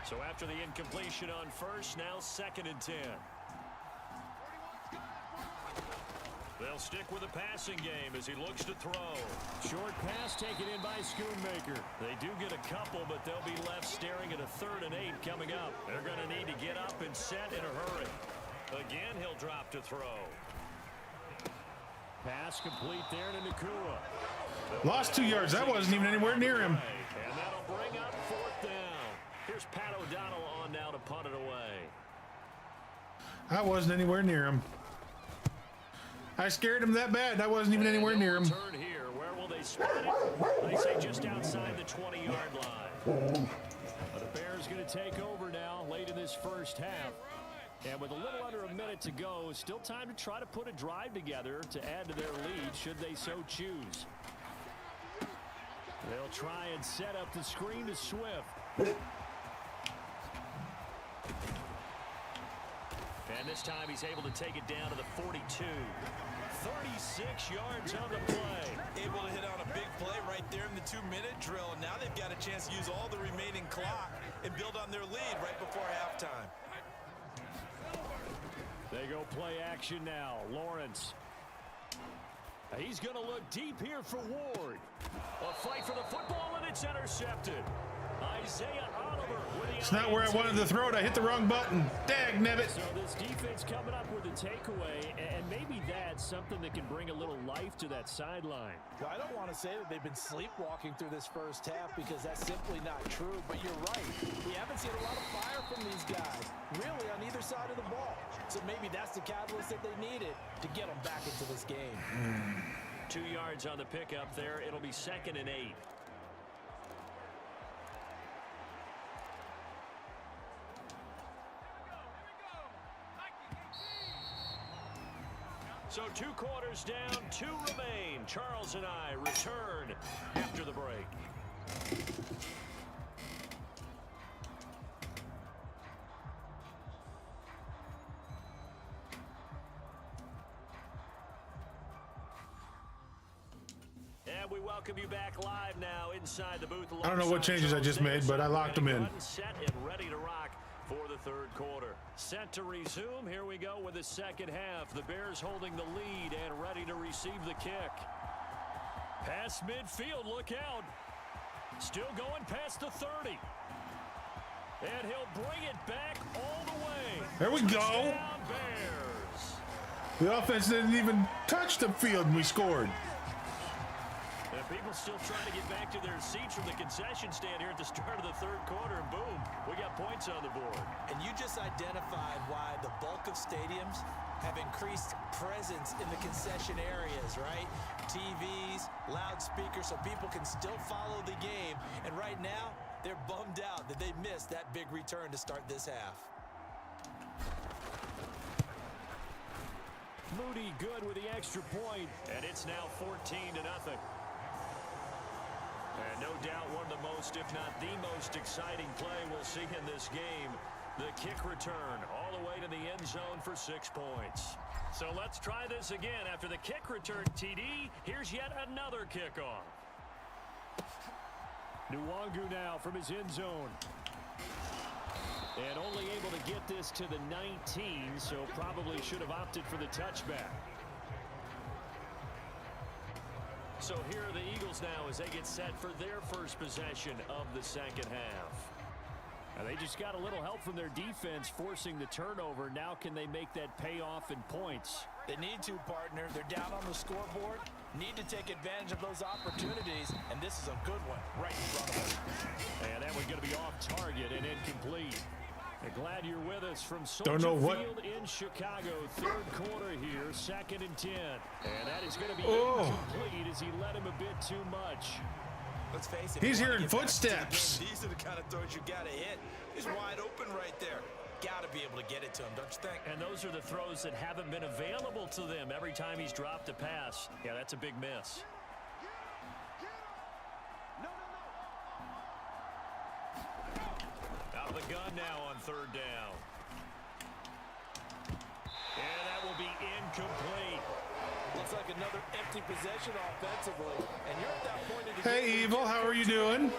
So after the incompletion on first, now 2nd and 10. They'll stick with the passing game as he looks to throw. Short pass taken in by Schoonmaker. They do get a couple, but they'll be left staring at a 3rd and 8 coming up. They're going to need to get up and set in a hurry. Again, he'll drop to throw. Pass complete there to Nacua. Lost 2 yards. That wasn't even anywhere near him. And that'll bring up 4th down. Here's Pat O'Donnell on now to punt it away. I wasn't anywhere near him. I scared him that bad. I wasn't even anywhere near him. Turn here. Where will they spot it? They say just outside the 20-yard line. The Bears going to take over now late in this first half. And with a little under a minute to go, still time to try to put a drive together to add to their lead should they so choose. They'll try and set up the screen to Swift. And this time he's able to take it down to the 42. 36 yards on the play. Able to hit on a big play right there in the 2-minute drill. And now they've got a chance to use all the remaining clock and build on their lead right before halftime. They go play action now. Lawrence. He's going to look deep here for Ward. A fight for the football, and it's intercepted. Isaiah Oliver with the It's not where I wanted to throw it. I hit the wrong button. Dag nabbit. So this defense coming up with a takeaway, and maybe that's something that can bring a little life to that sideline. Well, I don't want to say that they've been sleepwalking through this first half because that's simply not true, but you're right. We haven't seen a lot of fire from these guys, really, on either side of the ball. So maybe that's the catalyst that they needed to get them back into this game. 2 yards on the pickup there. It'll be 2nd and 8. So 2 quarters down, 2 remain. Charles and I return after the break. And we welcome you back live now inside the booth. I don't know what changes I just made, but I locked them in. Set and ready to rock for the 3rd quarter. Set to resume. Here we go with the second half. The Bears holding the lead and ready to receive the kick. Past midfield, look out. Still going past the 30. And he'll bring it back all the way. There we go. Touchdown, Bears. The offense didn't even touch the field and we scored. And people still trying to get back to their seats from the concession stand here at the start of the 3rd quarter, and boom, we got points on the board. And you just identified why the bulk of stadiums have increased presence in the concession areas, right? TVs, loudspeakers, so people can still follow the game. And right now, they're bummed out that they missed that big return to start this half. Moody good with the extra point, and it's now 14-0. And no doubt one of the most, if not the most exciting play we'll see in this game. The kick return all the way to the end zone for 6 points. So let's try this again. After the kick return, TD, here's yet another kickoff. Nwangu now from his end zone. And only able to get this to the 19, so probably should have opted for the touchback. So here are the Eagles now as they get set for their first possession of the second half. And they just got a little help from their defense forcing the turnover. Now can they make that pay off in points? They need to, partner. They're down on the scoreboard. Need to take advantage of those opportunities, and this is a good one right in front of them. And that one's going to be off target and incomplete. And glad you're with us from Don't know Soldier what. Field in Chicago. 3rd quarter here, 2nd and 10. And that is going to be Oh. incomplete as he led him a bit too much. Let's face it. He's if you wanna hearing get back to the game, footsteps. These are the kind of throws you got to hit. He's wide open right there. Got to be able to get it to him, don't you think? And those are the throws that haven't been available to them every time he's dropped a pass. Yeah, that's a big miss. Out of the gun now on 3rd down. And that will be incomplete. Looks like another empty possession offensively. And you're at that point in the Hey, game. Evil, how are you doing?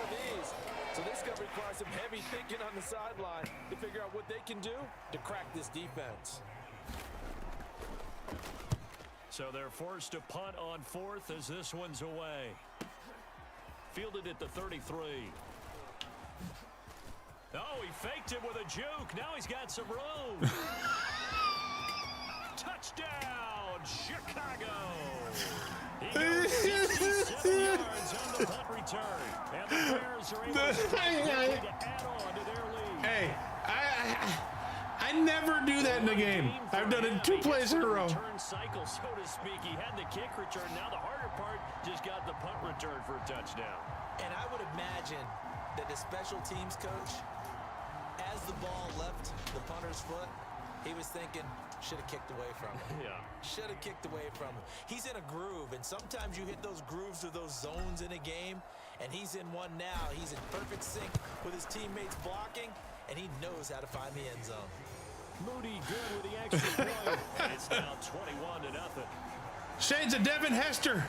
So this is going to require some heavy thinking on the sideline to figure out what they can do to crack this defense. So they're forced to punt on 4th as this one's away. Fielded at the 33. Oh, he faked it with a juke. Now he's got some room. Touchdown, Chicago. He goes 67 yards on the punt return. And the Bears are able to add on to their lead. Hey, I never do that in a game. I've done it 2 plays in a row. Return cycle, so to speak. He had the kick return. Now the harder part just got the punt return for a touchdown. And I would imagine that the special teams coach, as the ball left the punter's foot, he was thinking, should have kicked away from him. Yeah. Should have kicked away from him. He's in a groove, and sometimes you hit those grooves or those zones in a game, and he's in one now. He's in perfect sync with his teammates blocking, and he knows how to find the end zone. Moody good with the extra point. And it's now 21-0. Shades of Devin Hester.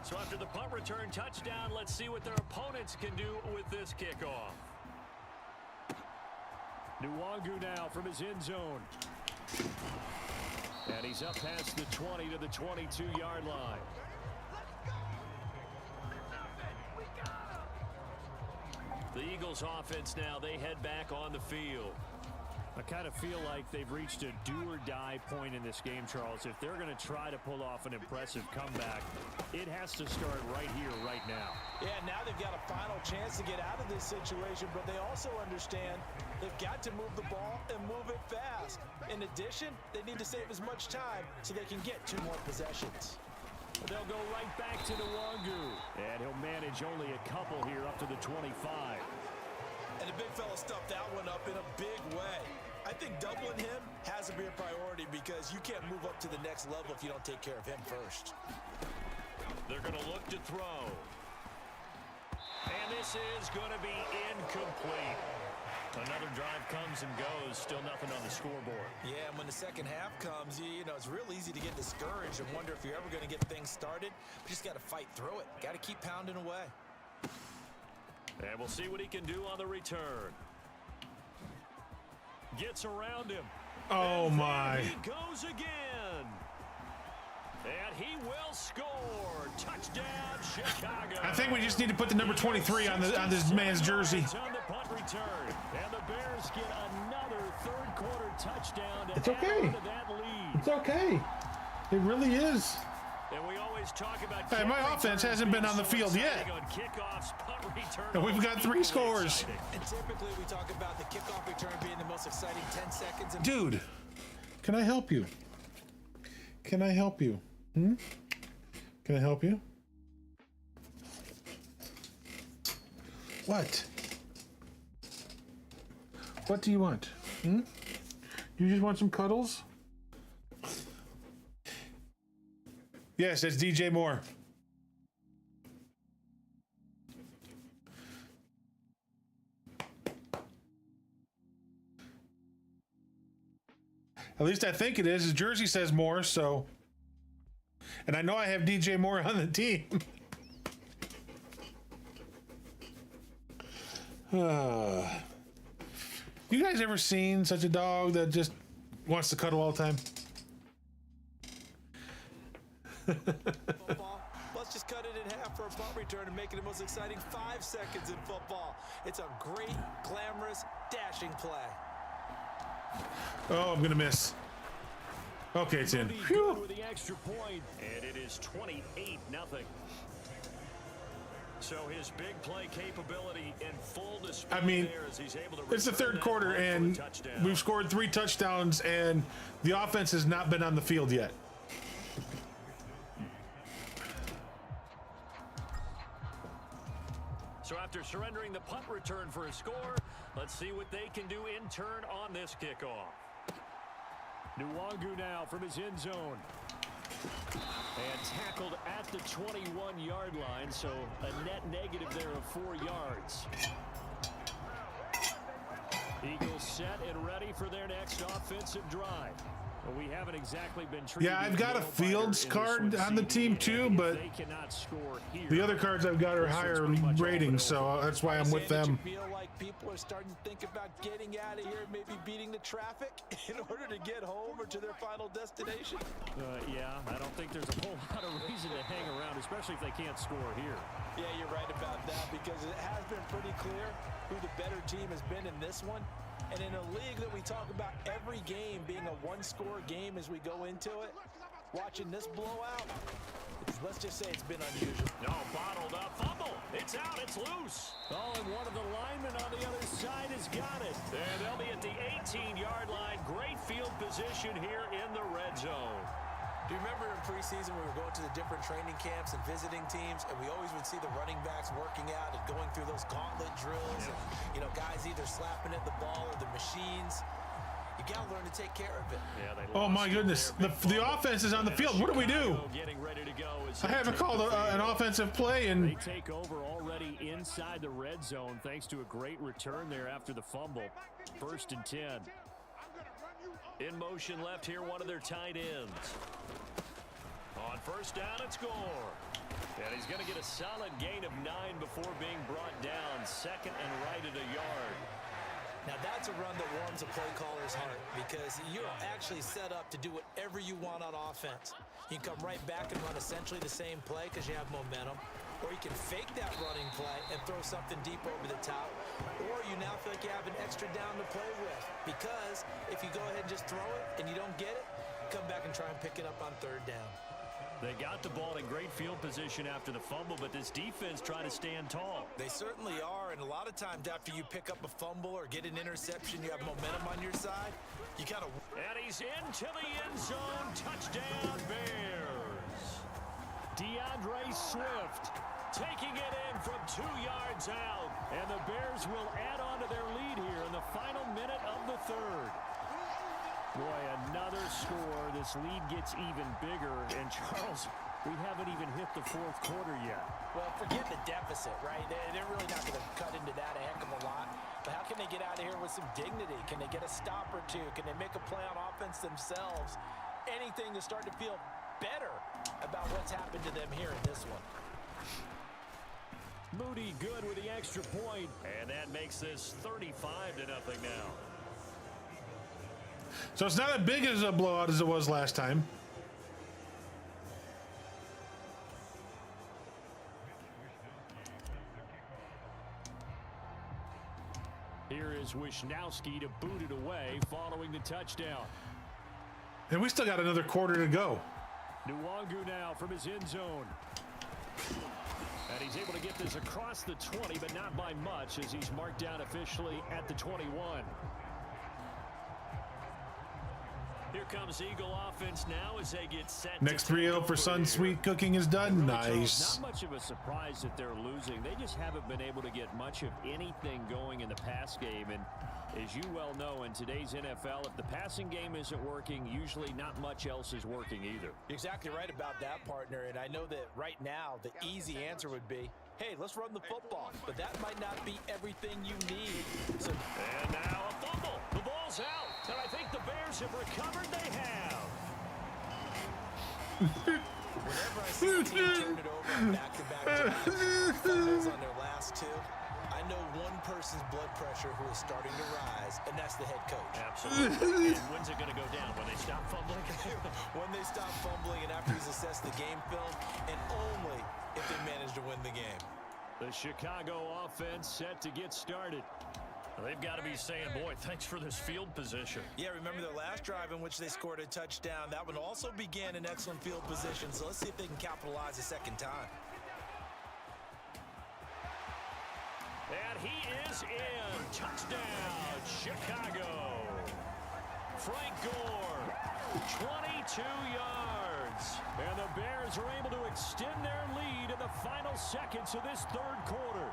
So after the punt return touchdown, let's see what their opponents can do with this kickoff. Nwangu now from his end zone. And he's up past the 20 to the 22-yard line. The Eagles offense now, they head back on the field. I kind of feel like they've reached a do-or-die point in this game, Charles. If they're going to try to pull off an impressive comeback, it has to start right here, right now. Yeah, now they've got a final chance to get out of this situation, but they also understand they've got to move the ball and move it fast. In addition, they need to save as much time so they can get 2 more possessions. They'll go right back to Nwangu, and he'll manage only a couple here up to the 25. And the big fella stuffed that one up in a big way. I think doubling him has to be a priority because you can't move up to the next level if you don't take care of him first. They're going to look to throw. And this is going to be incomplete. Another drive comes and goes, still nothing on the scoreboard. Yeah, and when the second half comes, you know, it's real easy to get discouraged and wonder if you're ever going to get things started. You just got to fight through it. Got to keep pounding away. And we'll see what he can do on the return. Gets around him. Oh, and my. He goes again. And he will score. Touchdown, Chicago. I think we just need to put the number 23 on this man's jersey. On the punt return. And the Bears get another third-quarter touchdown to It's add okay. on to that lead. It's okay. It really is. And we always talk about Hey, my offense hasn't been on the field yet. on kickoffs, punt return. And we've got 3 scores. And typically we talk about the kickoff return being the most exciting 10 seconds. Dude, can I help you? Can I help you? Can I help you? What? What do you want? You just want some cuddles? Yes, that's DJ Moore. At least I think it is. His jersey says Moore, so. And I know I have DJ Moore on the team. You guys ever seen such a dog that just wants to cuddle all the time? Football. Let's just cut it in half for a punt return and make it the most exciting 5 seconds in football. It's a great, glamorous, dashing play. Oh, I'm gonna miss. Okay, it's in. Good with the extra point, and it is 28-0. So his big play capability in full display. I mean, there as he's able to it's the return third that quarter, ball for a and touchdown. we've scored 3 touchdowns, and the offense has not been on the field yet. So after surrendering the punt return for a score, let's see what they can do in turn on this kickoff. Nwangu now from his end zone. And tackled at the 21-yard line, so a net negative there of 4 yards. Eagles set and ready for their next offensive drive. Well, we haven't exactly been treated. Yeah, I've got a Fields card on the team too, but the other cards I've got are higher ratings, so that's why I'm with them. Feel like people are starting to think about getting out of here, maybe beating the traffic in order to get home or to their final destination. Yeah, I don't think there's a whole lot of reason to hang around, especially if they can't score here. Yeah, you're right about that because it has been pretty clear who the better team has been in this one. And in a league that we talk about every game being a one-score game as we go into it, watching this blowout, let's just say it's been unusual. No, bottled up, fumble. It's out, it's loose. Oh, and one of the linemen on the other side has got it. And they'll be at the 18-yard line. Great field position here in the red zone. Do you remember in preseason we were going to the different training camps and visiting teams, and we always would see the running backs working out and going through those gauntlet drills, and, you know, guys either slapping at the ball or the machines. You got to learn to take care of it. Yeah, Oh my goodness, the offense is on the field. What do we do? Getting ready to go. I haven't called an offensive play, and they take over already inside the red zone thanks to a great return there after the fumble. 1st and 10. In motion left here, one of their tight ends. On 1st down and score. And he's going to get a solid gain of 9 before being brought down. 2nd and right at a yard. Now that's a run that warms a play caller's heart because you're actually set up to do whatever you want on offense. You can come right back and run essentially the same play because you have momentum, or you can fake that running play and throw something deep over the top, or you now feel like you have an extra down to play with because if you go ahead and just throw it and you don't get it, come back and try and pick it up on third down. They got the ball in great field position after the fumble, but this defense trying to stand tall. They certainly are, and a lot of times after you pick up a fumble or get an interception, you have momentum on your side. You got to... And he's into the end zone. Touchdown, Bears. DeAndre Swift taking it in from 2 yards out, and the Bears will add on to their lead here in the final minute of the third. Boy, another score. This lead gets even bigger. And, Charles, we haven't even hit the fourth quarter yet. Well, forget the deficit, right? They're really not going to cut into that a heck of a lot. But how can they get out of here with some dignity? Can they get a stop or two? Can they make a play on offense themselves? Anything to start to feel better about what's happened to them here in this one. Moody good with the extra point. And that makes this 35-0 now. So it's not as big as a blowout as it was last time. Here is Wisnowski to boot it away following the touchdown. And we still got another quarter to go. Nwangu now from his end zone. And he's able to get this across the 20, but not by much as he's marked down officially at the 21. Here comes Eagle offense now as they get set. Next 3-0 for Sun Sweet Cooking is done. Nice. Not much of a surprise that they're losing. They just haven't been able to get much of anything going in the pass game. And as you well know, in today's NFL, if the passing game isn't working, usually not much else is working either. You're exactly right about that, partner. And I know that right now the easy answer would be, hey, let's run the football. But that might not be everything you need. So, and now a fumble. The ball's out. And I think the Bears have recovered. They have. whenever I see a team turn it over on back-to-back drives, fumbles on their last two, I know one person's blood pressure who is starting to rise, and that's the head coach. Absolutely. And when's it going to go down? When they stop fumbling? When they stop fumbling and after he's assessed the game film, and only if they manage to win the game. The Chicago offense set to get started. They've got to be saying, boy, thanks for this field position. Yeah, remember their last drive in which they scored a touchdown. That one also began in excellent field position, so let's see if they can capitalize a second time. And he is in. Touchdown, Chicago. Frank Gore, 22 yards. And the Bears are able to extend their lead in the final seconds of this third quarter.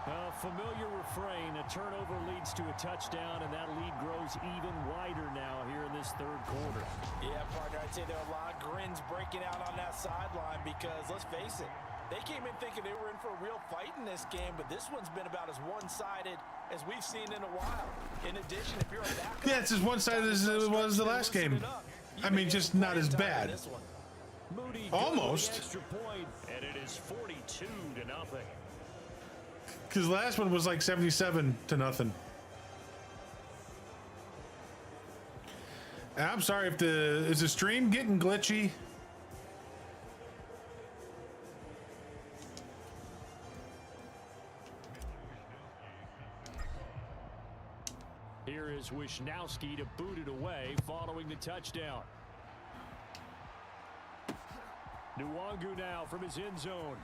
A familiar refrain, a turnover leads to a touchdown, and that lead grows even wider now here in this third quarter. Yeah, partner, I'd say there are a lot of grins breaking out on that sideline because, let's face it, they came in thinking they were in for a real fight in this game, but this one's been about as one-sided as we've seen in a while. In addition, if you're a backup... Yeah, it's as one-sided as it was the last game. I mean, just not as bad. Moody almost. Extra point, and it is 42-0. Because the last one was like 77-0. And I'm sorry if is the stream getting glitchy? Here is Wisnowski to boot it away following the touchdown. Nwangu now from his end zone.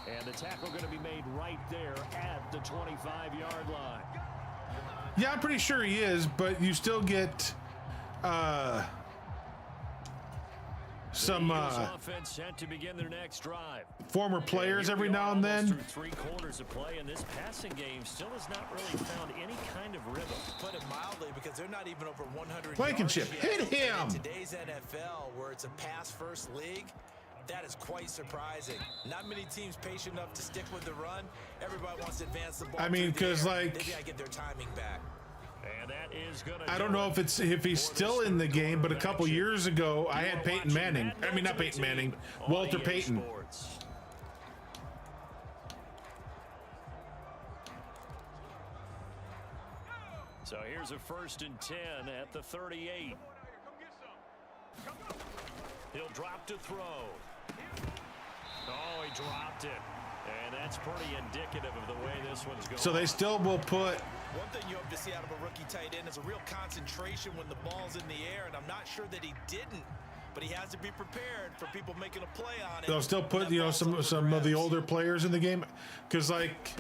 And the tackle going to be made right there at the 25-yard line. Yeah, I'm pretty sure he is, but you still get some offense set to begin their next drive. Former players every now and then. Through 3 quarters of play, and this passing game still has not really found any kind of rhythm. Put it mildly, because they're not even over 100 Blankenship, yards hit him! In today's NFL, where it's a pass-first league, that is quite surprising. Not many teams patient enough to stick with the run. Everybody wants to advance the ball. I mean, because they gotta get their timing back. And that is gonna I don't know if he's still in the game, but a couple years ago I had Peyton Manning. I mean, not Peyton Manning, Walter Payton. Here's a 1st and 10 at the 38. He'll drop to throw. Oh, he dropped it. And that's pretty indicative of the way this one's going. So they still will put. One thing you hope to see out of a rookie tight end is a real concentration when the ball's in the air, and I'm not sure that he didn't, but he has to be prepared for people making a play on it. They'll still put, you know, some of the older players in the game, because like.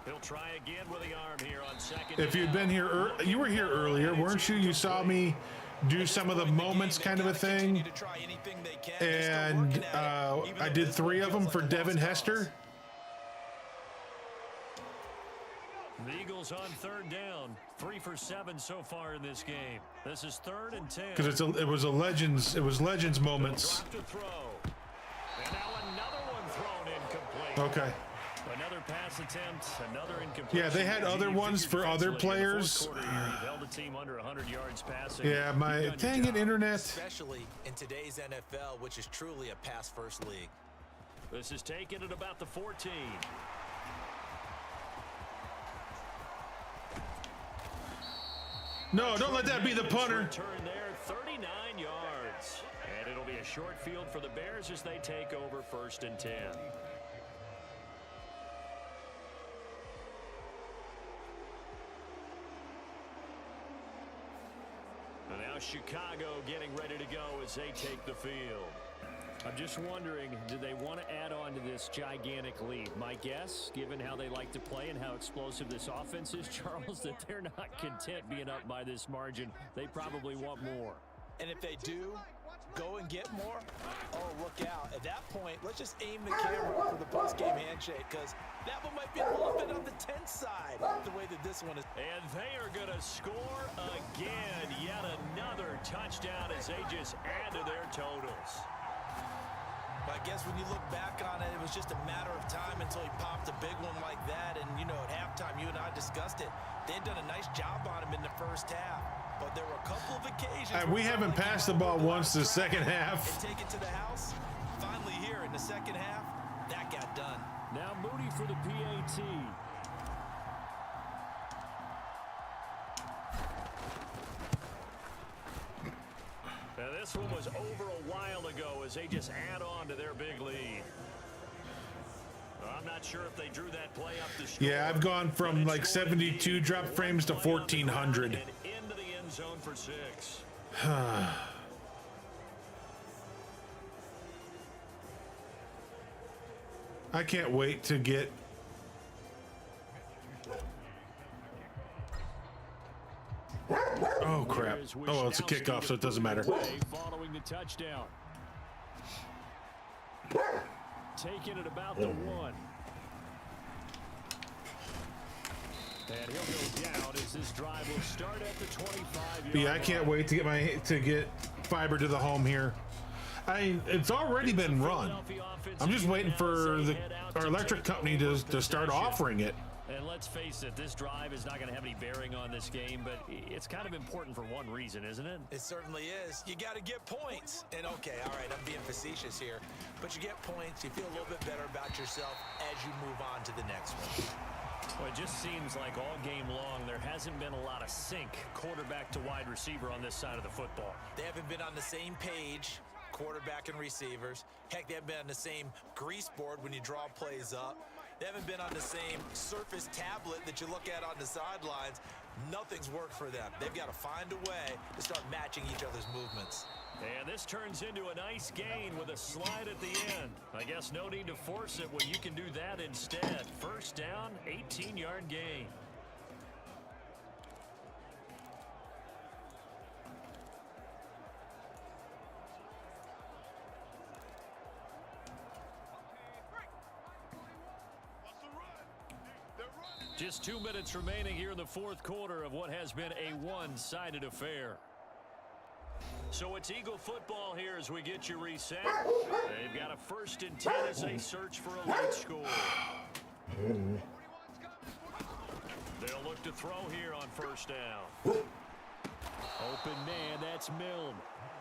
He'll try again with the arm here on 2nd. If you'd been here, you were here earlier, weren't you? You saw me do some of the moments kind of a thing, and I did 3 of them for Devin Hester. The Eagles on 3rd down, 3 for 7 so far in this game. This is 3rd and 10. Because it was legends moments. Drop to throw. And now another one thrown incomplete. Okay. Another pass attempt, another incomplete. Yeah, they had other ones for other players. Held a team under 100 yards passing. Yeah, my dang it, internet. Especially in today's NFL, which is truly a pass-first league. This is taken at about the 14. No, don't let that be the punter. Return there, 39 yards. And it'll be a short field for the Bears as they take over 1st and 10. And now Chicago getting ready to go as they take the field. I'm just wondering, do they want to add on to this gigantic lead? My guess, given how they like to play and how explosive this offense is, Charles, that they're not content being up by this margin. They probably want more. And if they do go and get more, oh, look out. At that point, let's just aim the camera for the post-game handshake, because that one might be a little bit on the tense side, the way that this one is. And they are going to score again. Yet another touchdown as they just add to their totals. I guess when you look back on it, it was just a matter of time until he popped a big one like that. And, you know, at halftime, you and I discussed it. They had done a nice job on him in the first half. But there were a couple of occasions. We haven't passed the ball once the second half. And take it to the house. Finally here in the second half, that got done. Now Moody for the PAT. Now this one was over a while ago as they just add on to their big lead. I'm not sure if they drew that play up the score. Yeah, I've gone from like 72 drop frames to 1,400. And into the end zone for 6. I can't wait to get. Oh crap! Oh, well, it's a kickoff, so it doesn't matter. Following the touchdown. Taking it about the 1. And he'll go down as this drive will start at the 25-yard line. Yeah, I can't wait to get fiber to the home here. It's already been run. I'm just waiting for our electric company to start offering it. And let's face it, this drive is not going to have any bearing on this game, but it's kind of important for one reason, isn't it? It certainly is. You got to get points. And okay, all right, I'm being facetious here, but you get points, you feel a little bit better about yourself as you move on to the next one. Well, it just seems like all game long there hasn't been a lot of sync quarterback to wide receiver on this side of the football. They haven't been on the same page, quarterback and receivers. Heck, they haven't been on the same grease board when you draw plays up. They haven't been on the same Surface tablet that you look at on the sidelines. Nothing's worked for them. They've got to find a way to start matching each other's movements. And this turns into a nice gain with a slide at the end. I guess no need to force it when you can do that instead. First down, 18-yard gain. Just 2 minutes remaining here in the fourth quarter of what has been a one-sided affair. So it's Eagle football here as we get you reset. They've got a 1st and 10 as they search for a late score. They'll look to throw here on 1st down. Open man, that's Milne.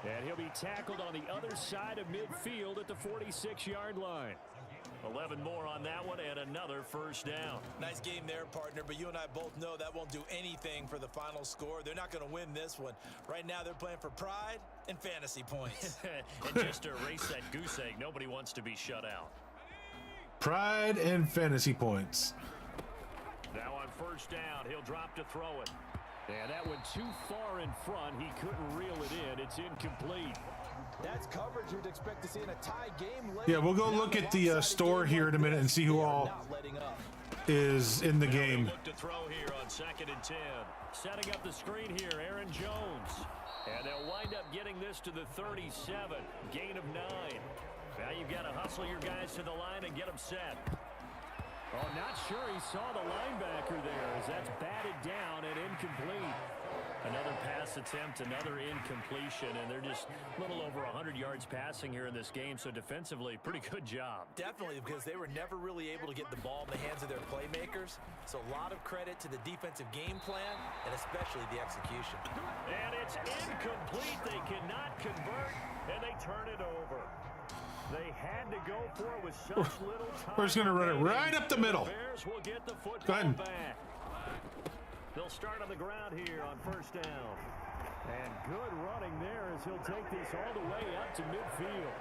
And he'll be tackled on the other side of midfield at the 46-yard line. 11 more on that one and another first down. Nice game there, partner, but you and I both know that won't do anything for the final score. They're not going to win this one. Right now, they're playing for pride and fantasy points. And just to erase that goose egg, nobody wants to be shut out. Pride and fantasy points. Now on first down, he'll drop to throw it. And that went too far in front. He couldn't reel it in. It's incomplete. That's coverage you'd expect to see in a tie game. Yeah, we'll go look at the store here in a minute and see who all is in the game. Look to throw here on 2nd and 10. Setting up the screen here, Aaron Jones. And they'll wind up getting this to the 37. Gain of 9. Now you've got to hustle your guys to the line and get them set. Oh, not sure he saw the linebacker there as that's batted down and incomplete. Another pass attempt, another incompletion, and they're just a little over 100 yards passing here in this game, so defensively, pretty good job. Definitely, because they were never really able to get the ball in the hands of their playmakers, so a lot of credit to the defensive game plan and especially the execution. And it's incomplete. They cannot convert, and they turn it over. They had to go for it with such little time. We're just going to run it right up the middle. The Bears will get the Go football ahead. back. They'll start on the ground here on first down. And good running there as he'll take this all the way up to midfield.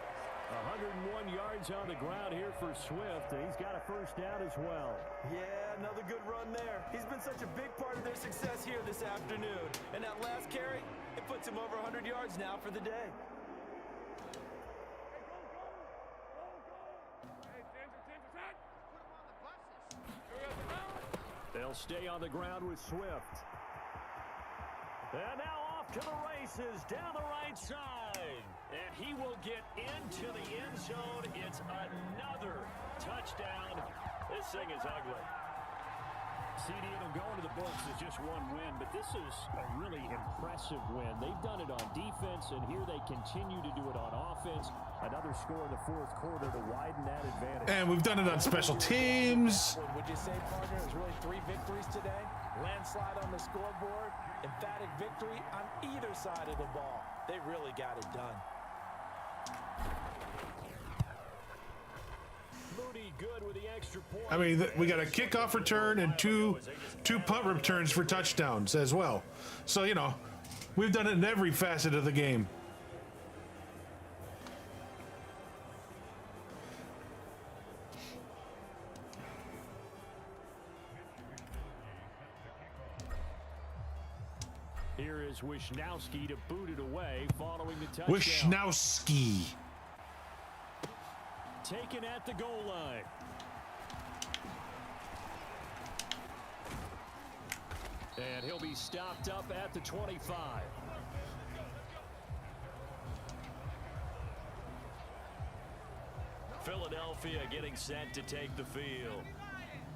101 yards on the ground here for Swift, and he's got a first down as well. Yeah, another good run there. He's been such a big part of their success here this afternoon. And that last carry, it puts him over 100 yards now for the day. They'll stay on the ground with Swift. And now off to the races down the right side. And he will get into the end zone. It's another touchdown. This thing is ugly. CD, it'll go into the books as just one win, but this is a really impressive win. They've done it on defense, and here they continue to do it on offense. Another score in the fourth quarter to widen that advantage. And we've done it on special teams. Would you say, partner, it was really 3 victories today? Landslide on the scoreboard, emphatic victory on either side of the ball. They really got it done. Moody good with the extra point. I mean, we got a kickoff return and two punt returns for touchdowns as well. So, you know, we've done it in every facet of the game. Here is Wisnowski to boot it away following the touchdown. Wisnowski. Taken at the goal line. And he'll be stopped up at the 25. Philadelphia getting set to take the field.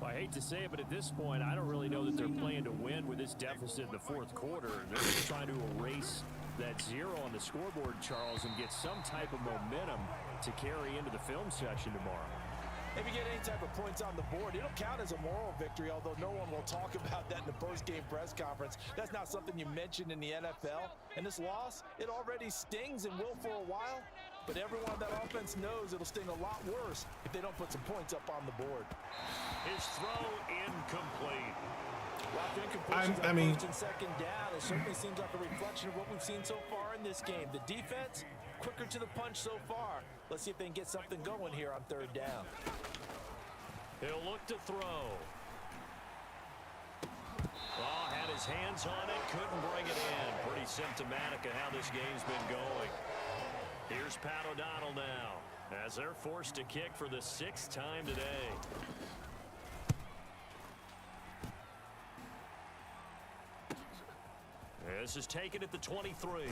Well, I hate to say it, but at this point, I don't really know that they're playing to win with this deficit in the fourth quarter. They're just trying to erase that 0 on the scoreboard, Charles, and get some type of momentum to carry into the film session tomorrow. If you get any type of points on the board, it'll count as a moral victory, although no one will talk about that in the post-game press conference. That's not something you mentioned in the NFL. And this loss, it already stings and will for a while. But everyone on that offense knows it'll sting a lot worse if they don't put some points up on the board. His throw incomplete. I mean, first and second down, it certainly seems like a reflection of what we've seen so far in this game. The defense, quicker to the punch so far. Let's see if they can get something going here on third down. He'll look to throw. Oh, had his hands on it, couldn't bring it in. Pretty symptomatic of how this game's been going. Here's Pat O'Donnell now, as they're forced to kick for the 6th time today. This is taken at the 23.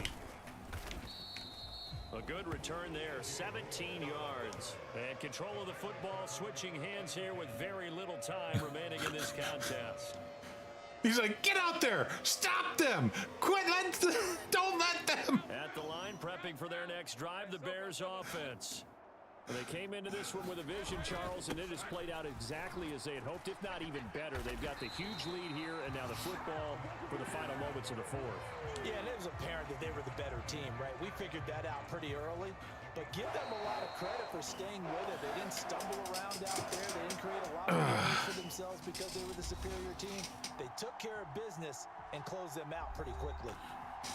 A good return there, 17 yards. And control of the football, switching hands here with very little time remaining in this contest. He's like, get out there! Stop them! Quit! Don't let them! At the line, prepping for their next drive, the Bears offense. They came into this one with a vision, Charles, and it has played out exactly as they had hoped, if not even better. They've got the huge lead here, and now the football for the final moments of the fourth. Yeah, and it was apparent that they were the better team, right? We figured that out pretty early, but give them a lot of credit for staying with it. They didn't stumble around out there. They didn't create a lot of damage for themselves because they were the superior team. They took care of business and closed them out pretty quickly.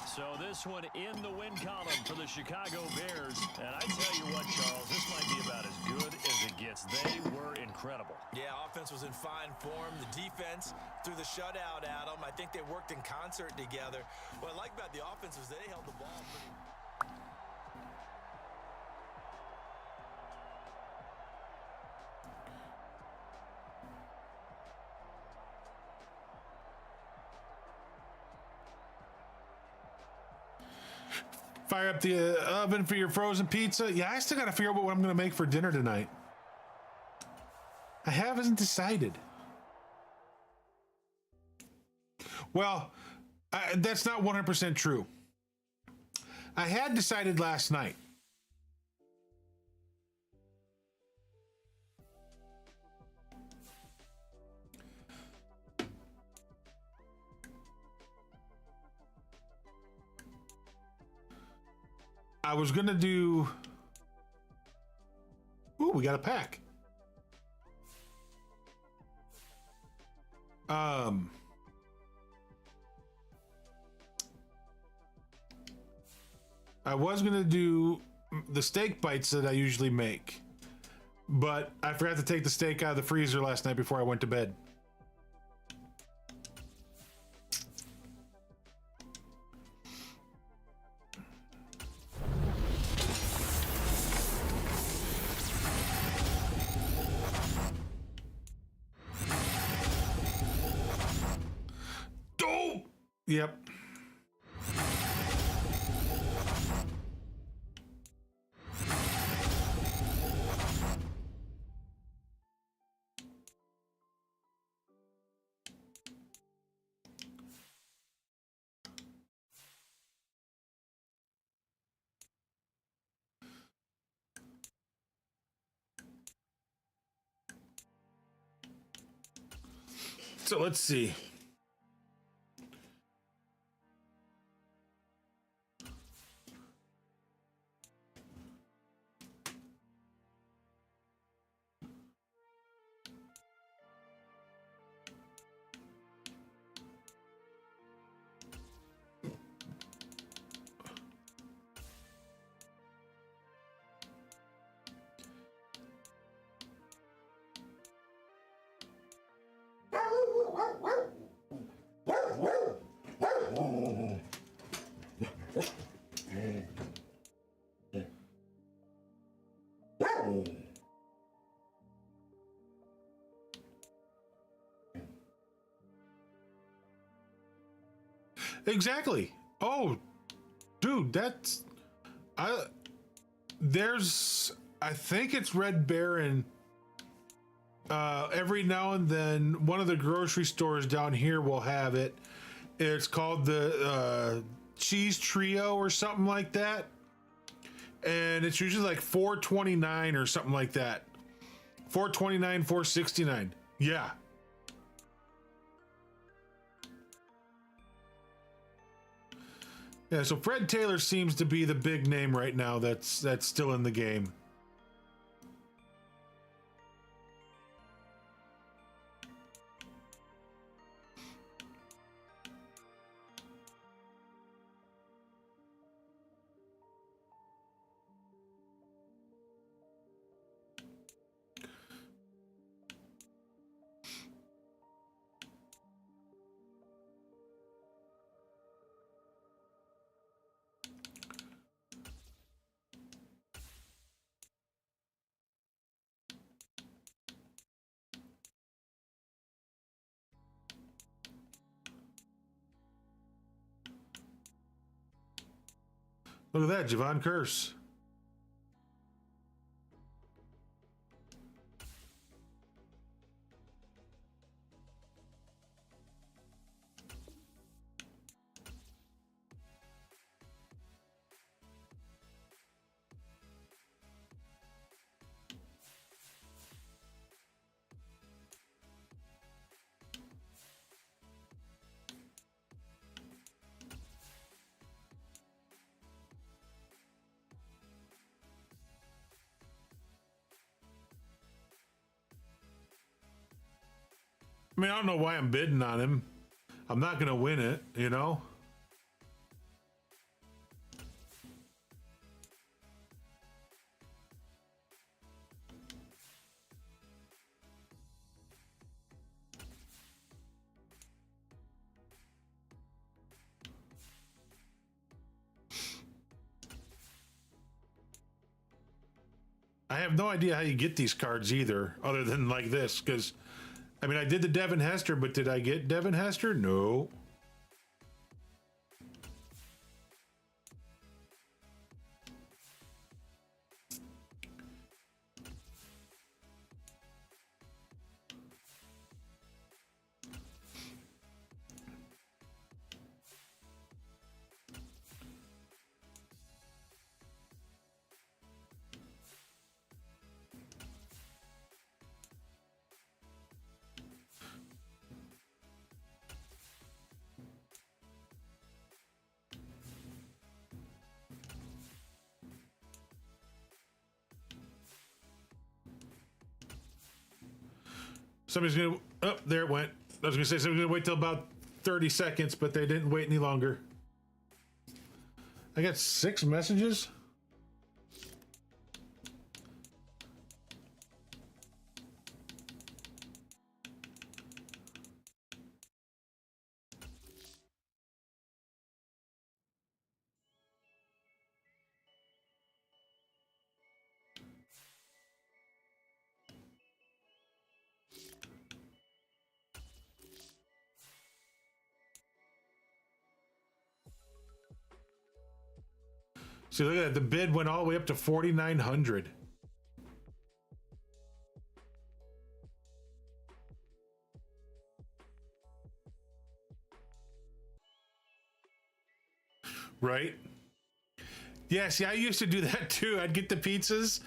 So this one in the win column for the Chicago Bears. And I tell you what, Charles, this might be about as good as it gets. They were incredible. Yeah, offense was in fine form. The defense threw the shutout at them. I think they worked in concert together. What I like about the offense was they held the ball pretty. Fire up the oven for your frozen pizza. Yeah, I still got to figure out what I'm going to make for dinner tonight. I haven't decided. Well, that's not 100% true. I had decided last night. I was going to do... Ooh, we got a pack. I was going to do the steak bites that I usually make, but I forgot to take the steak out of the freezer last night before I went to bed. Oh! Yep. So let's see. Exactly. Oh, dude, that's I think it's Red Baron. Every now and then one of the grocery stores down here will have it. It's called the cheese trio or something like that. And it's usually like $4.29 or something like that. $4.29, $4.69. Yeah. Yeah, so Fred Taylor seems to be the big name right now that's still in the game. Look at that, Javon Curse. I mean, I don't know why I'm bidding on him. I'm not going to win it, you know? I have no idea how you get these cards either, other than like this, because, I mean, I did the Devin Hester, but did I get Devin Hester? No. Somebody's gonna, oh, there it went. I was gonna say somebody's gonna wait till about 30 seconds, but they didn't wait any longer. I got 6 messages. See, look at that. The bid went all the way up to 4,900. Right? Yeah, see, I used to do that too. I'd get the pizzas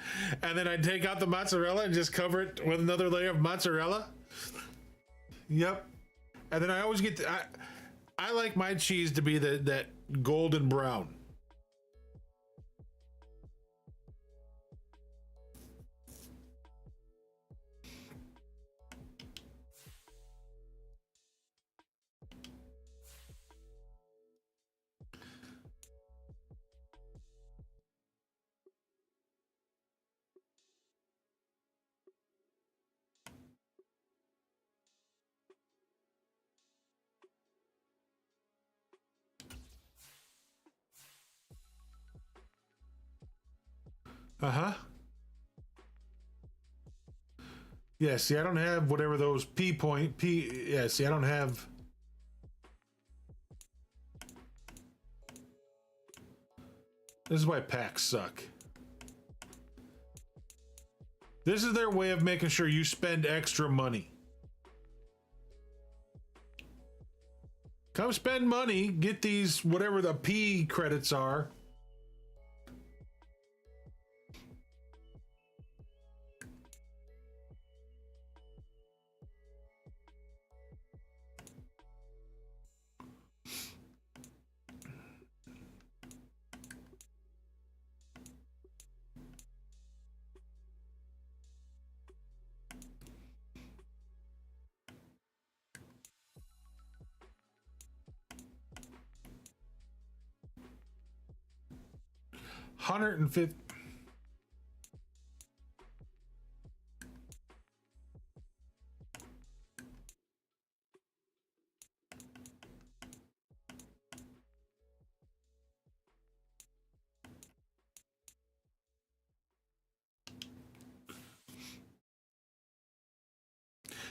and then I'd take out the mozzarella and just cover it with another layer of mozzarella. Yep. And then I always get I like my cheese to be that golden brown. Uh-huh. Yeah, see, I don't have whatever those yeah, see, I don't have. This is why packs suck. This is their way of making sure you spend extra money. Come spend money, get these, whatever the P credits are. $150.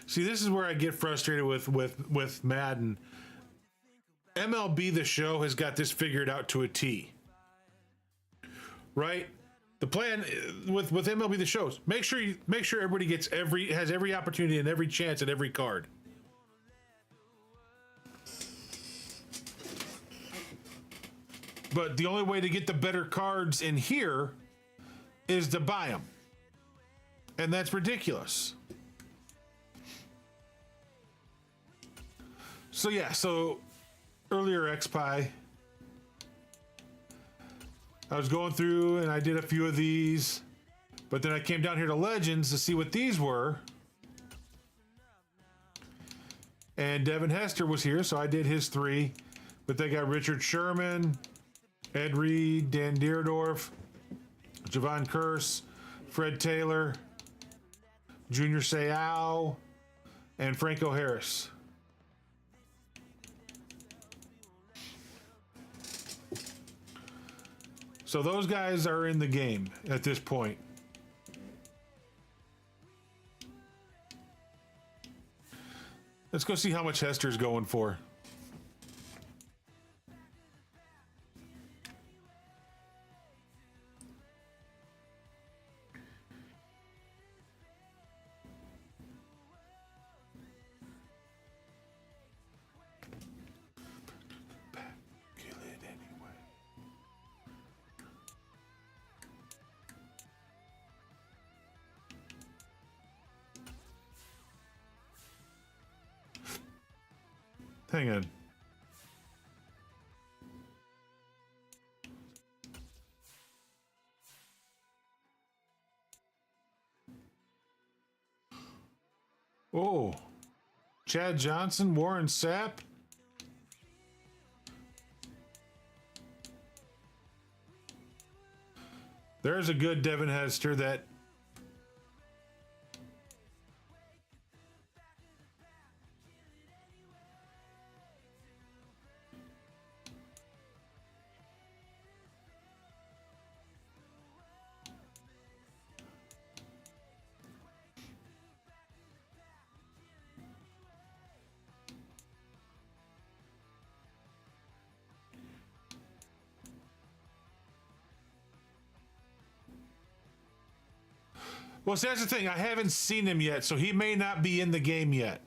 See, this is where I get frustrated with Madden. MLB the Show has got this figured out to a T. Right? The plan with MLB the Shows, make sure everybody gets has every opportunity and every chance at every card. But the only way to get the better cards in here is to buy them. And that's ridiculous. So yeah, so earlier XPie, I was going through and I did a few of these, but then I came down here to Legends to see what these were. And Devin Hester was here, so I did his 3. But they got Richard Sherman, Ed Reed, Dan Deerdorf, Javon Curse, Fred Taylor, Junior Seau, and Franco Harris. So those guys are in the game at this point. Let's go see how much Hester's going for. Hang on. Oh, Chad Johnson, Warren Sapp. There's a good Devin Hester that well, see, that's the thing. I haven't seen him yet, so he may not be in the game yet.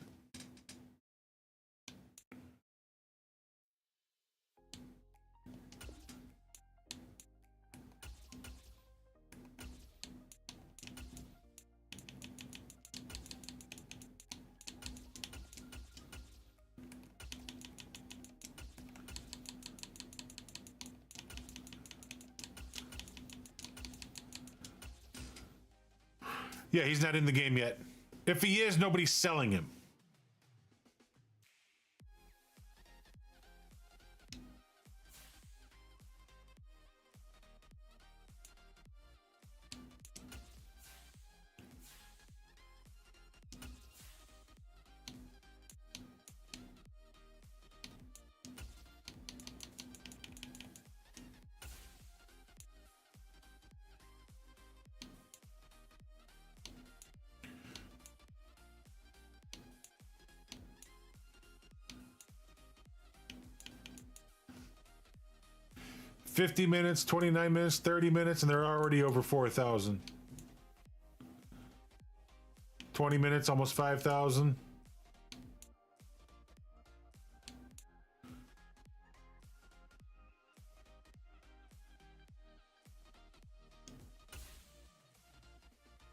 Yeah, he's not in the game yet. If he is, nobody's selling him. $50 minutes, 29 minutes, 30 minutes, and they're already over 4,000. 20 minutes, almost 5,000.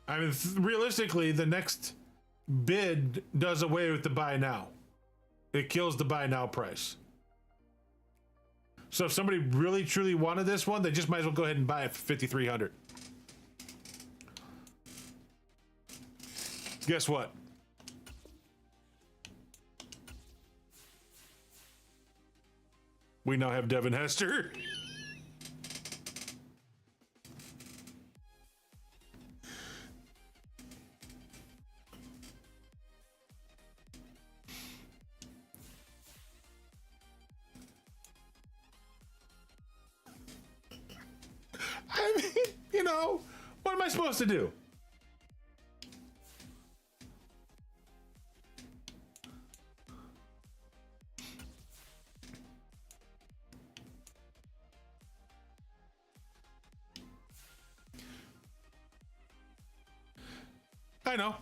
I mean, realistically, the next bid does away with the buy now. It kills the buy now price. So if somebody really truly wanted this one, they just might as well go ahead and buy it for $5,300. Guess what? We now have Devin Hester. I mean, you know, what am I supposed to do? I know.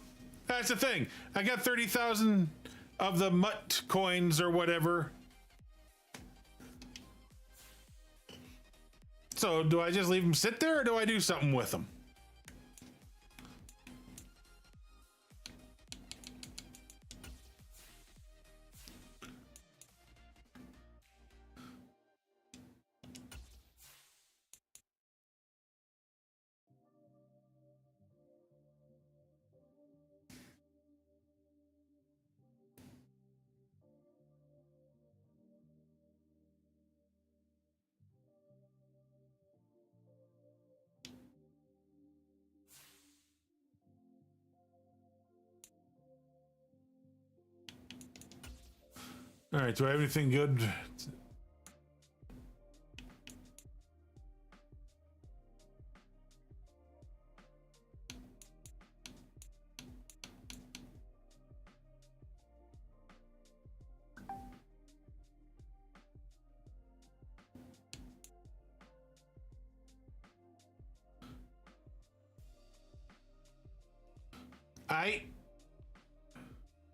That's the thing. I got 30,000 of the mutt coins or whatever. So do I just leave them sit there or do I do something with them? All right, do I have anything good?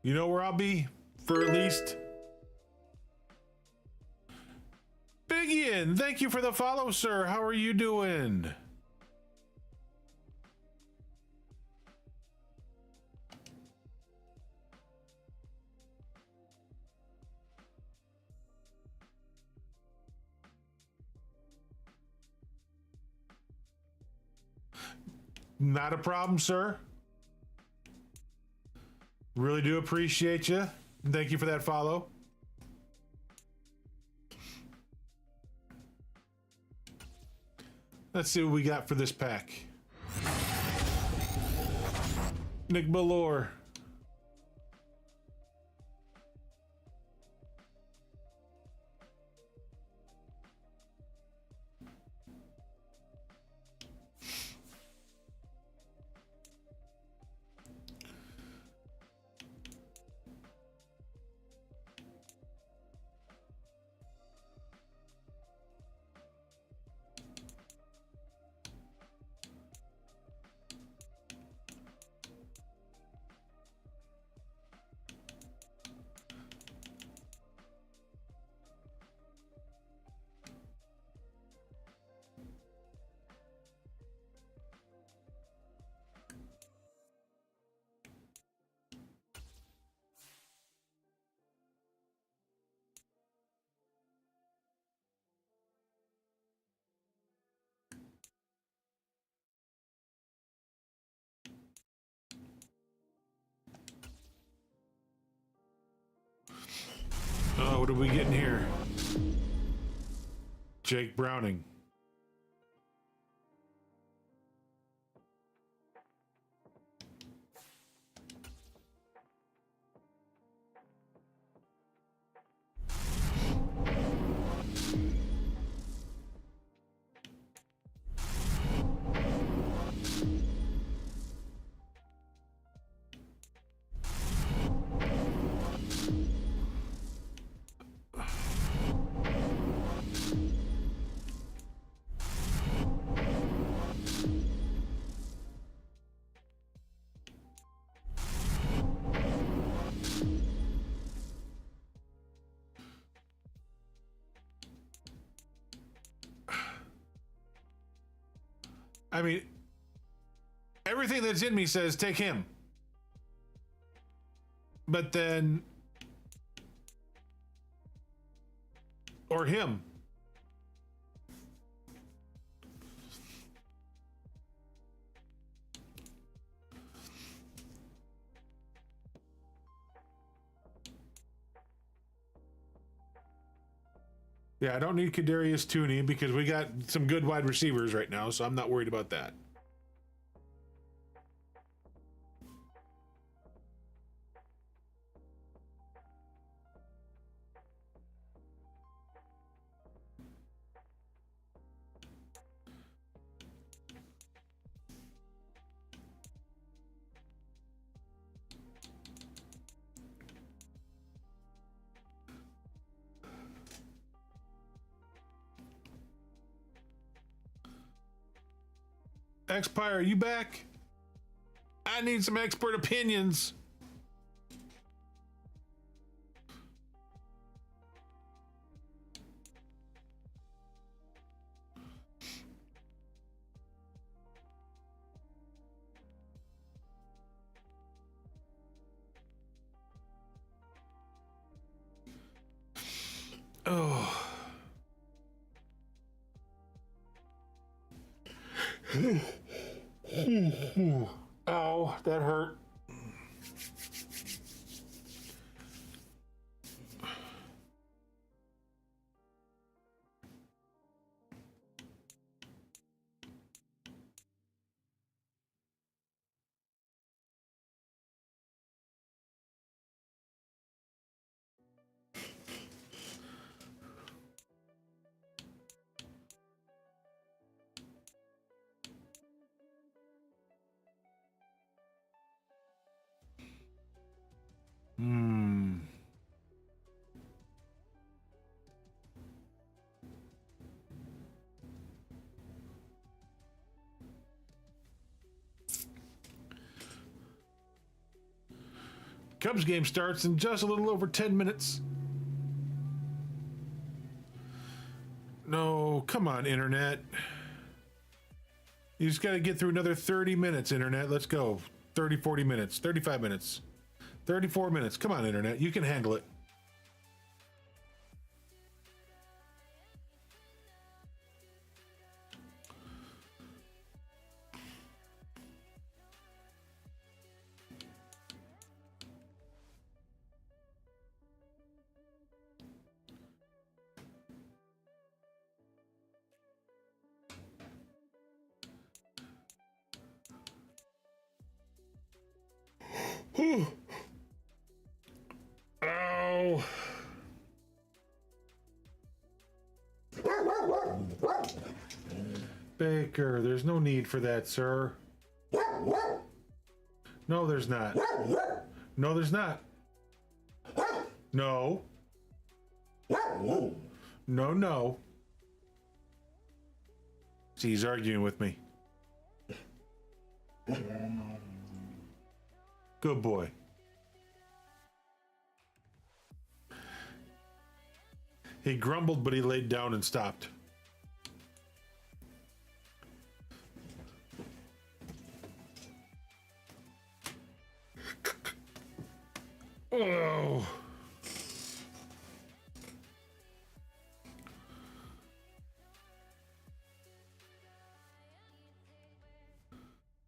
You know where I'll be for at least. Big Ian, thank you for the follow, sir. How are you doing? Not a problem, sir. Really do appreciate you. Thank you for that follow. Let's see what we got for this pack. Nick Ballore. Oh, what are we getting here? Jake Browning. I mean, everything that's in me says take him. But then, or him. Yeah, I don't need Kadarius Toney because we got some good wide receivers right now, so I'm not worried about that. Expire, are you back? I need some expert opinions. Oh. Ow, that hurt. Cubs game starts in just a little over 10 minutes. No, come on, Internet. You just got to get through another 30 minutes, Internet. Let's go. 30, 40 minutes, 35 minutes, 34 minutes. Come on, Internet. You can handle it. Ow. Baker, there's no need for that, sir. No, there's not. No, there's not. No. No, no. See, he's arguing with me. Good boy. He grumbled, but he laid down and stopped. Oh.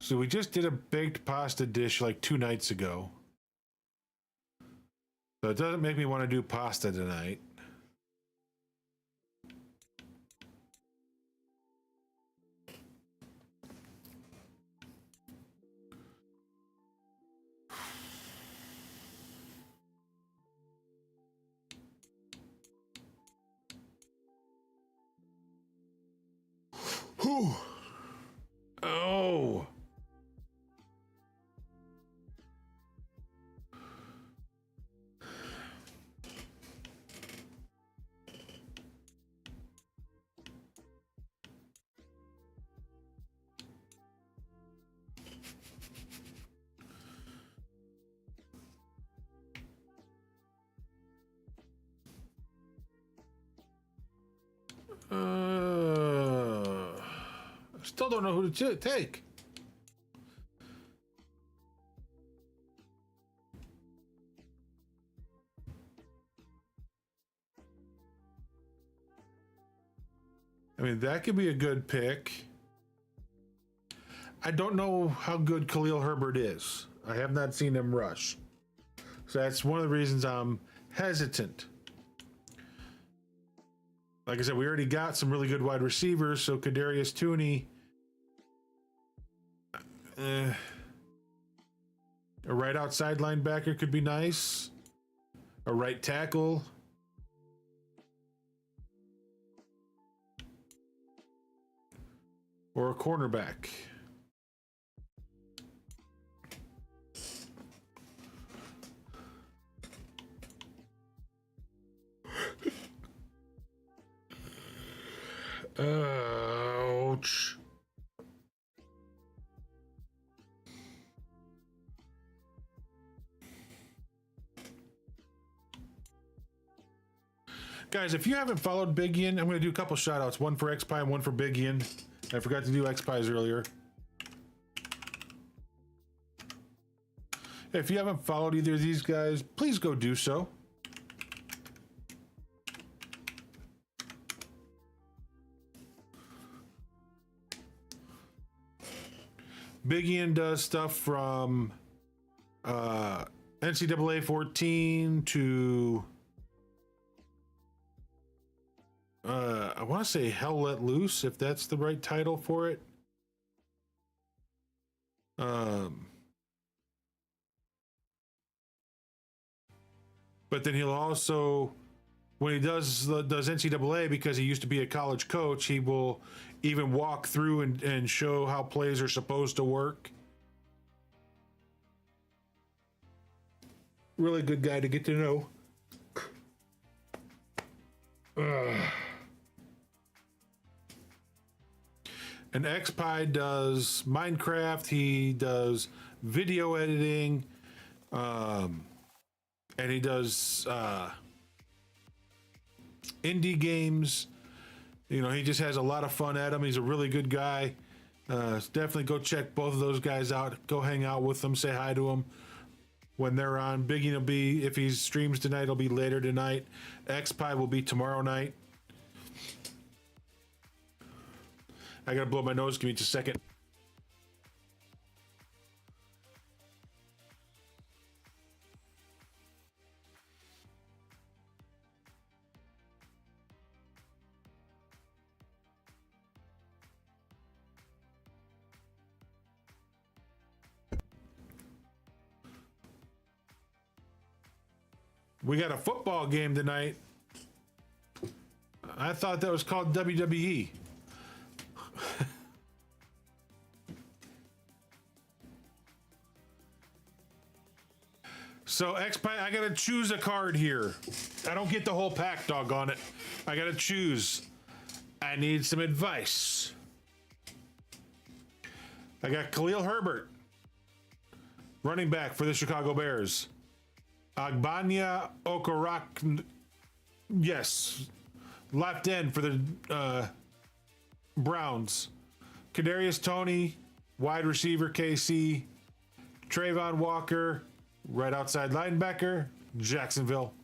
So we just did a baked pasta dish like 2 nights ago. So it doesn't make me want to do pasta tonight. Whew. Oh. Still don't know who to take. I mean, that could be a good pick. I don't know how good Khalil Herbert is. I have not seen him rush. So that's one of the reasons I'm hesitant. Like I said, we already got some really good wide receivers, so Kadarius Toney, a right outside linebacker could be nice. A right tackle. Or a cornerback. Ouch. Guys, if you haven't followed Big Ian, I'm going to do a couple shout outs. One for X-Pie and one for Big Ian. I forgot to do X-Pies earlier. If you haven't followed either of these guys, please go do so. Big Ian does stuff from NCAA 14 to I want to say Hell Let Loose, if that's the right title for it. But then he'll also, when he does NCAA, because he used to be a college coach, he will even walk through and show how plays are supposed to work. Really good guy to get to know. And X-Pie does Minecraft. He does video editing. and he does indie games. You know, he just has a lot of fun at him. He's a really good guy. Definitely go check both of those guys out. Go hang out with them. Say hi to them when they're on. Biggie will be, if he streams tonight, it'll be later tonight. X-Pie will be tomorrow night. I gotta blow my nose. Give me just a second. We got a football game tonight. I thought that was called WWE. So X-Pie, I gotta choose a card here. I don't get the whole pack, doggone it. I gotta choose. I need some advice. I got Khalil Herbert, running back for the Chicago Bears. Agbanya Okorak, yes, left end for the Browns. Kadarius Toney, wide receiver KC. Trayvon Walker, right outside linebacker, Jacksonville.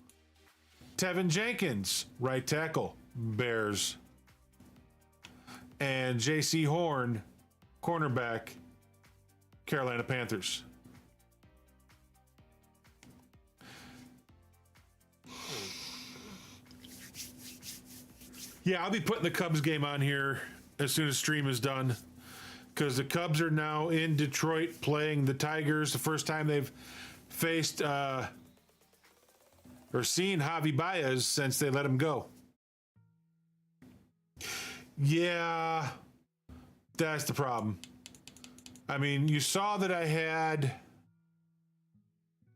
Tevin Jenkins, right tackle, Bears. And J.C. Horn, cornerback, Carolina Panthers. Yeah, I'll be putting the Cubs game on here as soon as stream is done, because the Cubs are now in Detroit playing the Tigers. The first time they've faced or seen Javi Baez since they let him go. Yeah, that's the problem. I mean, you saw that I had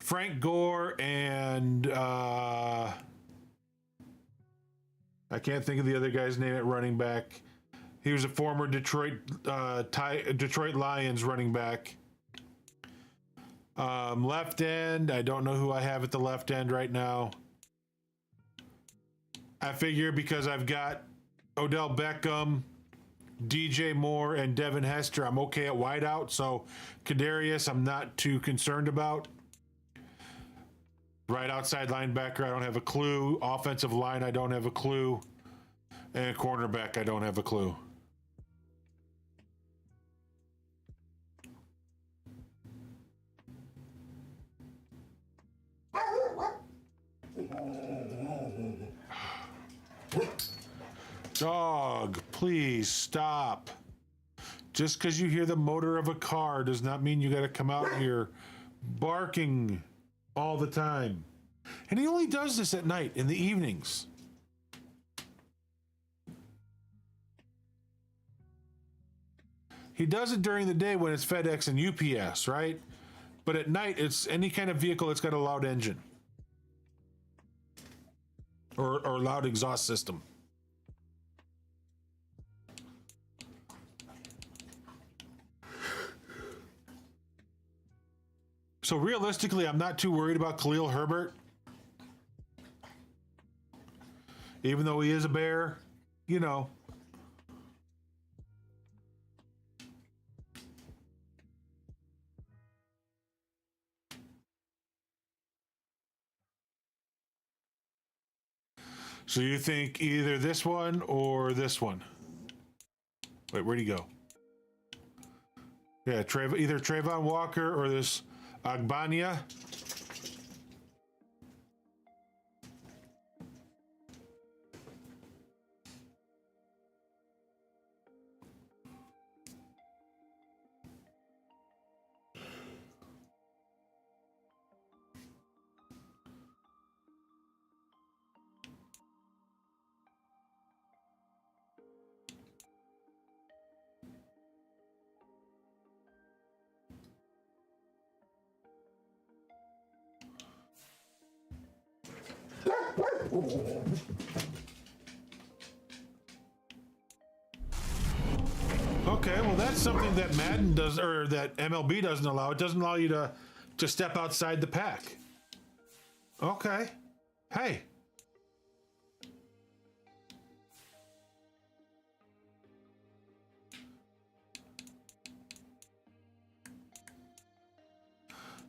Frank Gore and I can't think of the other guy's name at running back. He was a former Detroit Lions running back. Left end, I don't know who I have at the left end right now. I figure because I've got Odell Beckham, DJ Moore, and Devin Hester, I'm okay at wideout. So Kadarius, I'm not too concerned about. Right outside linebacker, I don't have a clue. Offensive line, I don't have a clue. And cornerback, I don't have a clue. Dog, please stop. Just because you hear the motor of a car does not mean you got to come out here barking all the time. And he only does this at night, in the evenings. He does it during the day when it's FedEx and UPS, right? But at night, it's any kind of vehicle that's got a loud engine or loud exhaust system. So realistically, I'm not too worried about Khalil Herbert. Even though he is a Bear, you know. So you think either this one or this one? Wait, where'd he go? Yeah, either Trayvon Walker or this Agbanya. Okay, well that's something that Madden does, or that MLB doesn't allow. It doesn't allow you to step outside the pack. Okay. Hey.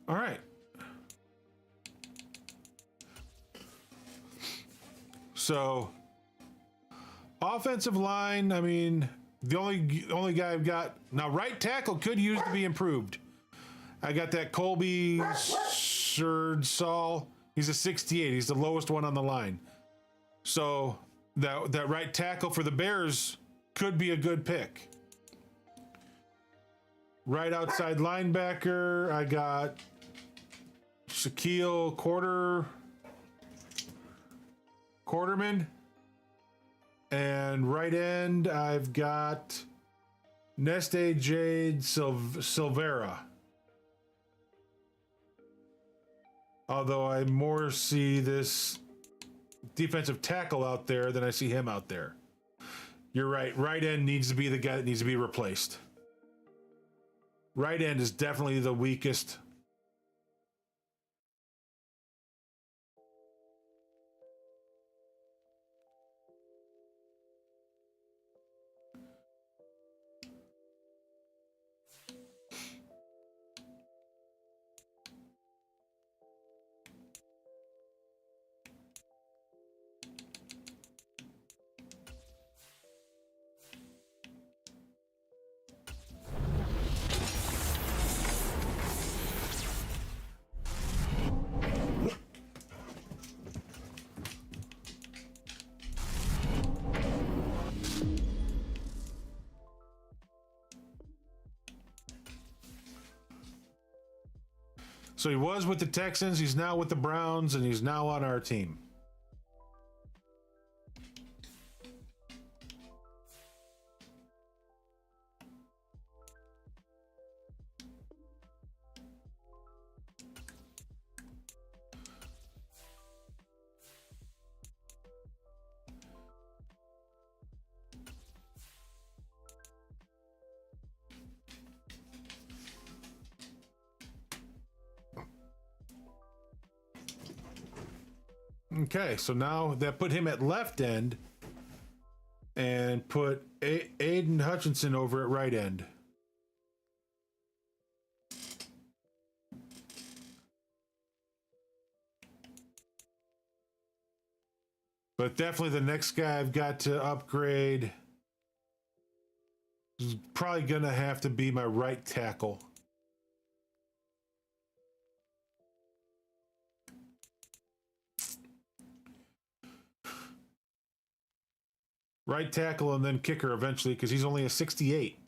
All right. So, offensive line, I mean, the only guy I've got now, right tackle could use to be improved. I got that Colby Saul. He's a 68. He's the lowest one on the line. So that right tackle for the Bears could be a good pick. Right outside linebacker, I got Shaquille Quarterman. And right end, I've got Neste Jade Silvera. Although I more see this defensive tackle out there than I see him out there. You're right. Right end needs to be the guy that needs to be replaced. Right end is definitely the weakest. So he was with the Texans, he's now with the Browns, and he's now on our team. Okay, so now that put him at left end and put Aiden Hutchinson over at right end. But definitely the next guy I've got to upgrade is probably going to have to be my right tackle. Right tackle and then kicker eventually because he's only a 68.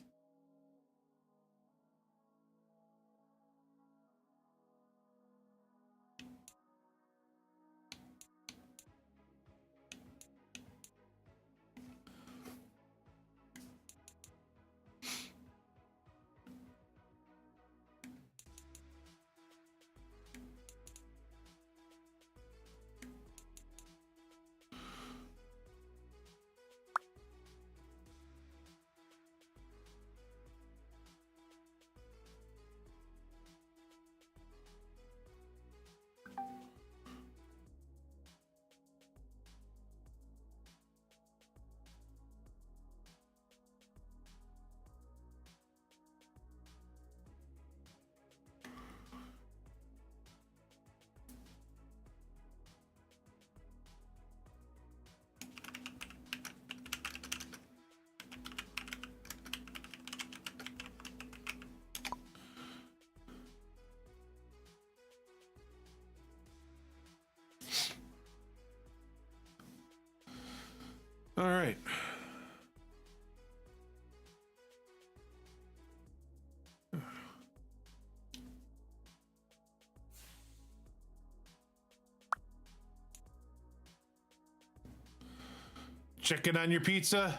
All right. Chicken on your pizza?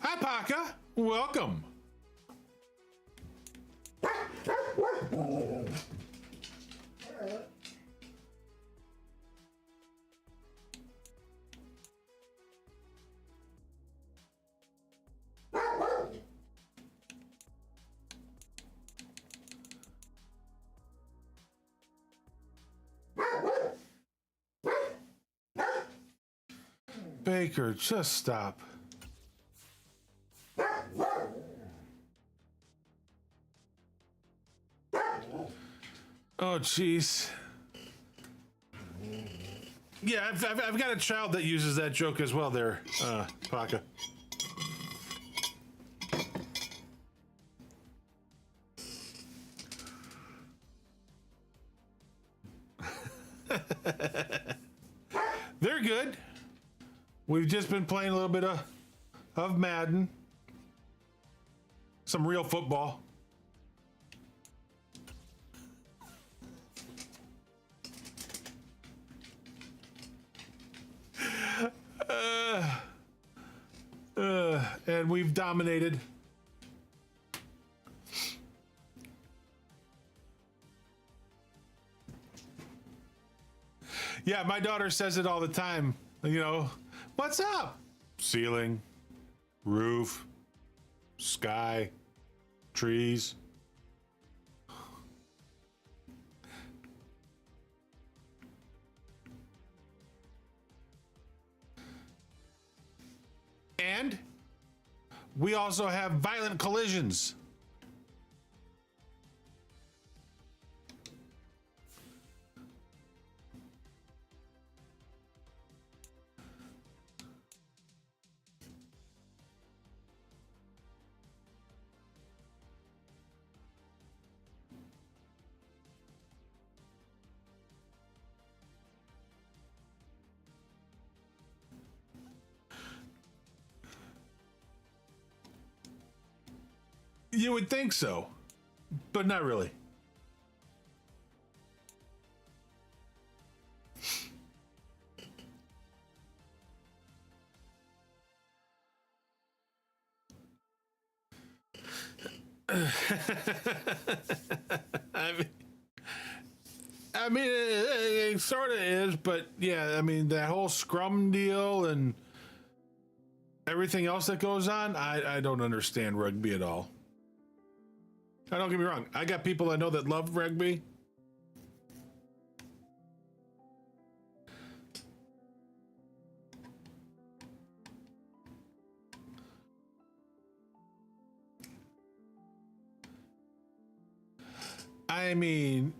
Hi, Paka. Welcome. Baker, just stop. Oh, jeez. Yeah, I've got a child that uses that joke as well there, Paka. They're good. We've just been playing a little bit of Madden. Some real football. And we've dominated. Yeah, my daughter says it all the time. You know, what's up? Ceiling, roof, sky, trees. And we also have violent collisions. You would think so, but not really. I mean, it sort of is, but yeah, I mean, that whole scrum deal and everything else that goes on, I don't understand rugby at all. Now, don't get me wrong. I got people I know that love rugby. I mean,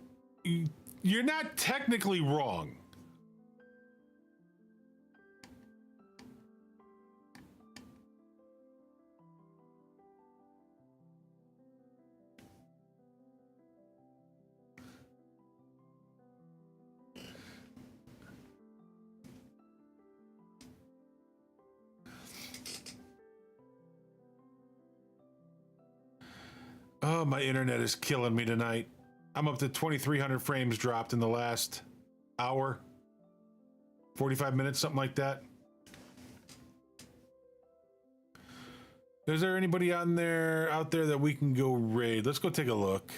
you're not technically wrong. Oh, my internet is killing me tonight. I'm up to 2,300 frames dropped in the last hour, 45 minutes, something like that. Is there anybody out there that we can go raid? Let's go take a look.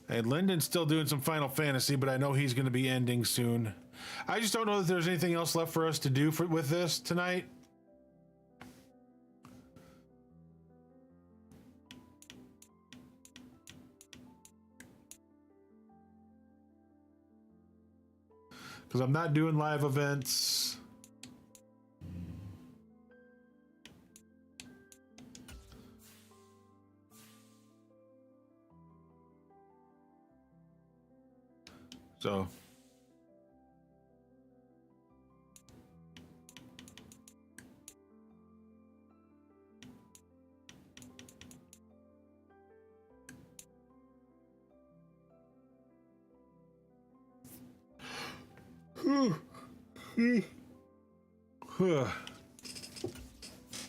And Lyndon's still doing some Final Fantasy, but I know he's going to be ending soon. I just don't know if there's anything else left for us to do with this tonight. Because I'm not doing live events. So.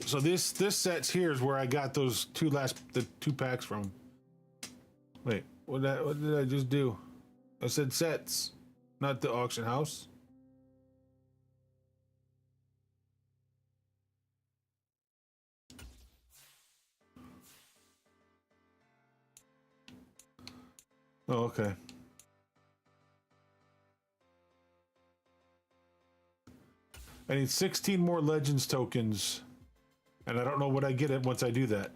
So this sets here is where I got those the two packs from. Wait, what did I just do? I said sets, not the auction house. Oh, okay. I need 16 more Legends tokens, and I don't know what I get it once I do that.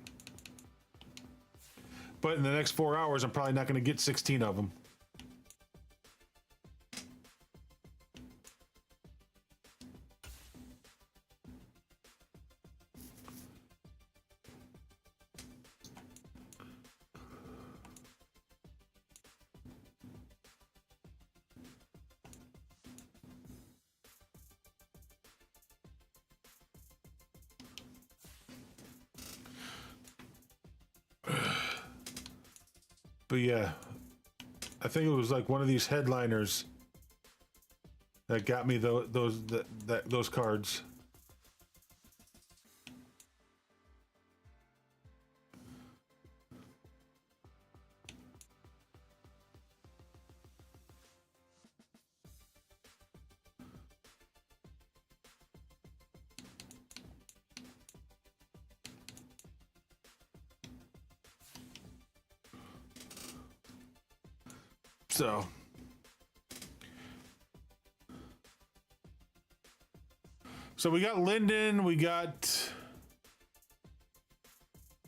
But in the next 4 hours, I'm probably not going to get 16 of them. But yeah, I think it was like one of these headliners that got me those cards. So we got Linden, we got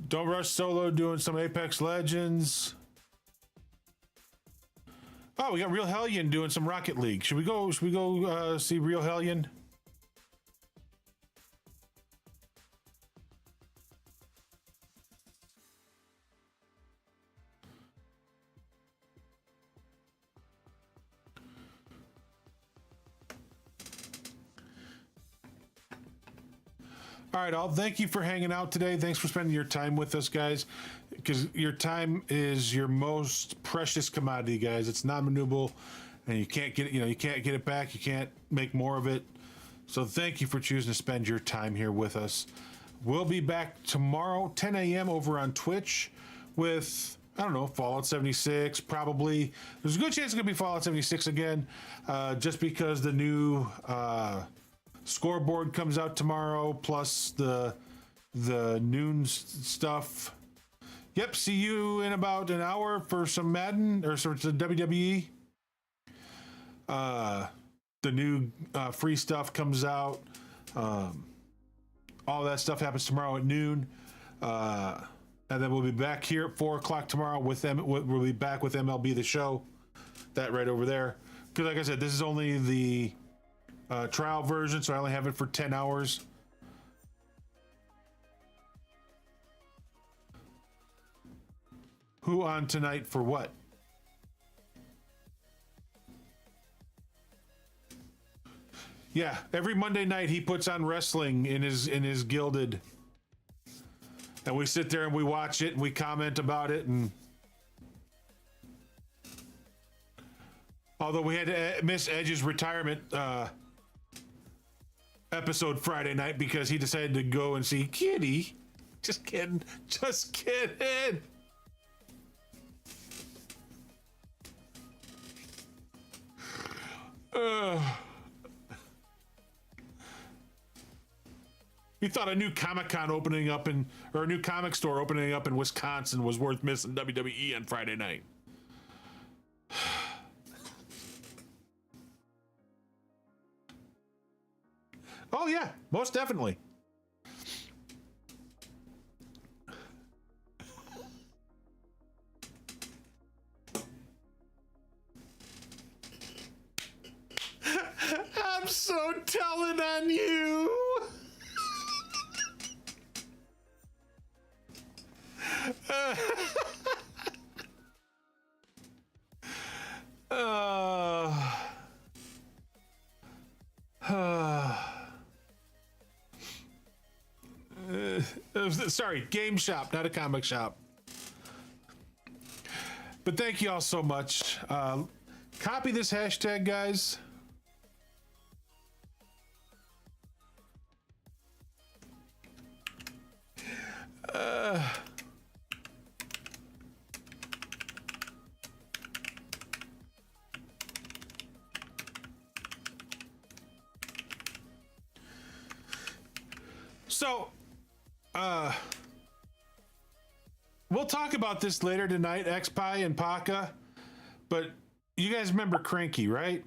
Don't Rush Solo doing some Apex Legends. Oh, we got Real Hellion doing some Rocket League. Should we go see Real Hellion? All right, all. Thank you for hanging out today. Thanks for spending your time with us, guys. Because your time is your most precious commodity, guys. It's non-renewable, and you can't get it. You can't get it back. You can't make more of it. So thank you for choosing to spend your time here with us. We'll be back tomorrow, 10 a.m. over on Twitch with, I don't know, Fallout 76. Probably there's a good chance it's gonna be Fallout 76 again, just because the new scoreboard comes out tomorrow, plus the noon stuff. Yep, see you in about an hour for some Madden or some WWE. The new free stuff comes out. All that stuff happens tomorrow at noon. And then we'll be back here at 4 o'clock tomorrow we'll be back with MLB the Show. That right over there. Because like I said, this is only the trial version, so I only have it for 10 hours. Who on tonight for what? Yeah, every Monday night he puts on wrestling in his Gilded, and we sit there and we watch it and we comment about it. And although we had to miss Edge's retirement episode Friday night because he decided to go and see Kitty. Just kidding. He thought a new Comic-Con opening up or a new comic store opening up in Wisconsin was worth missing WWE on Friday night. Oh yeah, most definitely. I'm so telling on you. Sorry, game shop, not a comic shop. But thank you all so much. Copy this hashtag, guys. So, we'll talk about this later tonight, X-Pie and Paka, but you guys remember Cranky, right?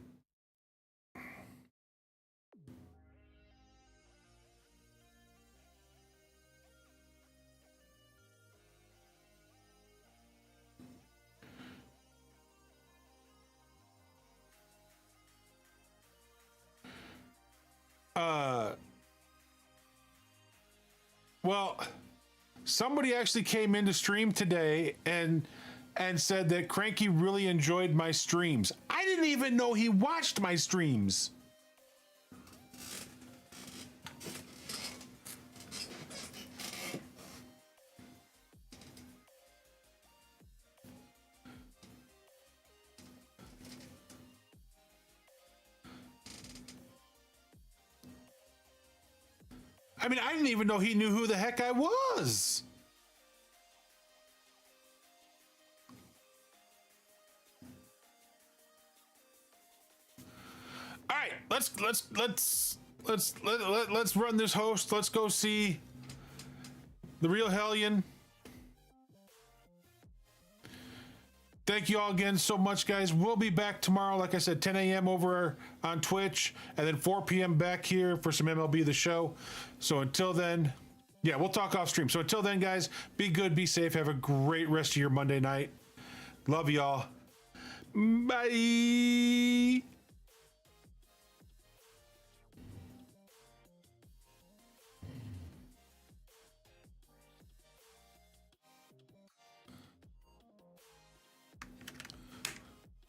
Well, somebody actually came into stream today and said that Cranky really enjoyed my streams. I didn't even know he watched my streams. I mean, I didn't even know he knew who the heck I was. All right, let's run this host. Let's go see the real Hellion. Thank you all again so much, guys. We'll be back tomorrow, like I said, 10 a.m. over on Twitch, and then 4 p.m. back here for some MLB the Show. So until then, yeah, we'll talk off stream. So until then, guys, be good, be safe, have a great rest of your Monday night. Love y'all. Bye.